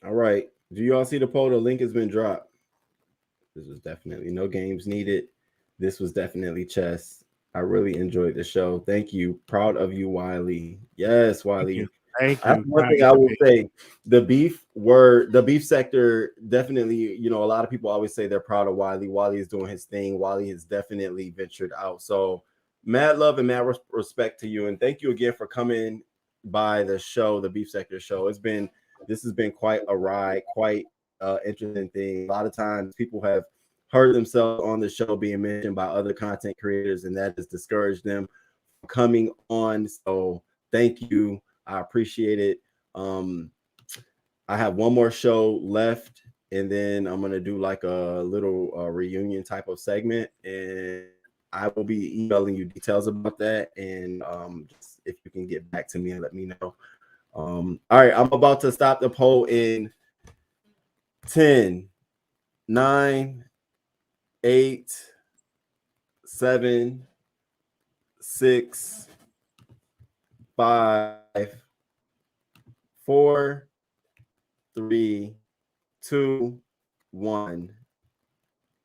[SPEAKER 2] All right. Do you all see the poll? The link has been dropped. This was definitely no games needed. This was definitely chess. I really enjoyed the show. Thank you. Proud of you, Wiley. Yes, Wiley.
[SPEAKER 3] Thank you.
[SPEAKER 2] That's one thing I will say. The beef sector definitely, a lot of people always say they're proud of Wiley. Wiley is doing his thing. Wiley has definitely ventured out. So mad love and mad respect to you. And thank you again for coming by the show, the beef sector show. This has been quite a ride, quite interesting thing. A lot of times people have heard themselves on the show being mentioned by other content creators, and that has discouraged them from coming on. So thank you. I appreciate it. I have one more show left, and then I'm going to do like a little reunion type of segment, and I will be emailing you details about that. And just if you can get back to me and let me know. All right, I'm about to stop the poll in 10, 9, 8, 7, 6, 5, 4, 3, 2, 1.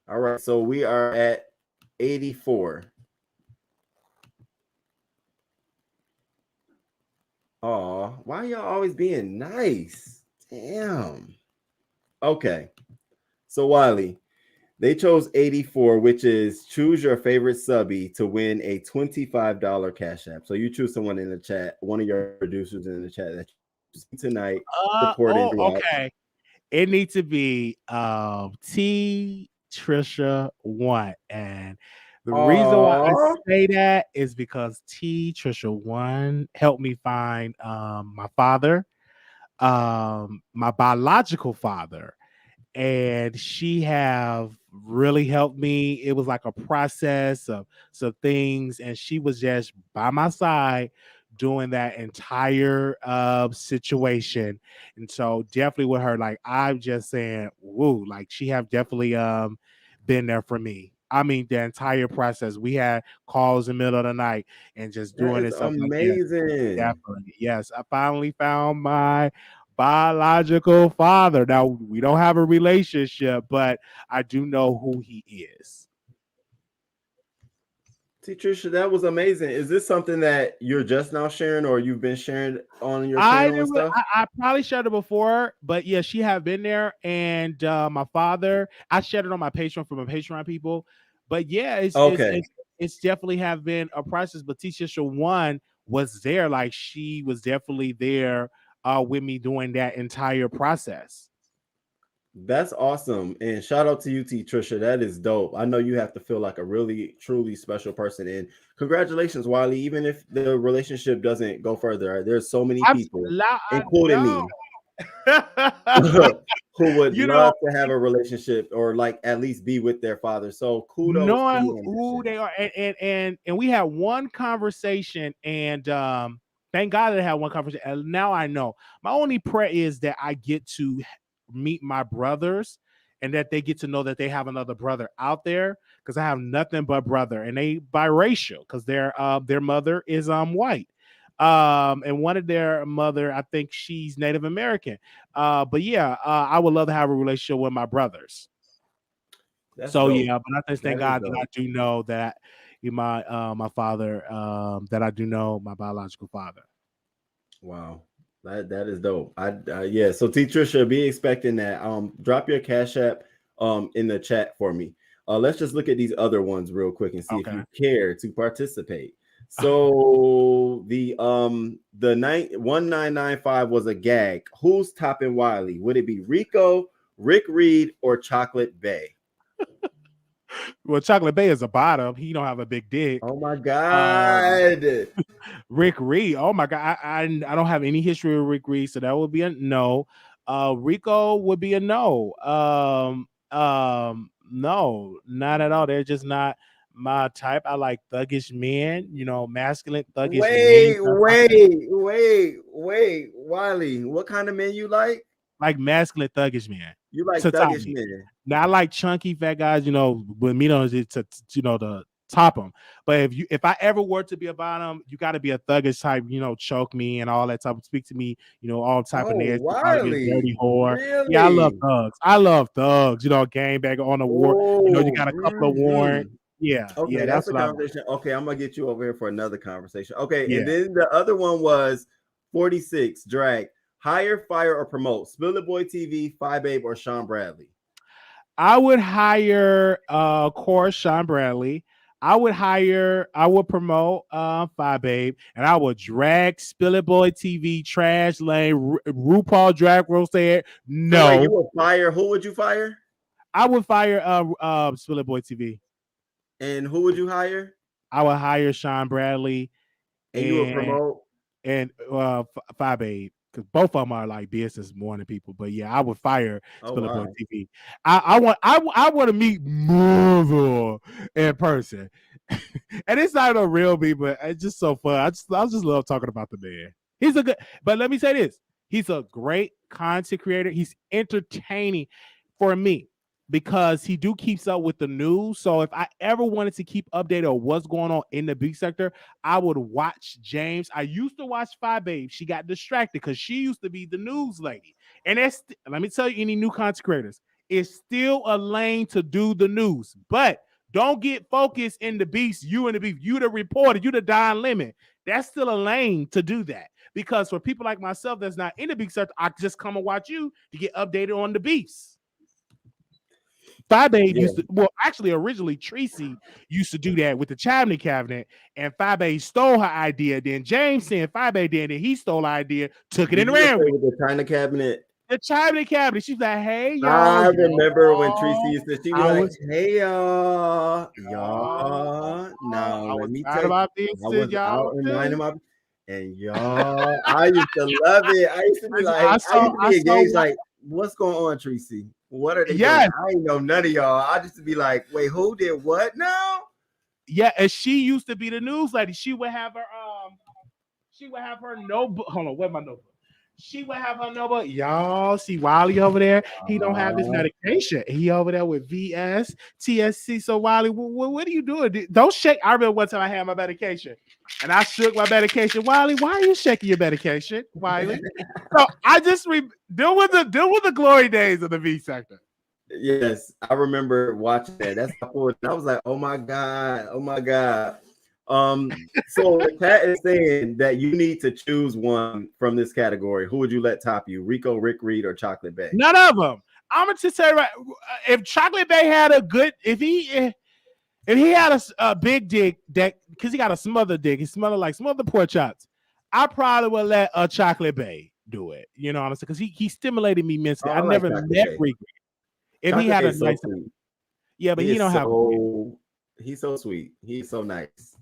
[SPEAKER 2] All right, so we are at 84. Oh, why y'all always being nice? Damn. Okay. So Wiley, they chose 84, which is choose your favorite subby to win a $25 cash app. So you choose someone in the chat, one of your producers in the chat that you see tonight.
[SPEAKER 3] Okay. It needs to be T Trisha 1. And the reason why I say that is because T Trisha 1 helped me find my father, my biological father, and she have really helped me. It was like a process of some things, and she was just by my side doing that entire situation. And so definitely with her, like I'm just saying, woo, like she have definitely been there for me. I mean, the entire process. We had calls in the middle of the night and just doing this stuff
[SPEAKER 2] amazing.
[SPEAKER 3] Like that. Definitely. Yes. I finally found my biological father. Now we don't have a relationship, but I do know who he is.
[SPEAKER 2] Trisha, that was amazing. Is this something that you're just now sharing, or you've been sharing on your channel and stuff?
[SPEAKER 3] I probably shared it before, but yeah, she have been there. And my father, I shared it on my Patreon for my Patreon people. But yeah, it's definitely have been a process. But Tisha 1 was there, like she was definitely there with me doing that entire process.
[SPEAKER 2] That's awesome. And shout out to you, Trisha. That is dope. I know you have to feel like a really, truly special person. And congratulations, Wiley. Even if the relationship doesn't go further, right? There's so many people, including me, who would love to have a relationship or like at least be with their father. So kudos
[SPEAKER 3] knowing who they are. And we had one conversation, and thank God that I had one conversation. And now I know. My only prayer is that I get to meet my brothers and that they get to know that they have another brother out there, because I have nothing but brother, and they biracial because their mother is white. And one of their mother, I think she's Native American. But yeah, I would love to have a relationship with my brothers.
[SPEAKER 2] That's
[SPEAKER 3] So
[SPEAKER 2] dope.
[SPEAKER 3] yeah, but I just thank
[SPEAKER 2] That is
[SPEAKER 3] God that
[SPEAKER 2] dope.
[SPEAKER 3] I do know that my father, that I do know my biological father.
[SPEAKER 2] Wow. That is dope. Yeah. So T Trisha, be expecting that. Drop your Cash App in the chat for me. Let's just look at these other ones real quick and see if you care to participate. So the 1995 was a gag. Who's topping Wiley? Would it be Rico, Rick Reed, or Chocolate Bay?
[SPEAKER 3] Well, Chocolate Bay is a bottom. He don't have a big dick.
[SPEAKER 2] Oh my God.
[SPEAKER 3] Rick Reed. Oh my God. I don't have any history with Rick Reed, so that would be a no. Rico would be a no. No, not at all. They're just not my type. I like thuggish men, masculine thuggish
[SPEAKER 2] Wait, Wiley, what kind of men you like?
[SPEAKER 3] Like masculine thuggish men.
[SPEAKER 2] You like thuggish men.
[SPEAKER 3] Now I like chunky fat guys, with meat on it to top them. But if I ever were to be a bottom, you got to be a thuggish type, choke me and all that type. Speak to me, all type of names.
[SPEAKER 2] Wiley,
[SPEAKER 3] dirty whore.
[SPEAKER 2] really?
[SPEAKER 3] Yeah, I love thugs. Gangbagger on the war. You got a couple of warrant. Yeah.
[SPEAKER 2] Okay,
[SPEAKER 3] yeah,
[SPEAKER 2] that's
[SPEAKER 3] what
[SPEAKER 2] a conversation. Okay, I'm gonna get you over here for another conversation. Okay,
[SPEAKER 3] Yeah.
[SPEAKER 2] And then the other one was 46 drag. Hire, fire, or promote. Spill It Boy TV, Phi Babe, or Sean Bradley.
[SPEAKER 3] I would hire of course Sean Bradley. I would promote Phi Babe, and I would drag Spill It Boy TV, Trash Lane, RuPaul Drag Race there. No.
[SPEAKER 2] So wait, you would fire. Who would you fire?
[SPEAKER 3] I would fire Spill It Boy TV.
[SPEAKER 2] And who would you hire?
[SPEAKER 3] I would hire Sean Bradley.
[SPEAKER 2] And you would promote?
[SPEAKER 3] And Phi Babe. Because both of them are like business morning people, but yeah, I would fire Spill It Boy TV. I want to meet Mother in person, and it's not a real me, but it's just so fun. I just love talking about the man. He's a good, but let me say this: he's a great content creator. He's entertaining for me because he keeps up with the news. So if I ever wanted to keep updated on what's going on in the beat sector, I would watch James. I used to watch Phi Babe. She got distracted because she used to be the news lady. And let me tell you, any new content creators, it's still a lane to do the news. But don't get focused in the beast. You the reporter, you the Don Lemon. That's still a lane to do that. Because for people like myself that's not in the beat sector, I just come and watch you to get updated on the beast. Phi Babe originally Tracy used to do that with the Chimney Cabinet, and Phi Babe stole her idea. Then James said Phi Babe did, and he stole her idea, took it and ran with
[SPEAKER 2] the China Cabinet.
[SPEAKER 3] The Chimney Cabinet. She's like, "Hey y'all."
[SPEAKER 2] I remember when Tracy used to. She was like, "Hey y'all. Now let me tell you, I was out reminding my and y'all. I used to love it. I used to be like, I used to be engaged. Like, what's going on, Tracy? What are they doing? I ain't know none of y'all. I just to be like, wait, who did what now?
[SPEAKER 3] Yeah, and she used to be the news lady. She would have her notebook. Hold on, where's my notebook? She would have her notebook. Y'all see Wiley over there. He don't have his medication. He over there with VS, TSC. So Wiley, what are you doing? Don't shake. I remember one time I had my medication and I shook my medication. Wiley, why are you shaking your medication, Wiley? So I just deal with the glory days of the V sector.
[SPEAKER 2] Yes, I remember watching that. That's how cool. I was like, oh my god. So the cat is saying that you need to choose one from this category. Who would you let top you? Rico, Rick Reed, or Chocolate Bay?
[SPEAKER 3] None of them. I'm gonna just say right. If Chocolate Bay had if he had a big dick that because he got a smothered dick, he smothered like smothered pork chops, I probably would let a Chocolate Bay do it. You know what I'm saying? Because he stimulated me mentally. I never met Rick. If he had a nice, yeah, but he don't have.
[SPEAKER 2] He's so sweet. He's so nice.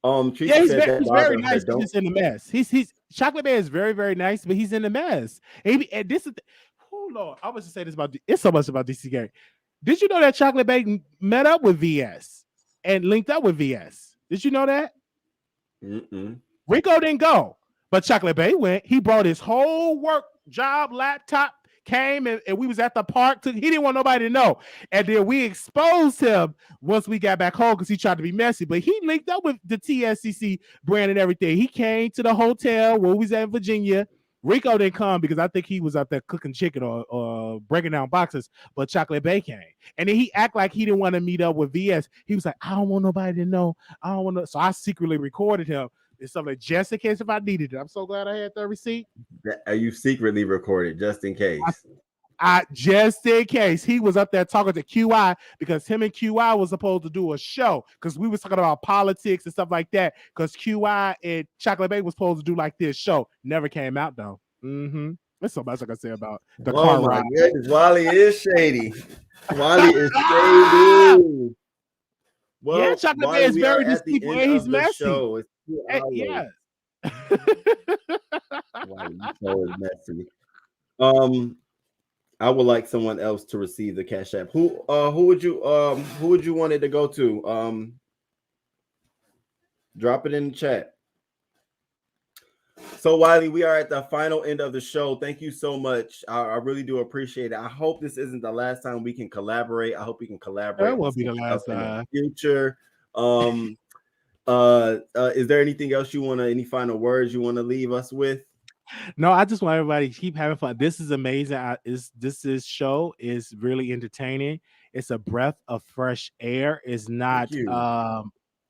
[SPEAKER 3] He's very nice. He's just in the mess. He's Chocolate Bay is very, very nice, but he's in the mess. And this is, Lord, I was to say this about it's so much about DC Gary. Did you know that Chocolate Bay met up with VS and linked up with VS? Did you know that? Rico didn't go, but Chocolate Bay went. He brought his whole work job laptop. came and we was at the park. He didn't want nobody to know. And then we exposed him once we got back home because he tried to be messy. But he linked up with the TSCC brand and everything. He came to the hotel where we was at in Virginia. Rico didn't come because I think he was out there cooking chicken or breaking down boxes, but Chocolate Bay came. And then he act like he didn't want to meet up with VS. He was like, I don't want nobody to know. I don't want to. So I secretly recorded him. It's something just in case if I needed it. I'm so glad I had that receipt.
[SPEAKER 2] Are you secretly recorded just in case?
[SPEAKER 3] I just in case he was up there talking to QI because him and QI was supposed to do a show because we was talking about politics and stuff like that because QI and Chocolate Bay was supposed to do like this show. Never came out though. There's so much I can say about the car ride.
[SPEAKER 2] Goodness, Wiley is shady. Wiley is shady. Well,
[SPEAKER 3] yeah, Chocolate Bay is very deceitful and he's messy.
[SPEAKER 2] It's 2 hours.
[SPEAKER 3] Yeah.
[SPEAKER 2] Wiley so is messy. I would like someone else to receive the Cash App. Who would you want it to go to? Drop it in the chat. So Wiley, we are at the final end of the show. Thank you so much. I really do appreciate it. I hope this isn't the last time we can collaborate. I hope we can collaborate.
[SPEAKER 3] That won't be the last time.
[SPEAKER 2] Future. Is there anything else you want to? Any final words you want to leave us with?
[SPEAKER 3] No, I just want everybody to keep having fun. This is amazing. This show is really entertaining. It's a breath of fresh air. It's not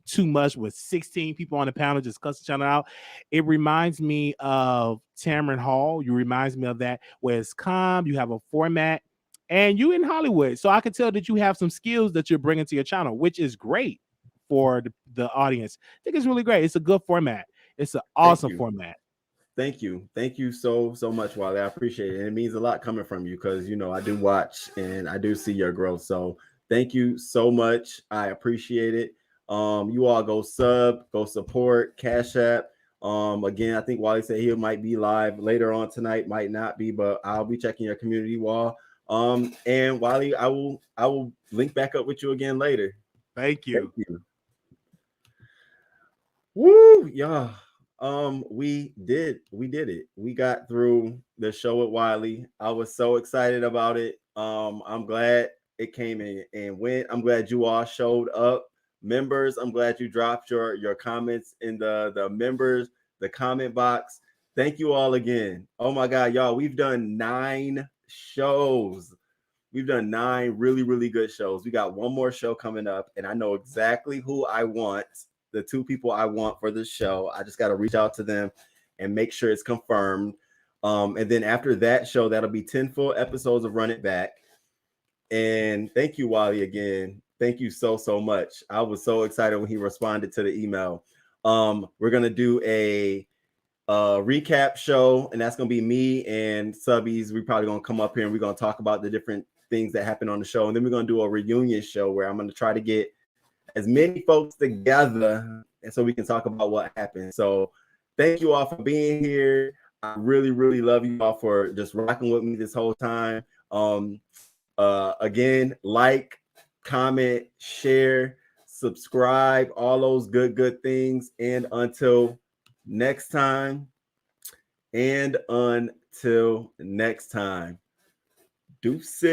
[SPEAKER 3] too much with 16 people on the panel just cussing each other out. It reminds me of Tamron Hall. You reminds me of that, where it's calm. You have a format, and you in Hollywood, so I can tell that you have some skills that you're bringing to your channel, which is great for the audience. I think it's really great. It's a good format. It's an awesome format.
[SPEAKER 2] Thank you so much, Wiley. I appreciate it. And it means a lot coming from you because I do watch and I do see your growth. So thank you so much. I appreciate it. You all go sub, go support Cash App. Again, I think Wiley said he might be live later on tonight, might not be, but I'll be checking your community wall. And Wiley, I will link back up with you again later.
[SPEAKER 3] Thank you.
[SPEAKER 2] Woo, y'all. We did it. We got through the show with Wiley. I was so excited about it. I'm glad it came in and went. I'm glad you all showed up. Members, I'm glad you dropped your comments in the members, the comment box. Thank you all again. Oh my God, y'all, we've done 9 shows. We've done 9 really, really good shows. We got one more show coming up, and I know exactly who I want. The 2 people I want for this show. I just got to reach out to them and make sure it's confirmed. And then after that show, that'll be 10 full episodes of Run It Back. And thank you, Wiley, again. Thank you so much. I was so excited when he responded to the email. We're going to do a recap show, and that's going to be me and Subbies. We're probably going to come up here and we're going to talk about the different things that happened on the show. And then we're going to do a reunion show where I'm going to try to get as many folks together and so we can talk about what happened. So thank you all for being here. I really, really love you all for just rocking with me this whole time. Again, like, comment, share, subscribe, all those good things. And until next time, deuces.